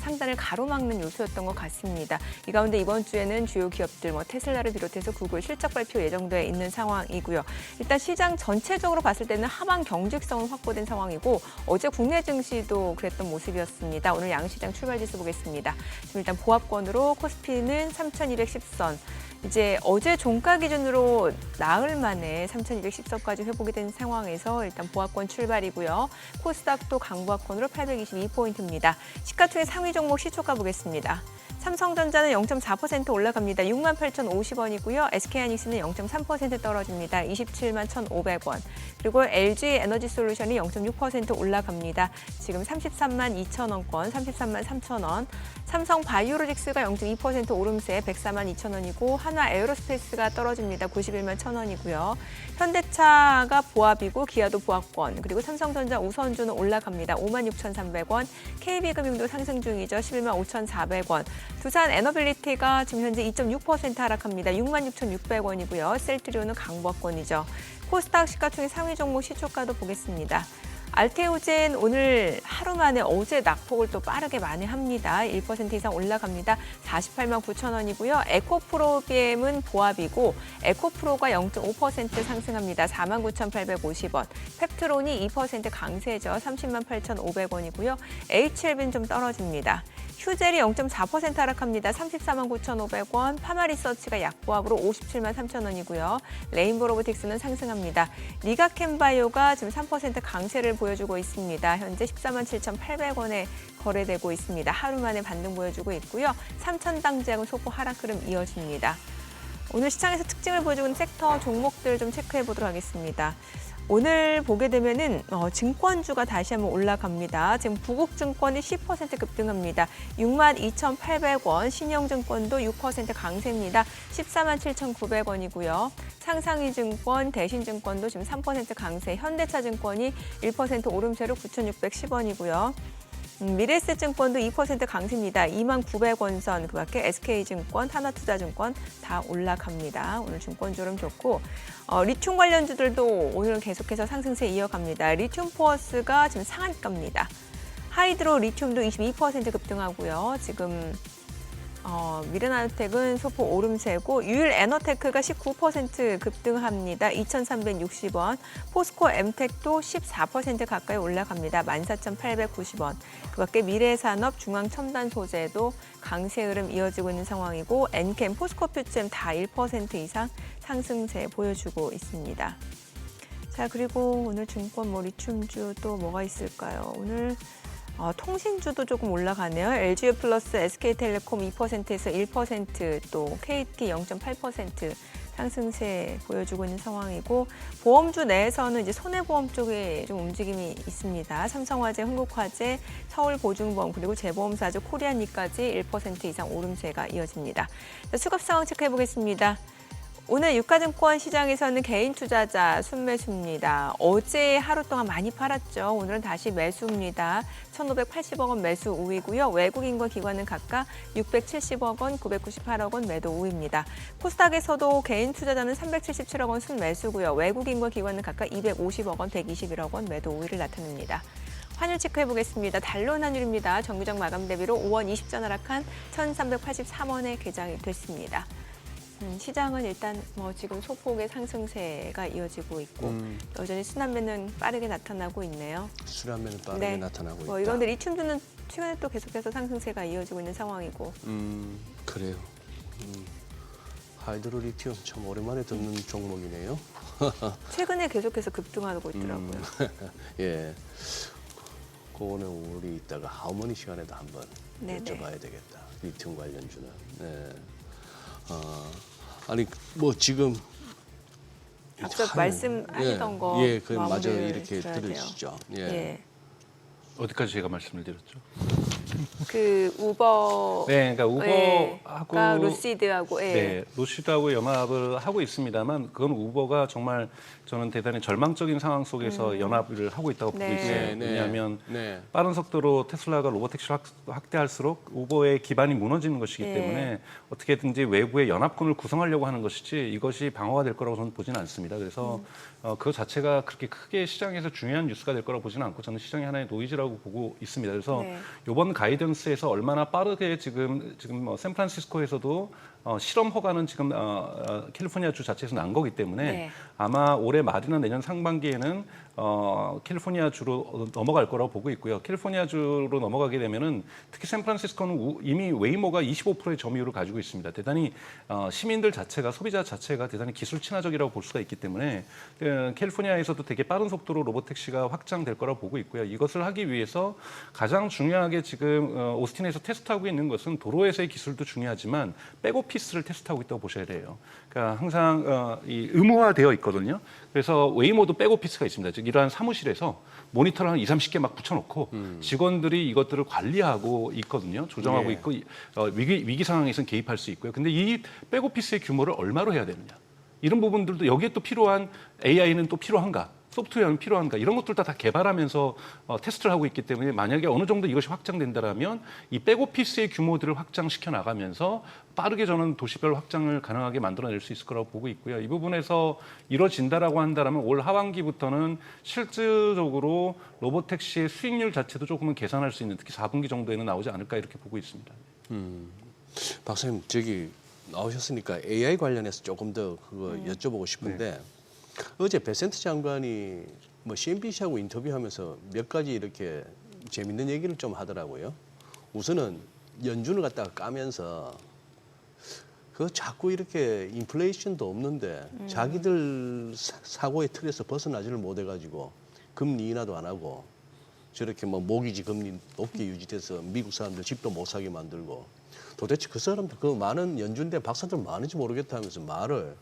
상단을 가로막는 요소였던 것 같습니다. 이 가운데 이번 주에는 주요 기업들 테슬라를 비롯해서 구글 실적 발표 예정돼 있는 상황이고요. 일단 시장 전체적으로 봤을 때는 하방 경직성은 확보된 상황이고, 어제 국내 증시도 그랬던 모습이었습니다. 오늘 양시장 출발 지수 보겠습니다. 지금 일단 보합권으로 코스피는 3,210선. 이제 어제 종가 기준으로 나흘 만에 3,210선까지 회복이 된 상황에서 일단 보합권 출발이고요. 코스닥도 강보합권으로 822포인트입니다. 시가총액 상위 종목 시초가 보겠습니다. 삼성전자는 0.4% 올라갑니다. 68,050원이고요. SK하이닉스는 0.3% 떨어집니다. 271만 1,500원. 그리고 LG에너지솔루션이 0.6% 올라갑니다. 지금 33만 2천원권, 33만 3천원. 삼성바이오로직스가 0.2% 오름세 104만 2천원이고, 한화에어로스페이스가 떨어집니다. 91만 1,000원이고요. 현대차가 보합이고 기아도 보합권, 그리고 삼성전자 우선주는 올라갑니다. 56,300원. KB금융도 상승 중이죠. 11만 5,400원. 두산 에너빌리티가 지금 현재 2.6% 하락합니다. 66,600원이고요. 셀트리온은 강보합권이죠. 코스닥 시가총액 상위 종목 시초가도 보겠습니다. 알테오젠 오늘 하루 만에 어제 낙폭을 또 빠르게 만회합니다. 1% 이상 올라갑니다. 48만 9천원이고요. 에코프로비엠은 보합이고 에코프로가 0.5% 상승합니다. 4만 9,850원. 펩트론이 2% 강세죠. 30만 8,500원이고요. HLB는 좀 떨어집니다. 휴젤이 0.4% 하락합니다. 34만 9,500원. 파마리서치가 약보합으로 57만 3천원이고요. 레인보로보틱스는 상승합니다. 리가캠바이오가 지금 3% 강세를 보여주고 있습니다. 현재 14만 7,800원에 거래되고 있습니다. 하루 만에 반등 보여주고 있고요. 삼천당제약은 소폭 하락 흐름 이어집니다. 오늘 시장에서 특징을 보여주고 있는 섹터 종목들 좀 체크해 보도록 하겠습니다. 오늘 보게 되면은 증권주가 다시 한번 올라갑니다. 지금 부국증권이 10% 급등합니다. 62,800원, 신영증권도 6% 강세입니다. 14만 7,900원이고요. 상상이증권, 대신증권도 지금 3% 강세, 현대차증권이 1% 오름세로 9,610원이고요. 미래에셋증권도 2% 강세입니다. 2만 900원 선, 그 밖에 SK증권, 하나투자증권 다 올라갑니다. 오늘 증권주름 좋고, 리튬 관련주들도 오늘 계속해서 상승세 이어갑니다. 리튬포어스가 지금 상한가입니다. 하이드로 리튬도 22% 급등하고요. 지금 미래나노텍은 소폭 오름세고, 유일에너테크가 19% 급등합니다. 2,360원. 포스코 엠텍도 14% 가까이 올라갑니다. 14,890원. 그 밖에 미래산업, 중앙첨단소재도 강세 흐름 이어지고 있는 상황이고, 엔캠, 포스코퓨처엠 다 1% 이상 상승세 보여주고 있습니다. 자, 그리고 오늘 증권 리튬주 또 뭐가 있을까요? 오늘 통신주도 조금 올라가네요. LG유플러스, SK텔레콤 2%에서 1%, 또 KT 0.8% 상승세 보여주고 있는 상황이고, 보험주 내에서는 이제 손해보험 쪽에 좀 움직임이 있습니다. 삼성화재, 흥국화재, 서울보증보험, 그리고 재보험사주 코리안리까지 1% 이상 오름세가 이어집니다. 수급 상황 체크해 보겠습니다. 오늘 유가증권 시장에서는 개인 투자자 순매수입니다. 어제 하루 동안 많이 팔았죠. 오늘은 다시 매수입니다. 1,580억 원 매수 우위고요. 외국인과 기관은 각각 670억 원, 998억 원 매도 우위입니다. 코스닥에서도 개인 투자자는 377억 원 순매수고요. 외국인과 기관은 각각 250억 원, 121억 원 매도 우위를 나타냅니다. 환율 체크해 보겠습니다. 달러 환율입니다. 정규적 마감 대비로 5원 20전 하락한 1,383원에 개장이 됐습니다. 시장은 일단 지금 소폭의 상승세가 이어지고 있고 여전히 순환매는 빠르게 나타나고 있네요. 순환매는 빠르게 나타나고 있다. 이런데 리튬주는 최근에 또 계속해서 상승세가 이어지고 있는 상황이고. 그래요. 하이드로 리튬 참 오랜만에 듣는 종목이네요. 최근에 계속해서 급등하고 있더라고요. 예. 그거는 우리 이따가 하모니 시간에도 한번 네네. 여쭤봐야 되겠다. 리튬 관련주는. 네. 아니 지금 앞서 말씀하시던 거 예, 그 맞아요. 마무리를 이렇게 들어야 돼요. 들으시죠. 예. 예. 어디까지 제가 말씀을 드렸죠? 그 우버 네, 그러니까 우버하고 루시드하고 네, 루시드하고 연합을 하고 있습니다만 그건 우버가 정말 저는 대단히 절망적인 상황 속에서 연합을 하고 있다고 보고 네. 있어요. 네, 왜냐하면 네. 빠른 속도로 테슬라가 로보택시를 확대할수록 우버의 기반이 무너지는 것이기 네. 때문에 어떻게든지 외부의 연합군을 구성하려고 하는 것이지 이것이 방어가 될 거라고 저는 보지는 않습니다. 그래서 그거 자체가 그렇게 크게 시장에서 중요한 뉴스가 될 거라고 보지는 않고 저는 시장의 하나의 노이즈라고 보고 있습니다. 그래서 네. 이번 가이던스에서 얼마나 빠르게 지금 샌프란시스코에서도 실험 허가는 지금 캘리포니아주 자체에서 난 거기 때문에 네. 아마 올해 말이나 내년 상반기에는 캘리포니아주로 넘어갈 거라고 보고 있고요. 캘리포니아주로 넘어가게 되면은 특히 샌프란시스코는 이미 웨이모가 25%의 점유율을 가지고 있습니다. 대단히 시민들 자체가 소비자 자체가 대단히 기술 친화적이라고 볼 수가 있기 때문에 캘리포니아에서도 되게 빠른 속도로 로보택시가 확장될 거라고 보고 있고요. 이것을 하기 위해서 가장 중요하게 지금 오스틴에서 테스트하고 있는 것은 도로에서의 기술도 중요하지만 백오피스를 테스트하고 있다고 보셔야 돼요. 그러니까 항상 이 의무화되어 있거든요. 그래서 웨이모도 백오피스가 있습니다. 즉 이러한 사무실에서 모니터를 한 20-30개 막 붙여놓고 직원들이 이것들을 관리하고 있거든요. 조정하고 있고 위기 상황에서는 개입할 수 있고요. 근데 이 백오피스의 규모를 얼마로 해야 되느냐. 이런 부분들도 여기에 또 필요한 AI는 또 필요한가. 소프트웨어는 필요한가 이런 것들 다 개발하면서 테스트를 하고 있기 때문에 만약에 어느 정도 이것이 확장된다라면 이 백오피스의 규모들을 확장시켜 나가면서 빠르게 저는 도시별 확장을 가능하게 만들어낼 수 있을 거라고 보고 있고요. 이 부분에서 이루어진다라고 한다면 올 하반기부터는 실질적으로 로보택시의 수익률 자체도 조금은 계산할 수 있는 특히 4분기 정도에는 나오지 않을까 이렇게 보고 있습니다. 박사님 저기 나오셨으니까 AI 관련해서 조금 더 그거 여쭤보고 싶은데 어제 베센트 장관이 CNBC하고 인터뷰하면서 몇 가지 이렇게 재밌는 얘기를 좀 하더라고요. 우선은 연준을 갖다가 까면서 그 자꾸 이렇게 인플레이션도 없는데 자기들 사고의 틀에서 벗어나지를 못해가지고 금리 인하도 안 하고 저렇게 모기지 금리 높게 유지돼서 미국 사람들 집도 못 사게 만들고 도대체 그 사람들 그 많은 연준대 박사들 많은지 모르겠다 하면서 말을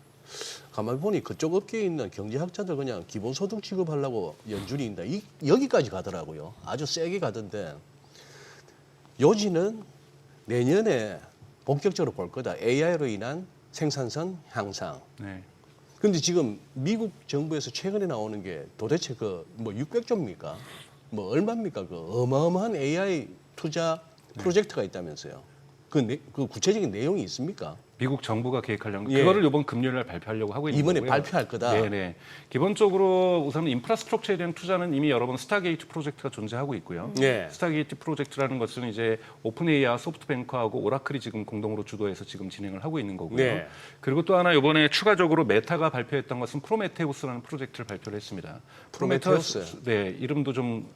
가만히 보니 그쪽 업계에 있는 경제학자들 그냥 기본소득 지급하려고 연준이 있다. 여기까지 가더라고요. 아주 세게 가던데 요지는 내년에 본격적으로 볼 거다. AI로 인한 생산성 향상. 네. 근데 지금 미국 정부에서 최근에 나오는 게 도대체 600조입니까? 얼마입니까? 그 어마어마한 AI 투자 프로젝트가 있다면서요. 그 구체적인 내용이 있습니까? 미국 정부가 계획하려는 거. 예. 그거를 이번 금요일 날 발표하려고 하고 있는 이번에 거고요. 발표할 거다. 네네. 기본적으로 우선 인프라스트럭처에 대한 투자는 이미 여러 번 스타게이트 프로젝트가 존재하고 있고요. 예. 스타게이트 프로젝트라는 것은 이제 오픈AI와 소프트뱅크하고 오라클이 지금 공동으로 주도해서 지금 진행을 하고 있는 거고요. 네. 그리고 또 하나 이번에 추가적으로 메타가 발표했던 것은 프로메테우스라는 프로젝트를 발표를 했습니다. 프로메테우스. 네, 이름도 좀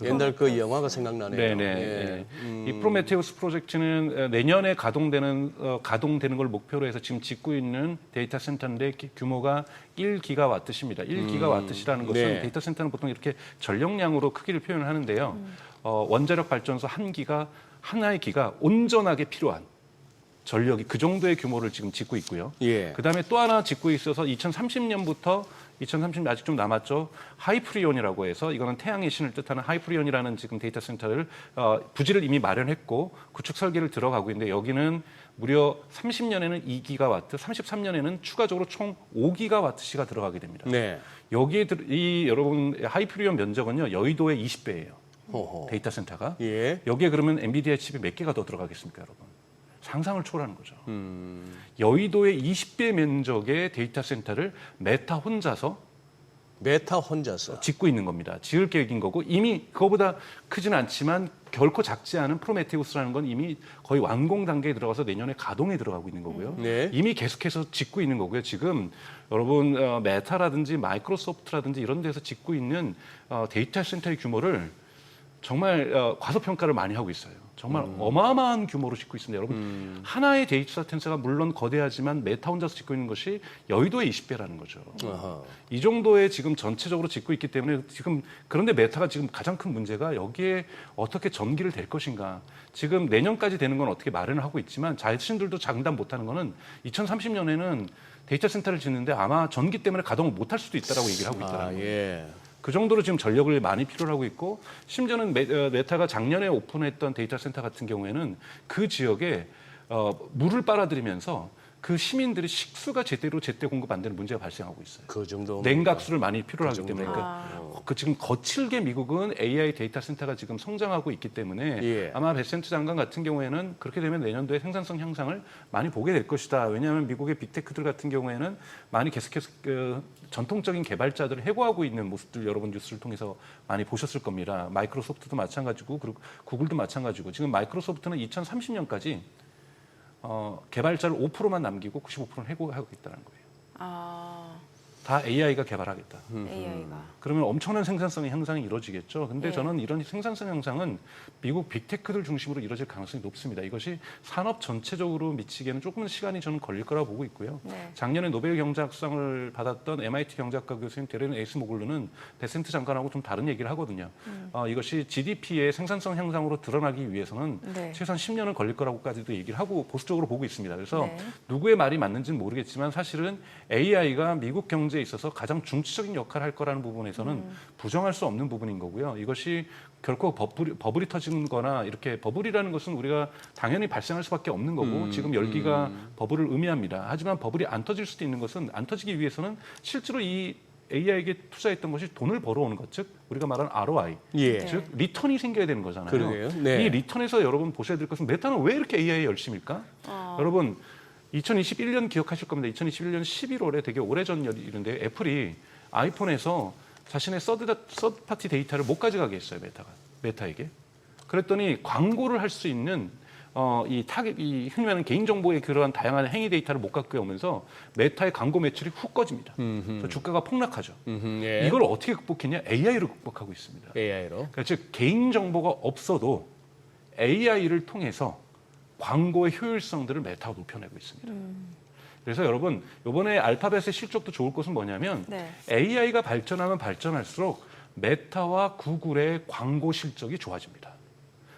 옛날 그 영화가 생각나네요. 네네. 예. 이 프로메테우스 프로젝트는 내년에 가동되는 걸 목표로 해서 지금 짓고 있는 데이터 센터인데 규모가 1기가와트입니다. 1기가와트라는 것은 네. 데이터 센터는 보통 이렇게 전력량으로 크기를 표현을 하는데요. 원자력 발전소 하나의 기가 온전하게 필요한 전력이 그 정도의 규모를 지금 짓고 있고요. 예. 그다음에 또 하나 짓고 있어서 2030년 아직 좀 남았죠. 하이프리온이라고 해서 이거는 태양의 신을 뜻하는 하이프리온이라는 지금 데이터 센터를 부지를 이미 마련했고 구축 설계를 들어가고 있는데 여기는 무려 30년에는 2기가와트, 33년에는 추가적으로 총 5기가와트시가 들어가게 됩니다. 네. 여기에 여러분 하이프리온 면적은요 여의도의 20배예요. 호호. 데이터 센터가. 예. 여기에 그러면 엔비디아 칩이 몇 개가 더 들어가겠습니까, 여러분? 상상을 초월하는 거죠. 여의도의 20배 면적의 데이터 센터를 메타 혼자서 메타 혼자서. 짓고 있는 겁니다. 지을 계획인 거고 이미 그거보다 크지는 않지만 결코 작지 않은 프로메테우스라는 건 이미 거의 완공 단계에 들어가서 내년에 가동에 들어가고 있는 거고요. 네. 이미 계속해서 짓고 있는 거고요. 지금 여러분 메타라든지 마이크로소프트라든지 이런 데서 짓고 있는 데이터 센터의 규모를 정말 과소평가를 많이 하고 있어요. 정말 어마어마한 규모로 짓고 있습니다. 여러분 하나의 데이터 센터가 물론 거대하지만 메타 혼자서 짓고 있는 것이 여의도의 20배라는 거죠. 아하. 이 정도의 지금 전체적으로 짓고 있기 때문에 지금 그런데 메타가 지금 가장 큰 문제가 여기에 어떻게 전기를 댈 것인가. 지금 내년까지 되는 건 어떻게 마련을 하고 있지만 자신들도 장담 못하는 거는 2030년에는 데이터 센터를 짓는데 아마 전기 때문에 가동을 못할 수도 있다라고 얘기를 하고 있더라고요. 예. 그 정도로 지금 전력을 많이 필요로 하고 있고 심지어는 메타가 작년에 오픈했던 데이터 센터 같은 경우에는 그 지역에 물을 빨아들이면서 그 시민들이 식수가 제때 공급 안 되는 문제가 발생하고 있어요. 그 정도. 냉각수를 많이 필요로 하기 그 때문에 정도. 그 지금 거칠게 미국은 AI 데이터 센터가 지금 성장하고 있기 때문에 예. 아마 베센트 장관 같은 경우에는 그렇게 되면 내년도에 생산성 향상을 많이 보게 될 것이다. 왜냐하면 미국의 빅테크들 같은 경우에는 많이 계속해서 전통적인 개발자들을 해고하고 있는 모습들 여러분 뉴스를 통해서 많이 보셨을 겁니다. 마이크로소프트도 마찬가지고 그리고 구글도 마찬가지고 지금 마이크로소프트는 2030년까지 개발자를 5%만 남기고 95%는 해고하고 있다는 거예요. 다 AI가 개발하겠다. AI가. 그러면 엄청난 생산성의 향상이 이루어지겠죠. 근데 예. 저는 이런 생산성 향상은 미국 빅테크들 중심으로 이루어질 가능성이 높습니다. 이것이 산업 전체적으로 미치기에는 조금은 시간이 저는 걸릴 거라고 보고 있고요. 네. 작년에 노벨 경제학상을 받았던 MIT 경제학과 교수님 데렌 에이스모글루는 베센트 장관하고 좀 다른 얘기를 하거든요. 이것이 GDP의 생산성 향상으로 드러나기 위해서는 네. 최소한 10년은 걸릴 거라고까지도 얘기를 하고 보수적으로 보고 있습니다. 그래서 네. 누구의 말이 맞는지는 모르겠지만 사실은 AI가 미국 경제에 있어서 가장 중추적인 역할을 할 거라는 부분에서는 부정할 수 없는 부분인 거고요. 이것이 결코 버블이 터지는 거나 이렇게 버블이라는 것은 우리가 당연히 발생할 수밖에 없는 거고 지금 열기가 버블을 의미합니다. 하지만 버블이 안 터질 수도 있는 것은 안 터지기 위해서는 실제로 이 AI에게 투자했던 것이 돈을 벌어오는 것, 즉 우리가 말하는 ROI, 예. 즉 리턴이 생겨야 되는 거잖아요. 그러게요. 네. 이 리턴에서 여러분 보셔야 될 것은 메타는 왜 이렇게 AI에 열심일까? 여러분 2021년 기억하실 겁니다. 2021년 11월에 되게 오래전 일인데 애플이 아이폰에서 자신의 서드 파티 데이터를 못 가져가게 했어요. 메타에게. 그랬더니 광고를 할 수 있는 이 흔히 말하는 개인정보의 그러한 다양한 행위 데이터를 못 갖고 오면서 메타의 광고 매출이 훅 꺼집니다. 그래서 주가가 폭락하죠. 예. 이걸 어떻게 극복했냐? AI로 극복하고 있습니다. AI로. 그러니까 즉 개인정보가 없어도 AI를 통해서 광고의 효율성들을 메타가 높여내고 있습니다. 그래서 여러분 이번에 알파벳의 실적도 좋을 것은 뭐냐면 네. AI가 발전하면 발전할수록 메타와 구글의 광고 실적이 좋아집니다.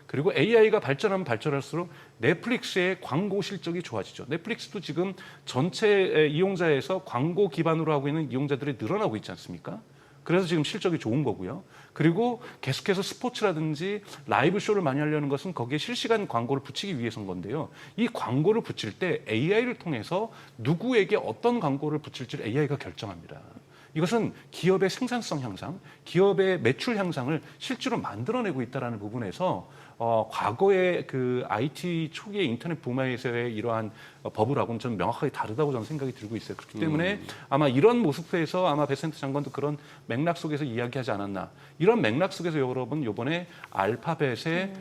그리고 AI가 발전하면 발전할수록 넷플릭스의 광고 실적이 좋아지죠. 넷플릭스도 지금 전체 이용자에서 광고 기반으로 하고 있는 이용자들이 늘어나고 있지 않습니까? 그래서 지금 실적이 좋은 거고요. 그리고 계속해서 스포츠라든지 라이브 쇼를 많이 하려는 것은 거기에 실시간 광고를 붙이기 위해서인 건데요. 이 광고를 붙일 때 AI를 통해서 누구에게 어떤 광고를 붙일지를 AI가 결정합니다. 이것은 기업의 생산성 향상, 기업의 매출 향상을 실제로 만들어내고 있다는 부분에서 과거의 그 IT 초기의 인터넷 붐에서의 이러한 버블하고는 좀 명확하게 다르다고 저는 생각이 들고 있어요. 그렇기 때문에 아마 이런 모습에서 아마 베센트 장관도 그런 맥락 속에서 이야기하지 않았나. 이런 맥락 속에서 여러분 이번에 알파벳의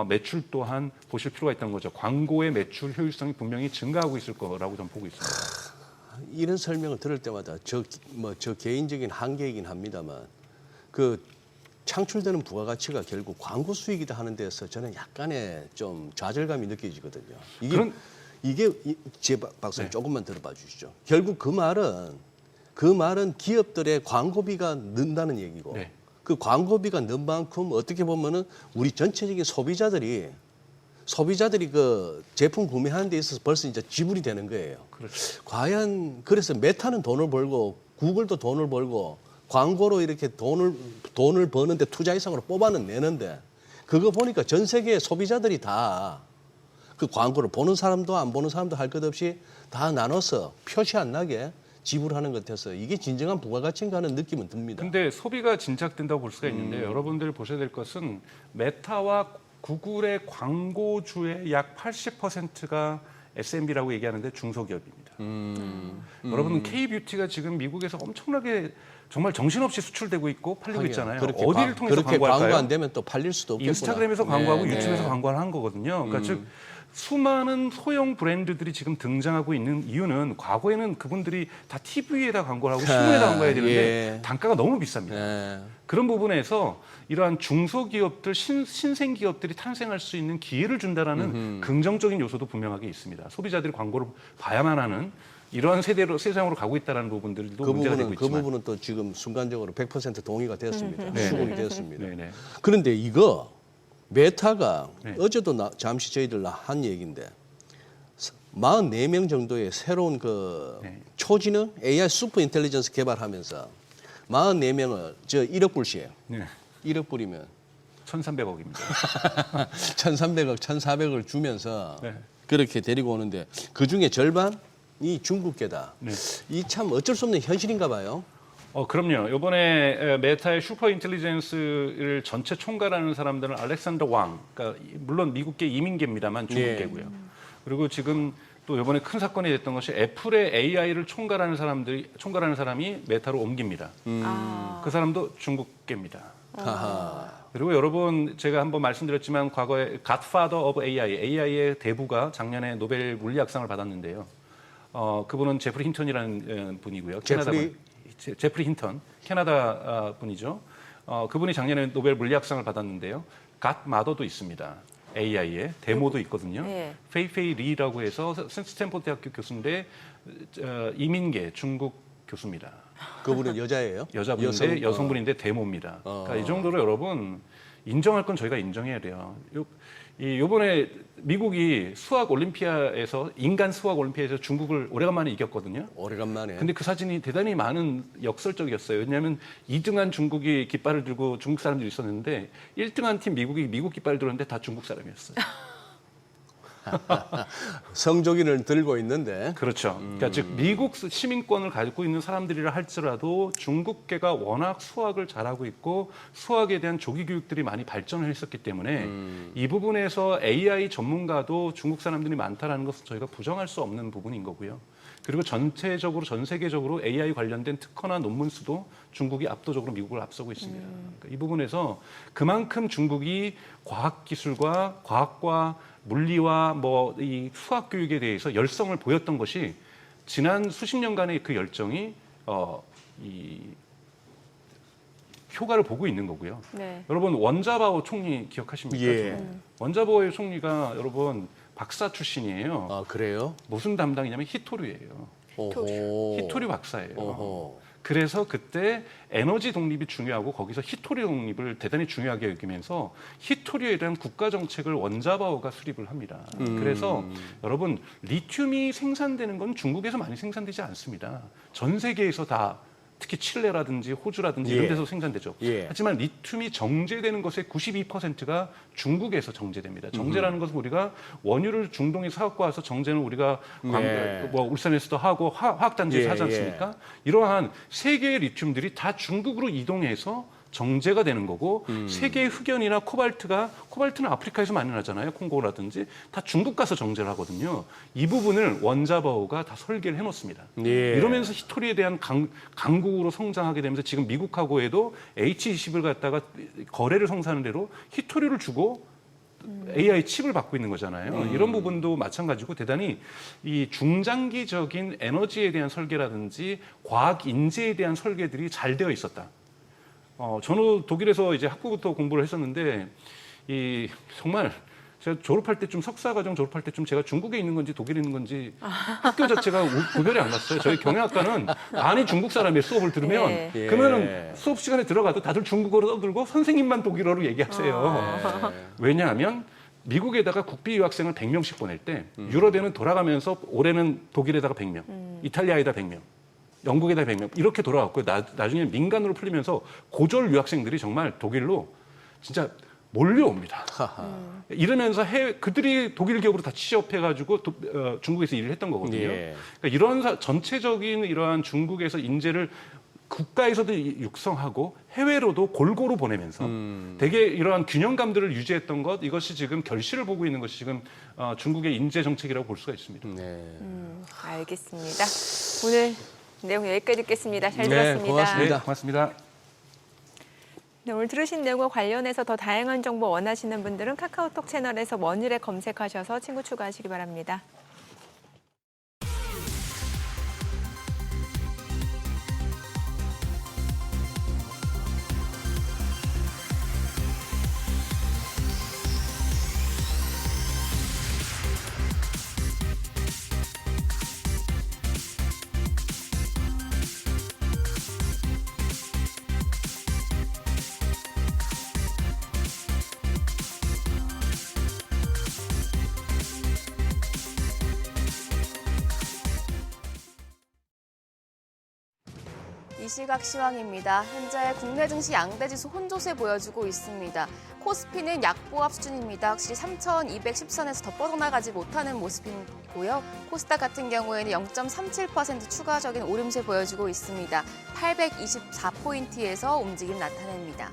매출 또한 보실 필요가 있다는 거죠. 광고의 매출 효율성이 분명히 증가하고 있을 거라고 저는 보고 있습니다. 이런 설명을 들을 때마다 저 개인적인 한계이긴 합니다만 그 창출되는 부가가치가 결국 광고 수익이다 하는 데서 저는 약간의 좀 좌절감이 느껴지거든요. 이게 제 박사님 네. 조금만 들어봐 주시죠. 결국 그 말은 기업들의 광고비가 는다는 얘기고 네. 그 광고비가 는 만큼 어떻게 보면은 우리 전체적인 소비자들이 그 제품 구매하는 데 있어서 벌써 이제 지불이 되는 거예요. 그렇죠. 과연 그래서 메타는 돈을 벌고 구글도 돈을 벌고 광고로 이렇게 돈을 버는데 투자 이상으로 뽑아는 내는데 그거 보니까 전 세계 소비자들이 다 그 광고를 보는 사람도 안 보는 사람도 할 것 없이 다 나눠서 표시 안 나게 지불하는 것 같아서 이게 진정한 부가가치인가 하는 느낌은 듭니다. 근데 소비가 진작된다고 볼 수가 있는데 여러분들 보셔야 될 것은 메타와 구글의 광고주의 약 80%가 SMB라고 얘기하는데 중소기업입니다. 여러분 K뷰티가 지금 미국에서 엄청나게 정말 정신없이 수출되고 있고 팔리고 있잖아요. 어디를 통해서 그렇게 광고할까요? 광고 안 되면 또 팔릴 수도 없겠구나. 인스타그램에서 광고하고 네, 유튜브에서 네. 광고를 한 거거든요. 그러니까 즉 수많은 소형 브랜드들이 지금 등장하고 있는 이유는 과거에는 그분들이 다 TV에다 광고를 하고 신문에다 광고해야 되는데 예. 단가가 너무 비쌉니다. 네. 그런 부분에서 이러한 중소기업들, 신생기업들이 탄생할 수 있는 기회를 준다라는 긍정적인 요소도 분명하게 있습니다. 소비자들이 광고를 봐야만 하는 이러한 세상으로 가고 있다는 부분들도 문제가 되고 그 있지만. 부분은 또 지금 순간적으로 100% 동의가 되었습니다. 네. 수긍이 되었습니다. 네네. 그런데 이거 메타가 네. 어제도 잠시 저희들 한 얘기인데 44명 정도의 새로운 그 네. 초지능 AI 슈퍼 인텔리전스 개발하면서 44명을 저 1억 불씩이에요. 네. 1억 불이면 1,300억입니다. 1,300억, 1,400억을 주면서 네. 그렇게 데리고 오는데 그중에 절반이 중국계다. 네. 이 참 어쩔 수 없는 현실인가 봐요. 그럼요. 이번에 메타의 슈퍼 인텔리전스를 전체 총괄하는 사람들은 알렉산더 왕, 그러니까 물론 미국계 이민계입니다만 중국계고요. 그리고 지금 또 이번에 큰 사건이 됐던 것이 애플의 AI를 총괄하는 사람이 메타로 옮깁니다. 그 사람도 중국계입니다. 하하. 그리고 여러분 제가 한번 말씀드렸지만 과거에 갓파더 오브 AI의 대부가 작년에 노벨 물리학상을 받았는데요. 그분은 제프리 힌턴이라는 분이고요. 제프리 힌턴, 캐나다 분이죠. 그분이 작년에 노벨 물리학상을 받았는데요. 갓마더도 있습니다. AI에 데모도 있거든요. 네. 페이페이 리라고 해서 스탠포드 대학교 교수인데 이민계 중국 교수입니다. 그분은 여자예요? 여자분인데 여성분인데 데모입니다. 그러니까 이 정도로 여러분 인정할 건 저희가 인정해야 돼요. 요번에 미국이 수학 올림피아에서 인간 수학 올림피아에서 중국을 오래간만에 이겼거든요. 오래간만에. 근데 그 사진이 대단히 많은 역설적이었어요. 왜냐하면 2등한 중국이 깃발을 들고 중국 사람들이 있었는데 1등한 팀 미국이 미국 깃발을 들었는데 다 중국 사람이었어요. 성조기를 들고 있는데. 그렇죠. 그러니까 즉 미국 시민권을 가지고 있는 사람들이라 할지라도 중국계가 워낙 수학을 잘하고 있고 수학에 대한 조기 교육들이 많이 발전을 했었기 때문에 이 부분에서 AI 전문가도 중국 사람들이 많다라는 것은 저희가 부정할 수 없는 부분인 거고요. 그리고 전체적으로 전 세계적으로 AI 관련된 특허나 논문 수도 중국이 압도적으로 미국을 앞서고 있습니다. 그러니까 이 부분에서 그만큼 중국이 과학기술과 과학과 물리와 뭐 이 수학 교육에 대해서 열성을 보였던 것이 지난 수십 년간의 그 열정이 이 효과를 보고 있는 거고요. 네. 여러분 원자바오 총리 기억하십니까? 예. 원자바오 총리가 여러분 박사 출신이에요. 아, 그래요? 무슨 담당이냐면 히토류예요. 오호. 히토류 박사예요. 오호. 그래서 그때 에너지 독립이 중요하고 거기서 히토류 독립을 대단히 중요하게 여기면서 히토류에 대한 국가 정책을 원자바오가 수립을 합니다. 그래서 여러분 리튬이 생산되는 건 중국에서 많이 생산되지 않습니다. 전 세계에서 다 특히 칠레라든지 호주라든지 이런 데서 생산되죠. 예. 하지만 리튬이 정제되는 것의 92%가 중국에서 정제됩니다. 정제라는 것은 우리가 원유를 중동에서 사갖고 와서 정제는 우리가 네. 뭐 울산에서도 하고 화학단지에서 예, 하지 않습니까? 이러한 세계의 리튬들이 다 중국으로 이동해서 정제가 되는 거고 세계의 흑연이나 코발트는 아프리카에서 많이 나잖아요. 콩고라든지 다 중국 가서 정제를 하거든요. 이 부분을 원자바오가 다 설계를 해놓습니다. 예. 이러면서 히토리에 대한 강국으로 성장하게 되면서 지금 미국하고에도 H20을 갖다가 거래를 성사하는 대로 히토리를 주고 AI 칩을 받고 있는 거잖아요. 이런 부분도 마찬가지고 대단히 이 중장기적인 에너지에 대한 설계라든지 과학 인재에 대한 설계들이 잘 되어 있었다. 저는 독일에서 이제 학부부터 공부를 했었는데 이 정말 제가 졸업할 때쯤 석사과정 졸업할 때쯤 제가 중국에 있는 건지 독일에 있는 건지 학교 자체가 구별이 안 갔어요. 저희 경영학과는 많이 중국 사람의 수업을 들으면 예. 그러면은 수업 시간에 들어가도 다들 중국어로 떠들고 선생님만 독일어로 얘기하세요. 왜냐하면 미국에다가 국비 유학생을 100명씩 보낼 때 유럽에는 돌아가면서 올해는 독일에다가 100명, 이탈리아에다 100명. 영국에다 100명 이렇게 돌아왔고요. 나중에 민간으로 풀리면서 고졸 유학생들이 정말 독일로 진짜 몰려옵니다. 이러면서 그들이 독일 기업으로 다 취업해가지고 중국에서 일을 했던 거거든요. 예. 그러니까 이런 전체적인 이러한 중국에서 인재를 국가에서도 육성하고 해외로도 골고루 보내면서 되게 이러한 균형감들을 유지했던 것, 이것이 지금 결실을 보고 있는 것이 지금 중국의 인재 정책이라고 볼 수가 있습니다. 네. 알겠습니다. 오늘 내용 여기까지 듣겠습니다. 잘 네, 들었습니다. 고맙습니다. 네, 고맙습니다. 네, 오늘 들으신 내용과 관련해서 더 다양한 정보 원하시는 분들은 카카오톡 채널에서 원일에 검색하셔서 친구 추가하시기 바랍니다. 이 시각 시황입니다. 현재 국내 증시 양대 지수 혼조세 보여주고 있습니다. 코스피는 약보합 수준입니다. 확실히 3,210선에서 더 뻗어나가지 못하는 모습이고요. 코스닥 같은 경우에는 0.37% 추가적인 오름세 보여주고 있습니다. 824포인트에서 움직임 나타냅니다.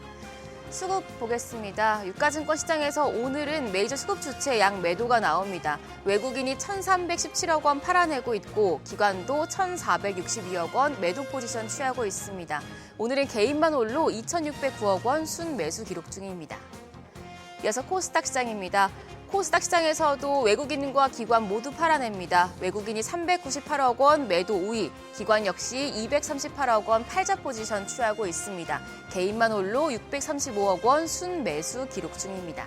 수급 보겠습니다. 유가증권 시장에서 오늘은 메이저 수급 주체 양 매도가 나옵니다. 외국인이 1,317억 원 팔아내고 있고 기관도 1,462억 원 매도 포지션 취하고 있습니다. 오늘은 개인만 홀로 2,609억 원 순매수 기록 중입니다. 이어서 코스닥 시장입니다. 코스닥 시장에서도 외국인과 기관 모두 팔아냅니다. 외국인이 398억 원 매도 우위, 기관 역시 238억 원 팔자 포지션 취하고 있습니다. 개인만 홀로 635억 원 순매수 기록 중입니다.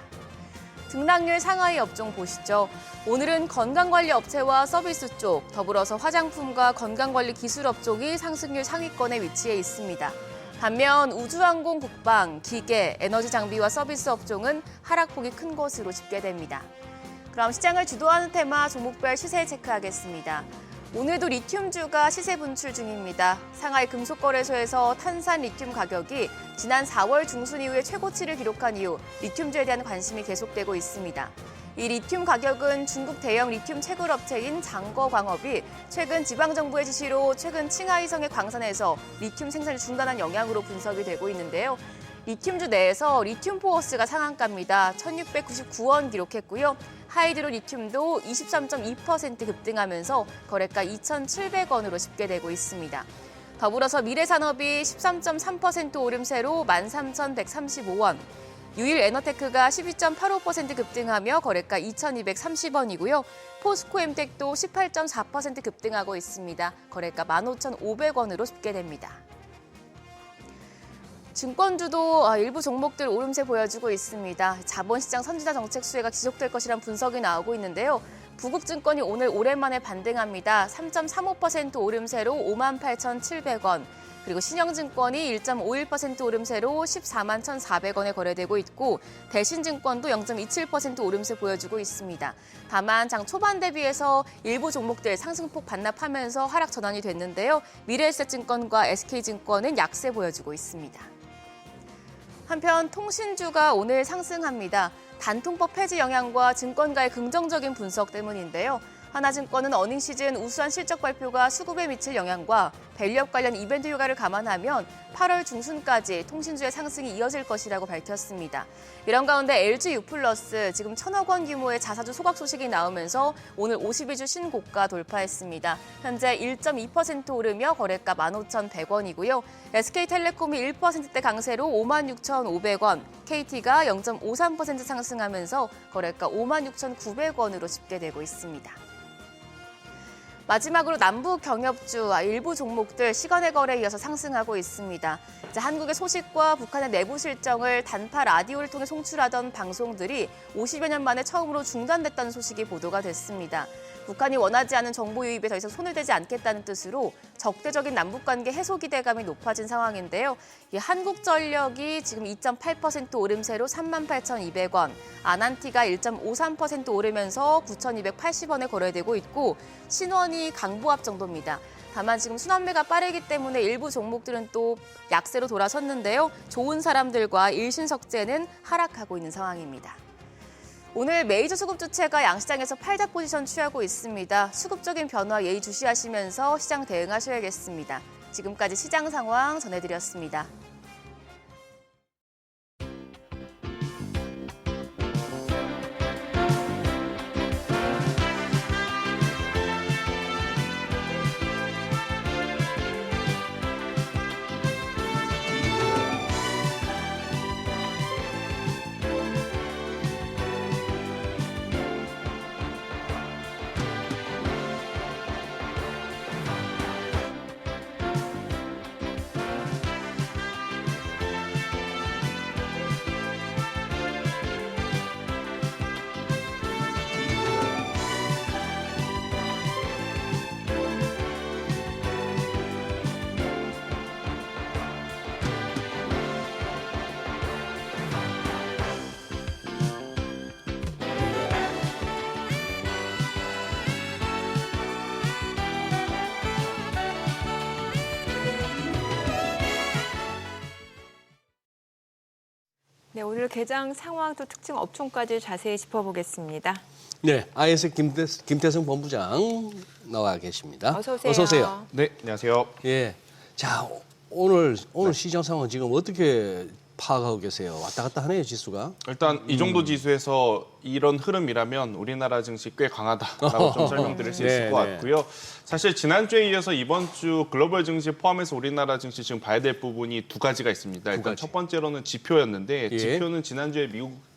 등락률 상하이 업종 보시죠. 오늘은 건강관리 업체와 서비스 쪽, 더불어서 화장품과 건강관리 기술 업종이 상승률 상위권에 위치해 있습니다. 반면 우주항공, 국방, 기계, 에너지 장비와 서비스 업종은 하락폭이 큰 것으로 집계됩니다. 그럼 시장을 주도하는 테마 종목별 시세 체크하겠습니다. 오늘도 리튬주가 시세 분출 중입니다. 상하이 금속거래소에서 탄산 리튬 가격이 지난 4월 중순 이후에 최고치를 기록한 이후 리튬주에 대한 관심이 계속되고 있습니다. 이 리튬 가격은 중국 대형 리튬 채굴업체인 장거광업이 최근 지방정부의 지시로 최근 칭하이성의 광산에서 리튬 생산을 중단한 영향으로 분석이 되고 있는데요. 리튬주 내에서 리튬 포어스가 상한가입니다. 1,699원 기록했고요. 하이드로 리튬도 23.2% 급등하면서 거래가 2,700원으로 집계되고 있습니다. 더불어서 미래산업이 13.3% 오름세로 13,135원, 유일에너테크가 12.85% 급등하며 거래가 2,230원이고요. 포스코엠텍도 18.4% 급등하고 있습니다. 거래가 15,500원으로 집계됩니다. 증권주도 일부 종목들 오름세 보여주고 있습니다. 자본시장 선진화 정책 수혜가 지속될 것이란 분석이 나오고 있는데요. 부국증권이 오늘 오랜만에 반등합니다. 3.35% 오름세로 58,700원. 그리고 신영증권이 1.51% 오름세로 14만 1,400원에 거래되고 있고 대신증권도 0.27% 오름세 보여주고 있습니다. 다만 장 초반 대비해서 일부 종목들 상승폭 반납하면서 하락 전환이 됐는데요. 미래에셋증권과 SK증권은 약세 보여주고 있습니다. 한편 통신주가 오늘 상승합니다. 단통법 폐지 영향과 증권가의 긍정적인 분석 때문인데요. 하나증권은 어닝 시즌 우수한 실적 발표가 수급에 미칠 영향과 밸류업 관련 이벤트 효과를 감안하면 8월 중순까지 통신주의 상승이 이어질 것이라고 밝혔습니다. 이런 가운데 LG U+, 지금 1,000억 원 규모의 자사주 소각 소식이 나오면서 오늘 52주 신고가 돌파했습니다. 현재 1.2% 오르며 거래가 15,100원이고요. SK텔레콤이 1%대 강세로 56,500원, KT가 0.53% 상승하면서 거래가 56,900원으로 집계되고 있습니다. 마지막으로 남북 경협주 일부 종목들 시간의 거래에 이어서 상승하고 있습니다. 한국의 소식과 북한의 내부 실정을 단파 라디오를 통해 송출하던 방송들이 50여 년 만에 처음으로 중단됐다는 소식이 보도가 됐습니다. 북한이 원하지 않은 정보 유입에 더 이상 손을 대지 않겠다는 뜻으로 적대적인 남북관계 해소 기대감이 높아진 상황인데요. 한국전력이 지금 2.8% 오름세로 38,200원, 아난티가 1.53% 오르면서 9,280원에 거래되고 있고 신원이 강보합 정도입니다. 다만 지금 순환매가 빠르기 때문에 일부 종목들은 또 약세로 돌아섰는데요. 좋은 사람들과 일신석재는 하락하고 있는 상황입니다. 오늘 메이저 수급 주체가 양시장에서 팔자 포지션 취하고 있습니다. 수급적인 변화 예의주시하시면서 시장 대응하셔야겠습니다. 지금까지 시장 상황 전해드렸습니다. 네, 오늘 개장 상황 또 특징 업종까지 자세히 짚어보겠습니다. 네, IS 김태성 본부장 나와 계십니다. 어서 오세요. 어서 오세요. 네, 안녕하세요. 예. 자, 오늘 시장 상황 지금 어떻게 파악하고 계세요? 왔다 갔다 하네요, 지수가. 일단 이 정도 지수에서 이런 흐름이라면 우리나라 증시 꽤 강하다라고 좀 설명드릴 수 있을 것 네, 같고요. 사실 지난주에 이어서 이번 주 글로벌 증시 포함해서 우리나라 증시 지금 봐야 될 부분이 두 가지가 있습니다. 일단 가지. 첫 번째로는 지표였는데 예. 지표는 지난주에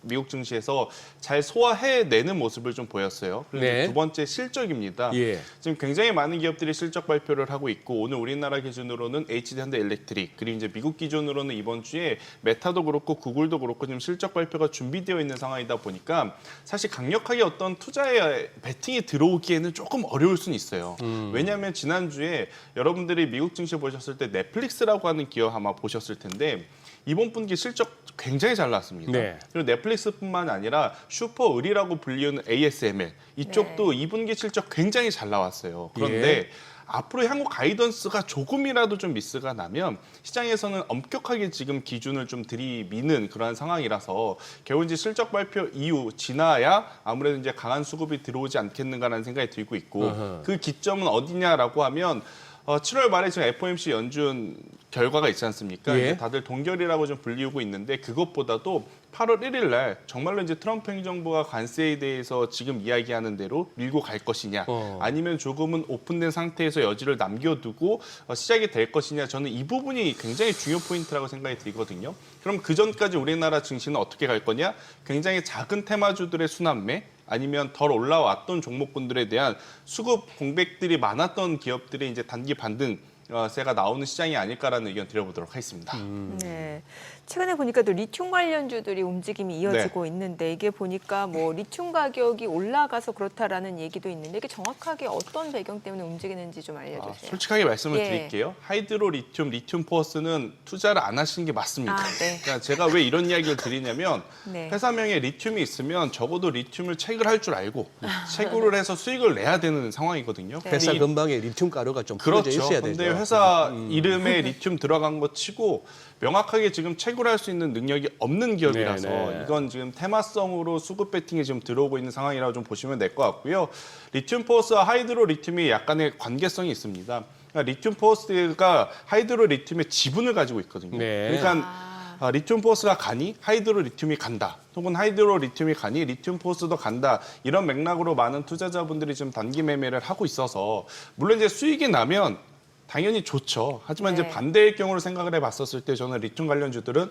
미국 증시에서 잘 소화해내는 모습을 좀 보였어요. 그리고 네. 두 번째 실적입니다. 예. 지금 굉장히 많은 기업들이 실적 발표를 하고 있고 오늘 우리나라 기준으로는 HD현대엘렉트릭 그리고 이제 미국 기준으로는 이번 주에 메타도 그렇고 구글도 그렇고 지금 실적 발표가 준비되어 있는 상황이다 보니까 사실 강력하게 어떤 투자에 베팅이 들어오기에는 조금 어려울 수는 있어요. 왜냐하면 지난주에 여러분들이 미국 증시 보셨을 때 넷플릭스라고 하는 기업 아마 보셨을 텐데 이번 분기 실적 굉장히 잘 나왔습니다. 네. 그리고 넷플릭스뿐만 아니라 슈퍼의리라고 불리는 ASML 이쪽도 네. 2분기 실적 굉장히 잘 나왔어요. 그런데 앞으로 향후 가이던스가 조금이라도 좀 미스가 나면 시장에서는 엄격하게 지금 기준을 좀 들이미는 그러한 상황이라서 겨우 이제 실적 발표 이후 지나야 아무래도 이제 강한 수급이 들어오지 않겠는가라는 생각이 들고 있고 그 기점은 어디냐라고 하면 7월 말에 지금 FOMC 연준 결과가 있지 않습니까? 예. 이제 다들 동결이라고 좀 불리우고 있는데 그것보다도 8월 1일 날 정말로 이제 트럼프 행정부가 관세에 대해서 지금 이야기하는 대로 밀고 갈 것이냐 아니면 조금은 오픈된 상태에서 여지를 남겨두고 시작이 될 것이냐 저는 이 부분이 굉장히 중요 포인트라고 생각이 들거든요. 그럼 그 전까지 우리나라 증시는 어떻게 갈 거냐? 굉장히 작은 테마주들의 순환매 아니면 덜 올라왔던 종목군들에 대한 수급 공백들이 많았던 기업들의 이제 단기 반등세가 나오는 시장이 아닐까라는 의견 드려보도록 하겠습니다. 네. 최근에 보니까 또 리튬 관련주들이 움직임이 이어지고 네. 있는데 이게 보니까 뭐 리튬 가격이 올라가서 그렇다라는 얘기도 있는데 이게 정확하게 어떤 배경 때문에 움직이는지 좀 알려주세요. 솔직하게 말씀을 예. 드릴게요. 하이드로 리튬, 리튬 포어스는 투자를 안 하시는 게 맞습니다. 네. 그러니까 제가 왜 이런 이야기를 드리냐면 네. 회사명에 리튬이 있으면 적어도 리튬을 채굴할 줄 알고 채굴을 해서 수익을 내야 되는 상황이거든요. 네. 회사 이- 근방에 리튬 가루가 좀 풀어져 그렇죠. 있어야 근데 되죠. 회사 이름에 리튬 들어간 거 치고 명확하게 지금 채굴할 수 있는 능력이 없는 기업이라서 네. 이건 지금 테마성으로 수급 배팅이 지금 들어오고 있는 상황이라고 좀 보시면 될 것 같고요. 리튬 포어스와 하이드로 리튬이 약간의 관계성이 있습니다. 그러니까 리튬 포어스가 하이드로 리튬의 지분을 가지고 있거든요. 네. 그러니까 리튬 포어스가 가니 하이드로 리튬이 간다. 혹은 하이드로 리튬이 가니 리튬 포어스도 간다. 이런 맥락으로 많은 투자자분들이 지금 단기 매매를 하고 있어서 물론 이제 수익이 나면 당연히 좋죠. 하지만 네. 이제 반대의 경우를 생각을 해봤었을 때 저는 리튬 관련주들은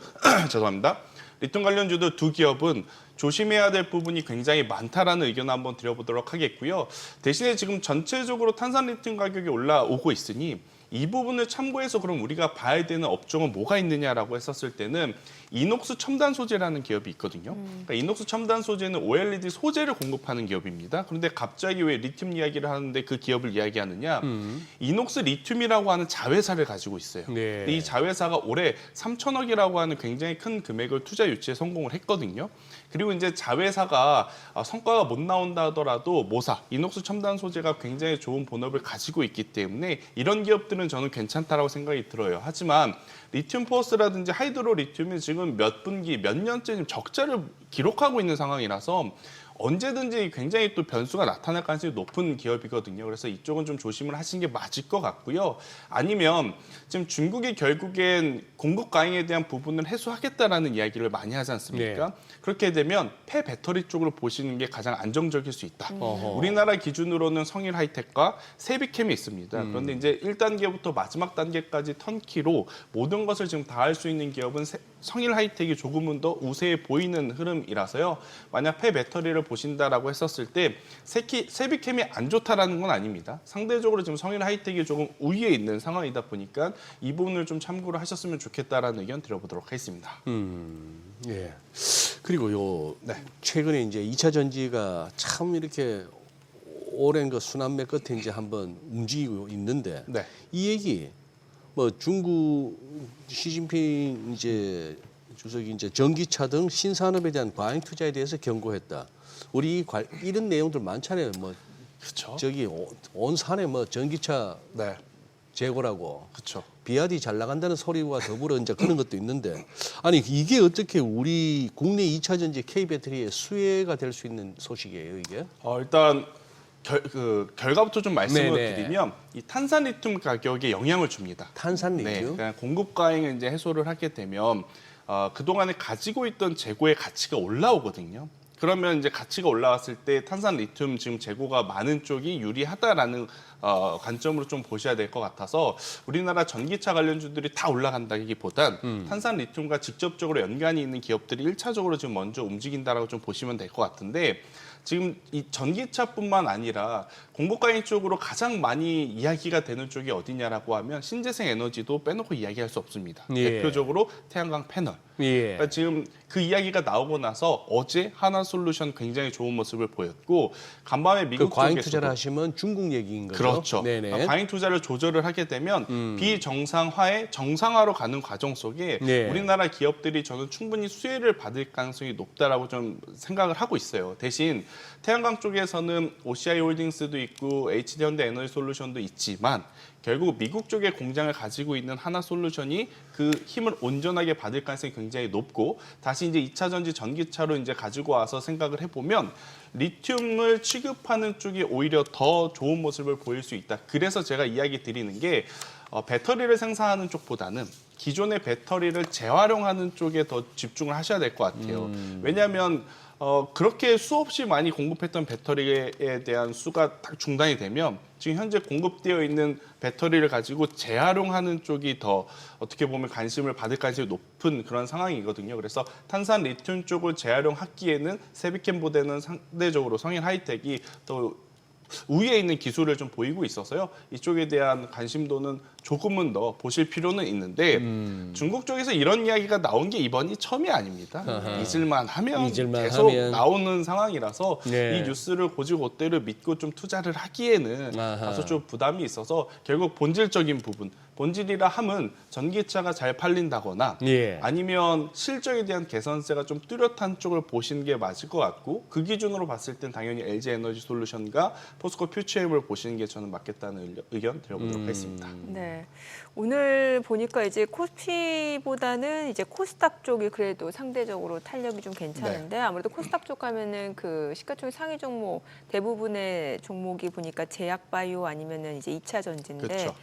죄송합니다. 리튬 관련주들 두 기업은 조심해야 될 부분이 굉장히 많다라는 의견을 한번 드려보도록 하겠고요. 대신에 지금 전체적으로 탄산 리튬 가격이 올라오고 있으니 이 부분을 참고해서 그럼 우리가 봐야 되는 업종은 뭐가 있느냐라고 했었을 때는 이녹스 첨단 소재라는 기업이 있거든요. 그러니까 이녹스 첨단 소재는 OLED 소재를 공급하는 기업입니다. 그런데 갑자기 왜 리튬 이야기를 하는데 그 기업을 이야기하느냐? 이녹스 리튬이라고 하는 자회사를 가지고 있어요. 네. 이 자회사가 올해 3천억이라고 하는 굉장히 큰 금액을 투자 유치에 성공을 했거든요. 그리고 이제 자회사가 성과가 못 나온다 하더라도 모사, 이녹스 첨단 소재가 굉장히 좋은 본업을 가지고 있기 때문에 이런 기업들은 저는 괜찮다라고 생각이 들어요. 하지만 리튬 포스라든지 하이드로 리튬이 지금 몇 분기, 몇 년째 지금 적자를 기록하고 있는 상황이라서 언제든지 굉장히 또 변수가 나타날 가능성이 높은 기업이거든요. 그래서 이쪽은 좀 조심을 하시는 게 맞을 것 같고요. 아니면 지금 중국이 결국엔 공급 과잉에 대한 부분을 해소하겠다라는 이야기를 많이 하지 않습니까? 네. 그렇게 되면 폐배터리 쪽으로 보시는 게 가장 안정적일 수 있다. 어허. 우리나라 기준으로는 성일 하이텍과 세비캠이 있습니다. 그런데 이제 1단계부터 마지막 단계까지 턴키로 모든 것을 지금 다 할 수 있는 기업은 성일 하이텍이 조금은 더 우세해 보이는 흐름이라서요. 만약 폐배터리를 보신다라고 했었을 때 세비캠이 안 좋다라는 건 아닙니다. 상대적으로 지금 성일 하이텍이 조금 우위에 있는 상황이다 보니까 이 부분을 좀 참고를 하셨으면 좋겠다라는 의견 드려보도록 하겠습니다. 예. 그리고 요 네. 최근에 이제 2차 전지가 참 이렇게 오랜 그 순환매 끝에 이제 한번 움직이고 있는데 네. 이 얘기 뭐 중국 시진핑 이제 주석이 이제 전기차 등 신산업에 대한 과잉 투자에 대해서 경고했다. 우리 이런 내용들 많잖아요. 뭐 그렇죠. 저기 온 산에 뭐 전기차 네. 재고라고. 그렇죠. 비아디 잘 나간다는 소리와 더불어 이제 그런 것도 있는데 아니 이게 어떻게 우리 국내 2차 전지 K 배터리의 수혜가 될 수 있는 소식이에요 이게? 일단 결과부터 좀 말씀을 네네. 드리면 이 탄산 리튬 가격에 영향을 줍니다. 탄산 네, 리튬. 그러니까 공급 과잉을 이제 해소를 하게 되면 그동안에 가지고 있던 재고의 가치가 올라오거든요. 그러면 이제 가치가 올라왔을 때 탄산 리튬 지금 재고가 많은 쪽이 유리하다라는 관점으로 좀 보셔야 될 것 같아서 우리나라 전기차 관련주들이 다 올라간다기보단 탄산 리튬과 직접적으로 연관이 있는 기업들이 1차적으로 지금 먼저 움직인다라고 좀 보시면 될 것 같은데 지금 이 전기차뿐만 아니라 공급과잉 쪽으로 가장 많이 이야기가 되는 쪽이 어디냐라고 하면 신재생 에너지도 빼놓고 이야기할 수 없습니다. 예. 대표적으로 태양광 패널. 예. 그러니까 지금 그 이야기가 나오고 나서 어제 하나솔루션 굉장히 좋은 모습을 보였고 간밤에 미국 그 과잉 쪽에서도 투자를 하시면 중국 얘기인 거죠? 그렇죠. 네네. 과잉 투자를 조절을 하게 되면 비정상화에 정상화로 가는 과정 속에 네. 우리나라 기업들이 저는 충분히 수혜를 받을 가능성이 높다라고 좀 생각을 하고 있어요. 대신 태양광 쪽에서는 OCI 홀딩스도 있고 HD현대 에너지솔루션도 있지만 결국 미국 쪽에 공장을 가지고 있는 하나솔루션이 그 힘을 온전하게 받을 가능성이 굉장히 높고 다시 이제 2차 전지 전기차로 이제 가지고 와서 생각을 해보면 리튬을 취급하는 쪽이 오히려 더 좋은 모습을 보일 수 있다. 그래서 제가 이야기 드리는 게 배터리를 생산하는 쪽보다는 기존의 배터리를 재활용하는 쪽에 더 집중을 하셔야 될 것 같아요. 왜냐하면 그렇게 수없이 많이 공급했던 배터리에 대한 수가 딱 중단이 되면 지금 현재 공급되어 있는 배터리를 가지고 재활용하는 쪽이 더 어떻게 보면 관심을 받을 가능성이 높은 그런 상황이거든요. 그래서 탄산 리튬 쪽을 재활용하기에는 세비캠보다는 상대적으로 성인 하이텍이 더 우위에 있는 기술을 좀 보이고 있어서요. 이쪽에 대한 관심도는 조금은 더 보실 필요는 있는데 중국 쪽에서 이런 이야기가 나온 게 이번이 처음이 아닙니다. 잊을만 하면 계속 나오는 상황이라서 네. 이 뉴스를 고지고대로 믿고 좀 투자를 하기에는 다소 좀 부담이 있어서 결국 본질적인 부분, 본질이라 함은 전기차가 잘 팔린다거나 예. 아니면 실적에 대한 개선세가 좀 뚜렷한 쪽을 보시는 게 맞을 것 같고 그 기준으로 봤을 땐 당연히 LG 에너지 솔루션과 포스코 퓨처엠을 보시는 게 저는 맞겠다는 의견 드려보도록 하겠습니다. 네. 오늘 보니까 이제 코스피보다는 이제 코스닥 쪽이 그래도 상대적으로 탄력이 좀 괜찮은데 아무래도 코스닥 쪽 하면은 그 시가총액 상위 종목 대부분의 종목이 보니까 제약바이오 아니면은 이제 2차 전지인데 그렇죠.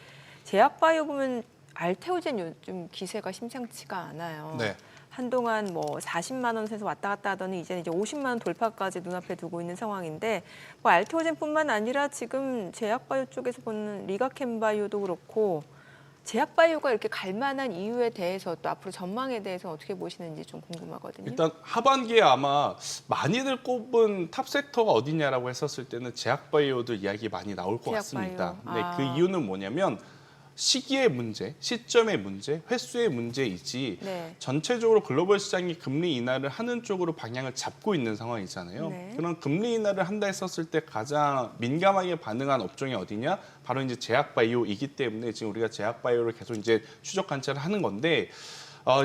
제약바이오 보면 알테오젠 요즘 기세가 심상치가 않아요. 네. 한동안 뭐 40만 원에서 왔다 갔다 하더니 이제는 이제 50만 원 돌파까지 눈앞에 두고 있는 상황인데 뭐 알테오젠뿐만 아니라 지금 제약바이오 쪽에서 보는 리가캠바이오도 그렇고 제약바이오가 이렇게 갈 만한 이유에 대해서 또 앞으로 전망에 대해서 어떻게 보시는지 좀 궁금하거든요. 일단 하반기에 아마 많이들 꼽은 탑 섹터가 어디냐라고 했었을 때는 제약바이오들 이야기 많이 나올 것 제약바이오. 같습니다. 근데 아. 그 이유는 뭐냐면 시기의 문제, 시점의 문제, 횟수의 문제이지 네. 전체적으로 글로벌 시장이 금리 인하를 하는 쪽으로 방향을 잡고 있는 상황이잖아요. 네. 그런 금리 인하를 한다 했었을 때 가장 민감하게 반응한 업종이 어디냐? 바로 이제 제약바이오이기 때문에 지금 우리가 제약바이오를 계속 이제 추적 관찰을 하는 건데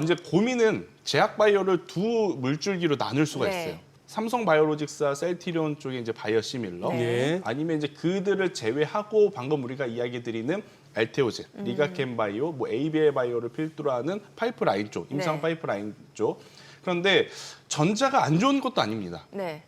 이제 고민은 제약바이오를 두 물줄기로 나눌 수가 네. 있어요. 삼성바이오로직스와 셀티리온 쪽에 이제 바이오시밀러, 네. 아니면 이제 그들을 제외하고 방금 우리가 이야기 드리는 알테오젠, 리가켄바이오, 뭐 ABL 바이오를 필두로 하는 파이프라인 쪽, 임상 네. 파이프라인 쪽. 그런데 전자가 안 좋은 것도 아닙니다. 네.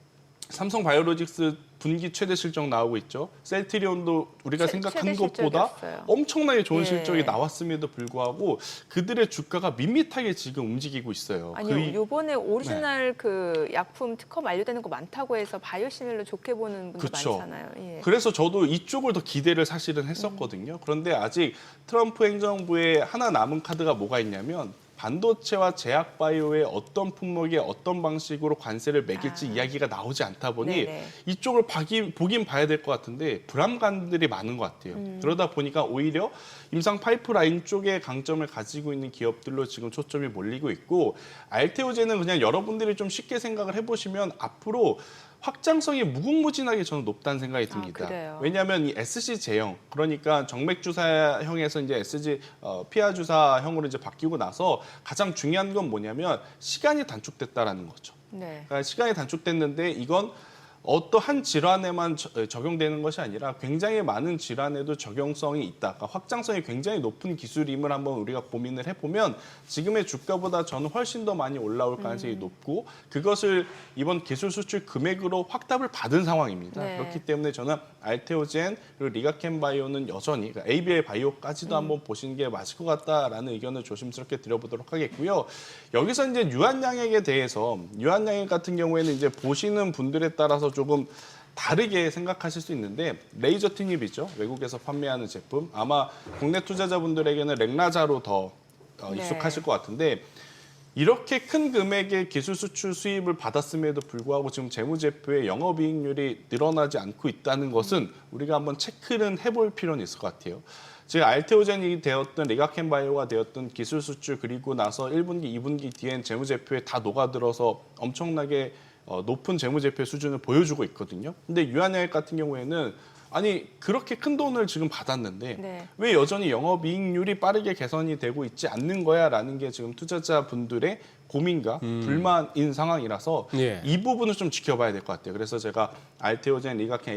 삼성바이오로직스 분기 최대 실적 나오고 있죠. 셀트리온도 우리가 생각한 최대 것보다 실적이었어요. 엄청나게 좋은 예. 실적이 나왔음에도 불구하고 그들의 주가가 밋밋하게 지금 움직이고 있어요. 아니 요번에 오리지널 그 약품 특허 만료되는 거 많다고 해서 바이오시밀러 좋게 보는 분들 그쵸. 많잖아요. 예. 그래서 저도 이쪽을 더 기대를 사실은 했었거든요. 그런데 아직 트럼프 행정부에 하나 남은 카드가 뭐가 있냐면 반도체와 제약바이오의 어떤 품목에 어떤 방식으로 관세를 매길지 이야기가 나오지 않다 보니 네네. 이쪽을 보긴 봐야 될 것 같은데 불안감들이 많은 것 같아요. 그러다 보니까 오히려 임상 파이프라인 쪽에 강점을 가지고 있는 기업들로 지금 초점이 몰리고 있고 알테오젠은 그냥 여러분들이 좀 쉽게 생각을 해보시면 앞으로 확장성이 무궁무진하게 저는 높다는 생각이 듭니다. 그래요? 왜냐하면 이 SC 제형, 그러니까 정맥 주사형에서 이제 SG 피하 주사형으로 이제 바뀌고 나서 가장 중요한 건 뭐냐면 시간이 단축됐다라는 거죠. 네. 그러니까 시간이 단축됐는데 이건 어떠한 질환에만 적용되는 것이 아니라 굉장히 많은 질환에도 적용성이 있다. 그러니까 확장성이 굉장히 높은 기술임을 한번 우리가 고민을 해보면 지금의 주가보다 저는 훨씬 더 많이 올라올 가능성이 높고 그것을 이번 기술 수출 금액으로 확답을 받은 상황입니다. 네. 그렇기 때문에 저는 알테오젠 그리고 리가켄 바이오는 여전히 그러니까 ABL 바이오까지도 한번 보시는 게 맞을 것 같다라는 의견을 조심스럽게 드려보도록 하겠고요. 여기서 이제 유한양액에 대해서 유한양액 같은 경우에는 이제 보시는 분들에 따라서 조금 다르게 생각하실 수 있는데 레이저 튜닙이죠. 외국에서 판매하는 제품. 아마 국내 투자자분들에게는 렉라자로 더 네. 익숙하실 것 같은데 이렇게 큰 금액의 기술 수출 수입을 받았음에도 불구하고 지금 재무제표의 영업이익률이 늘어나지 않고 있다는 것은 우리가 한번 체크는 해볼 필요는 있을 것 같아요. 지금 알테오젠이 되었든 리가켄 바이오가 되었든 기술 수출 그리고 나서 1분기, 2분기 뒤엔 재무제표에 다 녹아들어서 엄청나게 높은 재무제표 수준을 보여주고 있거든요. 근데 유한양액 같은 경우에는 아니 그렇게 큰 돈을 지금 받았는데 네. 왜 여전히 영업이익률이 빠르게 개선이 되고 있지 않는 거야라는 게 지금 투자자분들의 고민과 불만인 상황이라서 예. 이 부분을 좀 지켜봐야 될 것 같아요. 그래서 제가 알테오젠, 리가켄,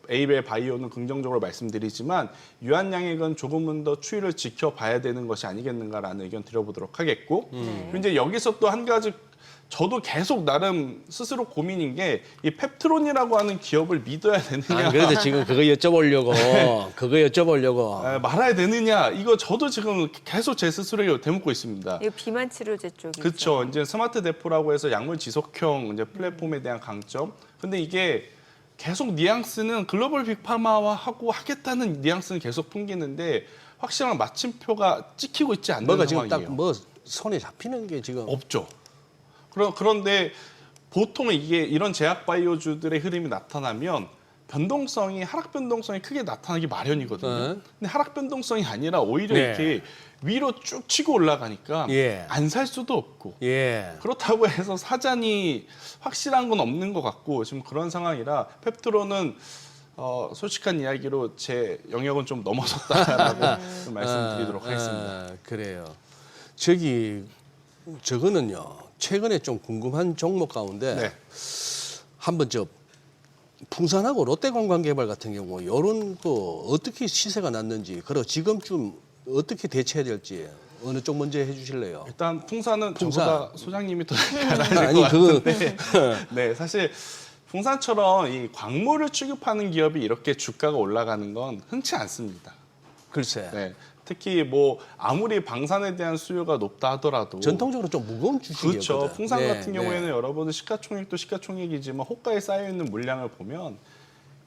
ABL 바이오는 긍정적으로 말씀드리지만 유한양액은 조금은 더 추이를 지켜봐야 되는 것이 아니겠는가라는 의견 드려보도록 하겠고 그리고 이제 여기서 또 한 가지 저도 계속 나름 스스로 고민인 게 이 펩트론이라고 하는 기업을 믿어야 되느냐 그래도 지금 그거 여쭤보려고. 말아야 되느냐 이거 저도 지금 계속 제 스스로에게 되묻고 있습니다. 이거 비만 치료제 쪽이 그렇죠. 이제 스마트 데포라고 해서 약물 지속형 이제 플랫폼에 대한 강점. 근데 이게 계속 뉘앙스는 글로벌 빅파마와 하고 하겠다는 뉘앙스는 계속 풍기는데 확실한 마침표가 찍히고 있지 않는 뭐가 지금 상황이에요. 딱 뭐 손에 잡히는 게 지금 없죠. 그런데 보통 이게 이런 제약 바이오주들의 흐름이 나타나면 변동성이 하락 변동성이 크게 나타나기 마련이거든요. 근데 하락 변동성이 아니라 오히려 네. 이렇게 위로 쭉 치고 올라가니까 예. 안 살 수도 없고 예. 그렇다고 해서 사잔이 확실한 건 없는 것 같고 지금 그런 상황이라 펩트론은 솔직한 이야기로 제 영역은 좀 넘어섰다라고 좀 말씀드리도록 하겠습니다. 그래요. 저거는요. 최근에 좀 궁금한 종목 가운데 네. 한번 풍산하고 롯데관광개발 같은 경우 이런 거 어떻게 시세가 났는지 그리고 지금쯤 어떻게 대처해야 될지 어느 쪽 먼저 해주실래요? 일단 풍산은 풍산. 저보다 소장님이 더 잘 알릴 아니 것 그거 같은데 네, 사실 풍산처럼 이 광물을 취급하는 기업이 이렇게 주가가 올라가는 건 흔치 않습니다. 글쎄 네, 특히 뭐 아무리 방산에 대한 수요가 높다 하더라도 전통적으로 좀 무거운 주식이거든. 그렇죠. 풍산 네, 같은 경우에는 여러분들 시가총액도 시가총액이지만 호가에 쌓여 있는 물량을 보면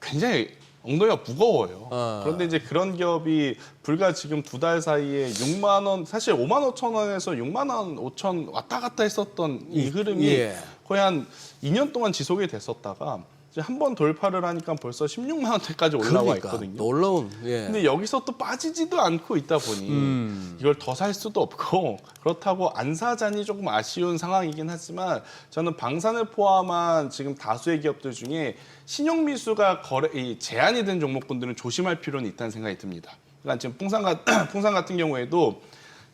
굉장히 엉덩이가 무거워요. 그런데 이제 그런 기업이 불과 지금 2달 사이에 6만 원, 사실 5만 5천 원에서 6만 원 5천 왔다 갔다 했었던 이 흐름이 예. 거의 한 2년 동안 지속이 됐었다가 이제 한 번 돌파를 하니까 벌써 16만 원대까지 올라와 그러니까, 있거든요. 놀라운. 예. 근데 여기서 또 빠지지도 않고 있다 보니 이걸 더 살 수도 없고 그렇다고 안 사자니 조금 아쉬운 상황이긴 하지만 저는 방산을 포함한 지금 다수의 기업들 중에 신용 미수가 제한이 된 종목군들은 조심할 필요는 있다는 생각이 듭니다. 그러니까 지금 풍산 같은 경우에도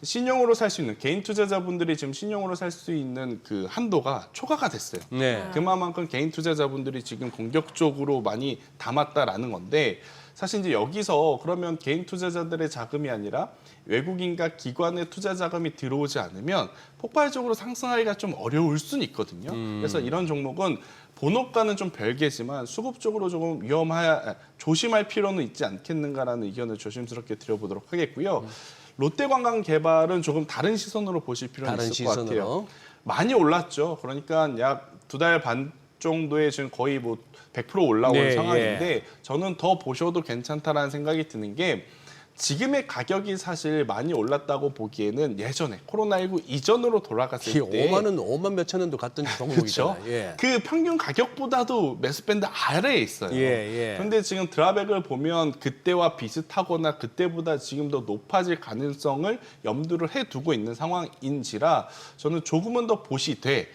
신용으로 살 수 있는 개인 투자자분들이 지금 신용으로 살 수 있는 그 한도가 초과가 됐어요. 네. 그만큼 개인 투자자분들이 지금 공격적으로 많이 담았다라는 건데 사실 이제 여기서 그러면 개인 투자자들의 자금이 아니라 외국인과 기관의 투자 자금이 들어오지 않으면 폭발적으로 상승하기가 좀 어려울 수는 있거든요. 그래서 이런 종목은 본업과는 좀 별개지만 수급적으로 조금 조심할 필요는 있지 않겠는가라는 의견을 조심스럽게 드려보도록 하겠고요. 롯데관광개발은 조금 다른 시선으로 보실 필요는 다른 있을 것 같아요. 시선으로. 많이 올랐죠. 그러니까 약 2달 반 정도에 지금 거의 뭐 100% 올라온 네, 상황인데 저는 더 보셔도 괜찮다라는 생각이 드는 게 지금의 가격이 사실 많이 올랐다고 보기에는 예전에 코로나19 이전으로 돌아갔을 때 5만 몇천 원도 갔던 종목이잖아요. 그렇죠. 예. 그 평균 가격보다도 매수밴드 아래에 있어요. 예. 그런데 지금 드라백을 보면 그때와 비슷하거나 그때보다 지금 더 높아질 가능성을 염두를 해두고 있는 상황인지라 저는 조금은 더 보시되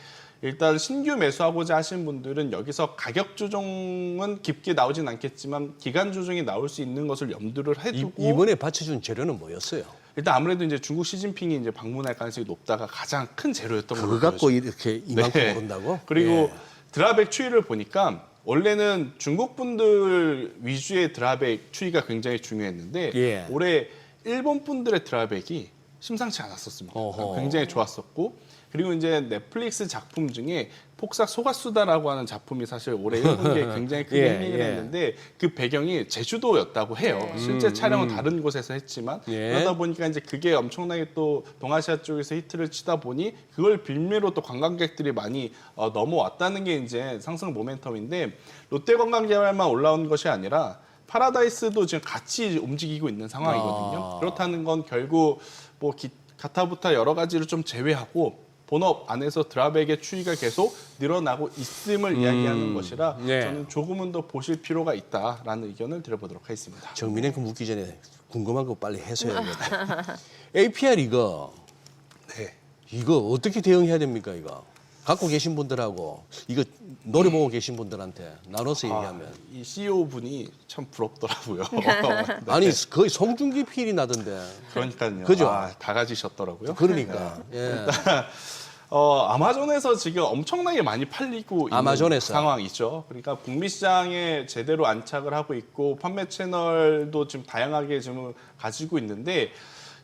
일단 신규 매수하고자 하신 분들은 여기서 가격 조정은 깊게 나오진 않겠지만 기간 조정이 나올 수 있는 것을 염두를 해두고 이번에 받쳐준 재료는 뭐였어요? 일단 아무래도 이제 중국 시진핑이 이제 방문할 가능성이 높다가 가장 큰 재료였던 걸로 그거 갖고 보여져요. 이렇게 이만큼 네. 오른다고? 그리고 예. 드랍백 추이를 보니까 원래는 중국 분들 위주의 드랍백 추이가 굉장히 중요했는데 예. 올해 일본 분들의 드랍백이 심상치 않았었습니다. 어허. 굉장히 좋았었고 그리고 이제 넷플릭스 작품 중에 폭삭 속았수다라고 하는 작품이 사실 올해 일본계에 굉장히 크게 예, 흥행을 예. 했는데 그 배경이 제주도였다고 해요. 실제 촬영은 다른 곳에서 했지만 예. 그러다 보니까 이제 그게 엄청나게 또 동아시아 쪽에서 히트를 치다 보니 그걸 빌미로 또 관광객들이 많이 넘어왔다는 게 이제 상승 모멘텀인데 롯데관광개발만 올라온 것이 아니라 파라다이스도 지금 같이 움직이고 있는 상황이거든요. 그렇다는 건 결국 뭐 가타부타 여러 가지를 좀 제외하고 본업 안에서 드랍백의 추이가 계속 늘어나고 있음을 이야기하는 것이라 네. 저는 조금은 더 보실 필요가 있다라는 의견을 드려보도록 하겠습니다. 정민의 그 묻기 전에 궁금한 거 빨리 해소해야겠다. APR 이거 어떻게 대응해야 됩니까 이거? 갖고 계신 분들하고 이거 노려보고 계신 분들한테 나눠서 얘기하면 이 CEO 분이 참 부럽더라고요. 아니 거의 송중기 필이 나던데. 그러니까요. 그죠? 다 가지셨더라고요. 그러니까 예. 아마존에서 지금 엄청나게 많이 팔리고 있는 아마존에서. 상황이죠. 그러니까 북미 시장에 제대로 안착을 하고 있고 판매 채널도 지금 다양하게 지금 가지고 있는데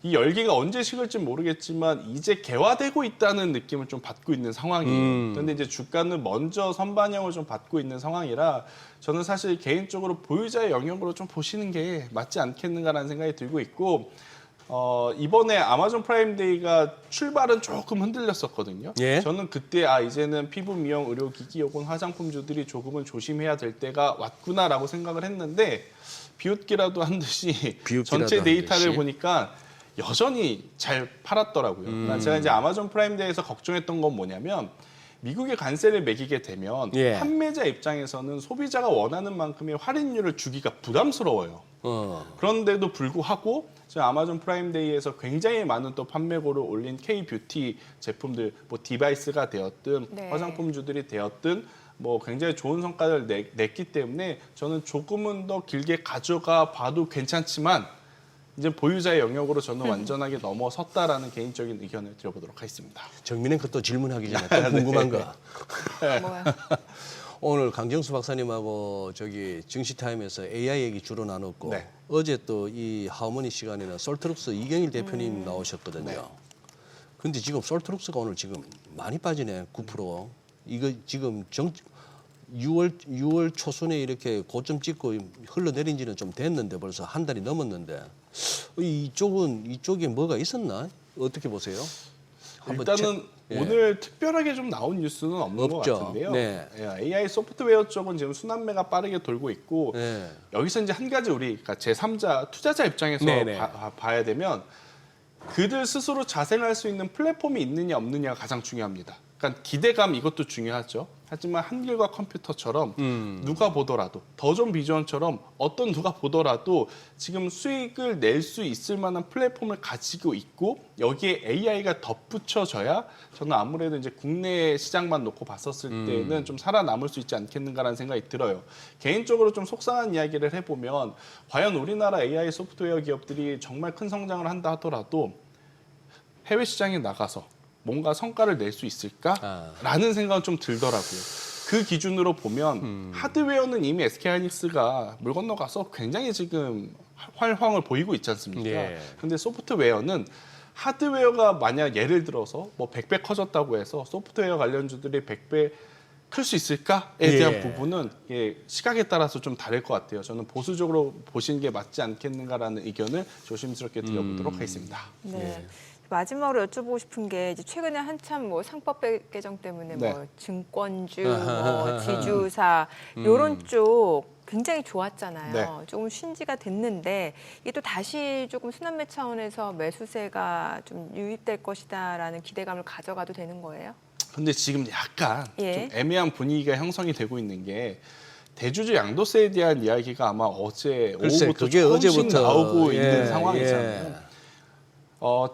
이 열기가 언제 식을지 모르겠지만 이제 개화되고 있다는 느낌을 좀 받고 있는 상황이에요. 그런데 이제 주가는 먼저 선반영을 좀 받고 있는 상황이라 저는 사실 개인적으로 보유자의 영역으로 좀 보시는 게 맞지 않겠는가라는 생각이 들고 있고 이번에 아마존 프라임데이가 출발은 조금 흔들렸었거든요. 예? 저는 그때 이제는 피부 미용 의료기기 혹은 화장품주들이 조금은 조심해야 될 때가 왔구나라고 생각을 했는데 비웃기라도 한 듯이 비웃기라도 전체 한 데이터를 듯이. 보니까 여전히 잘 팔았더라고요. 그러니까 제가 이제 아마존 프라임데이에서 걱정했던 건 뭐냐면 미국의 관세를 매기게 되면 예. 판매자 입장에서는 소비자가 원하는 만큼의 할인율을 주기가 부담스러워요. 그런데도 불구하고 지금 아마존 프라임데이에서 굉장히 많은 또 판매고를 올린 K-뷰티 제품들, 뭐 디바이스가 되었든 네. 화장품주들이 되었든 뭐 굉장히 좋은 성과를 냈기 때문에 저는 조금은 더 길게 가져가 봐도 괜찮지만 이제 보유자의 영역으로 저는 완전하게 넘어섰다라는 개인적인 의견을 드려보도록 하겠습니다. 정민의 그또 질문하기 전에 또 궁금한 거. 뭐야? 오늘 강정수 박사님하고 저기 증시타임에서 AI 얘기 주로 나눴고 네. 어제 또 이 하모니 시간에는 솔트룩스 이경일 대표님 나오셨거든요. 네. 근데 지금 솔트룩스가 오늘 지금 많이 빠지네 9%. 이거 지금 6월 초순에 이렇게 고점 찍고 흘러내린 지는 좀 됐는데 벌써 한 달이 넘었는데 이쪽에 뭐가 있었나? 어떻게 보세요? 한번 일단은 예. 오늘 특별하게 좀 나온 뉴스는 없는 없죠. 것 같은데요. 네. 예, AI 소프트웨어 쪽은 지금 순환매가 빠르게 돌고 있고 네. 여기서 이제 한 가지 그러니까 제3자 투자자 입장에서 네네. 봐야 되면 그들 스스로 자생할 수 있는 플랫폼이 있느냐 없느냐가 가장 중요합니다. 그러니까 기대감 이것도 중요하죠. 하지만 한글과 컴퓨터처럼 누가 보더라도 더존 비전처럼 어떤 누가 보더라도 지금 수익을 낼 수 있을 만한 플랫폼을 가지고 있고 여기에 AI가 덧붙여져야 저는 아무래도 이제 국내 시장만 놓고 봤었을 때는 좀 살아남을 수 있지 않겠는가라는 생각이 들어요. 개인적으로 좀 속상한 이야기를 해보면 과연 우리나라 AI 소프트웨어 기업들이 정말 큰 성장을 한다 하더라도 해외 시장에 나가서 뭔가 성과를 낼 수 있을까라는 생각은 좀 들더라고요. 그 기준으로 보면 하드웨어는 이미 SK하이닉스가 물 건너가서 굉장히 지금 활황을 보이고 있지 않습니까? 근데 소프트웨어는 하드웨어가 만약 예를 들어서 뭐 100배 커졌다고 해서 소프트웨어 관련주들이 100배 클 수 있을까에 대한 부분은 시각에 따라서 좀 다를 것 같아요. 저는 보수적으로 보시는 게 맞지 않겠는가라는 의견을 조심스럽게 드려보도록 하겠습니다. 네. 마지막으로 여쭤보고 싶은 게 이제 최근에 한참 뭐 상법 개정 때문에 뭐 증권주, 뭐 지주사 이런 쪽 굉장히 좋았잖아요. 네. 조금 신지가 됐는데 이게 또 다시 조금 순환매 차원에서 매수세가 좀 유입될 것이다라는 기대감을 가져가도 되는 거예요? 근데 지금 약간 예. 좀 애매한 분위기가 형성이 되고 있는 게 대주주 양도세에 대한 이야기가 아마 어제 글쎄, 오후부터 그게 조금씩 어제부터 나오고 예, 있는 상황이잖아요.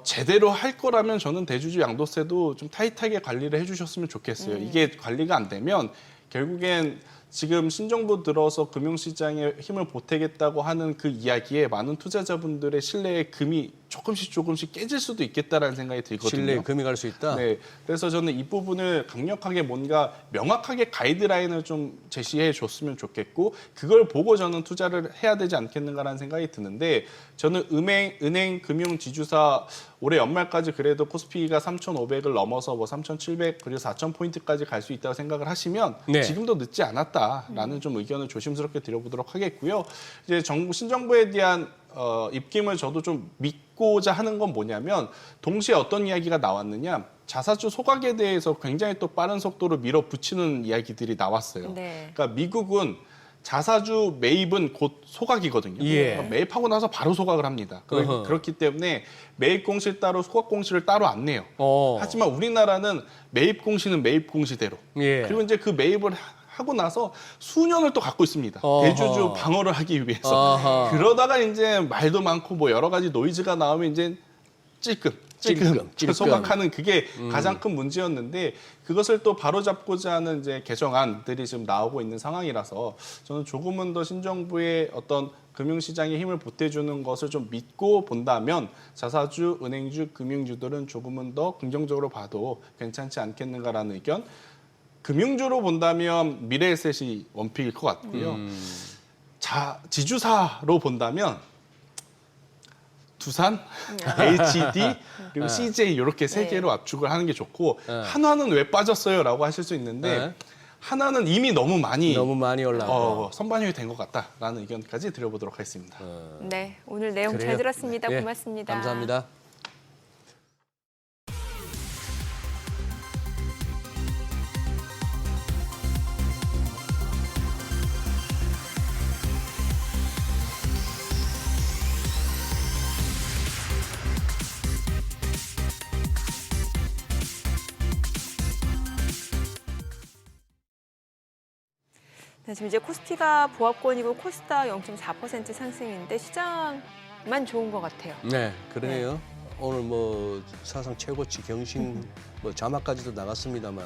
제대로 할 거라면 저는 대주주 양도세도 좀 타이트하게 관리를 해주셨으면 좋겠어요. 이게 관리가 안 되면 결국엔 지금 신정부 들어서 금융시장에 힘을 보태겠다고 하는 그 이야기에 많은 투자자분들의 신뢰의 금이 조금씩 깨질 수도 있겠다라는 생각이 들거든요. 신뢰에 금이 갈 수 있다. 네, 그래서 저는 이 부분을 강력하게 뭔가 명확하게 가이드라인을 좀 제시해 줬으면 좋겠고 그걸 보고 저는 투자를 해야 되지 않겠는가라는 생각이 드는데 저는 은행, 금융, 지주사 올해 연말까지 그래도 코스피가 3,500을 넘어서 뭐 3,700 그리고 4,000포인트까지 갈 수 있다고 생각을 하시면 네. 지금도 늦지 않았다라는 좀 의견을 조심스럽게 드려보도록 하겠고요. 이제 신정부에 대한 입김을 저도 좀 믿고자 하는 건 뭐냐면 동시에 어떤 이야기가 나왔느냐 자사주 소각에 대해서 굉장히 또 빠른 속도로 밀어붙이는 이야기들이 나왔어요. 네. 그러니까 미국은 자사주 매입은 곧 소각이거든요. 예. 그러니까 매입하고 나서 바로 소각을 합니다. 그렇기 때문에 매입 공시 따로 소각 공시를 따로 안 내요. 하지만 우리나라는 매입 공시는 매입 공시대로. 예. 그리고 이제 그 매입을 하고 나서 수년을 또 갖고 있습니다. 대주주 방어를 하기 위해서. 그러다가 이제 말도 많고 뭐 여러 가지 노이즈가 나오면 이제 찔끔 소각하는 그게 가장 큰 문제였는데 그것을 또 바로잡고자 하는 이제 개정안들이 지금 나오고 있는 상황이라서 저는 조금은 더 신정부의 어떤 금융시장에 힘을 보태주는 것을 좀 믿고 본다면 자사주, 은행주, 금융주들은 조금은 더 긍정적으로 봐도 괜찮지 않겠는가라는 의견. 금융주로 본다면 미래에셋이 원픽일 것 같고요. 지주사로 본다면 두산, HD, 그리고 CJ 이렇게 세 개로 압축을 하는 게 좋고 한화는 왜 빠졌어요?라고 하실 수 있는데 한화는 이미 너무 많이 올라가고 선반영이 된 것 같다라는 의견까지 드려보도록 하겠습니다. 네, 오늘 내용 잘 그래요. 들었습니다. 네. 고맙습니다. 감사합니다. 네, 지금 이제 코스피가 보합권이고 코스닥 0.4% 상승인데 시장만 좋은 것 같아요. 네, 그러네요. 오늘 뭐 사상 최고치 경신 뭐 자막까지도 나갔습니다만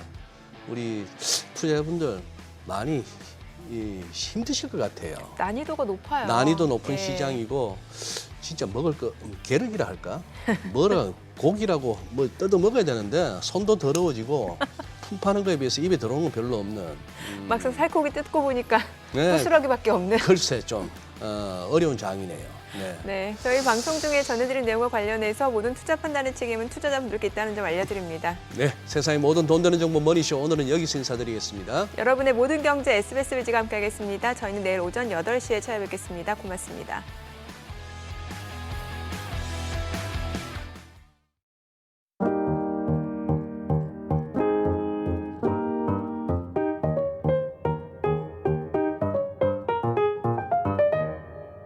우리 투자자분들 많이 힘드실 것 같아요. 난이도가 높아요. 난이도 높은 네. 시장이고 진짜 먹을 거 게르기라 할까? 뭐라 고기라고 뭐 뜯어 먹어야 되는데 손도 더러워지고 품 파는 거에 비해서 입에 들어오는 건 별로 없는. 막상 살코기 뜯고 보니까 네. 부스러기밖에 없는. 글쎄 좀 어려운 장이네요. 네. 네, 저희 방송 중에 전해드린 내용과 관련해서 모든 투자 판단의 책임은 투자자분들께 있다는 점 알려드립니다. 네, 세상의 모든 돈 되는 정보 머니쇼 오늘은 여기서 인사드리겠습니다. 여러분의 모든 경제 SBS 위즈가 함께하겠습니다. 저희는 내일 오전 8시에 찾아뵙겠습니다. 고맙습니다.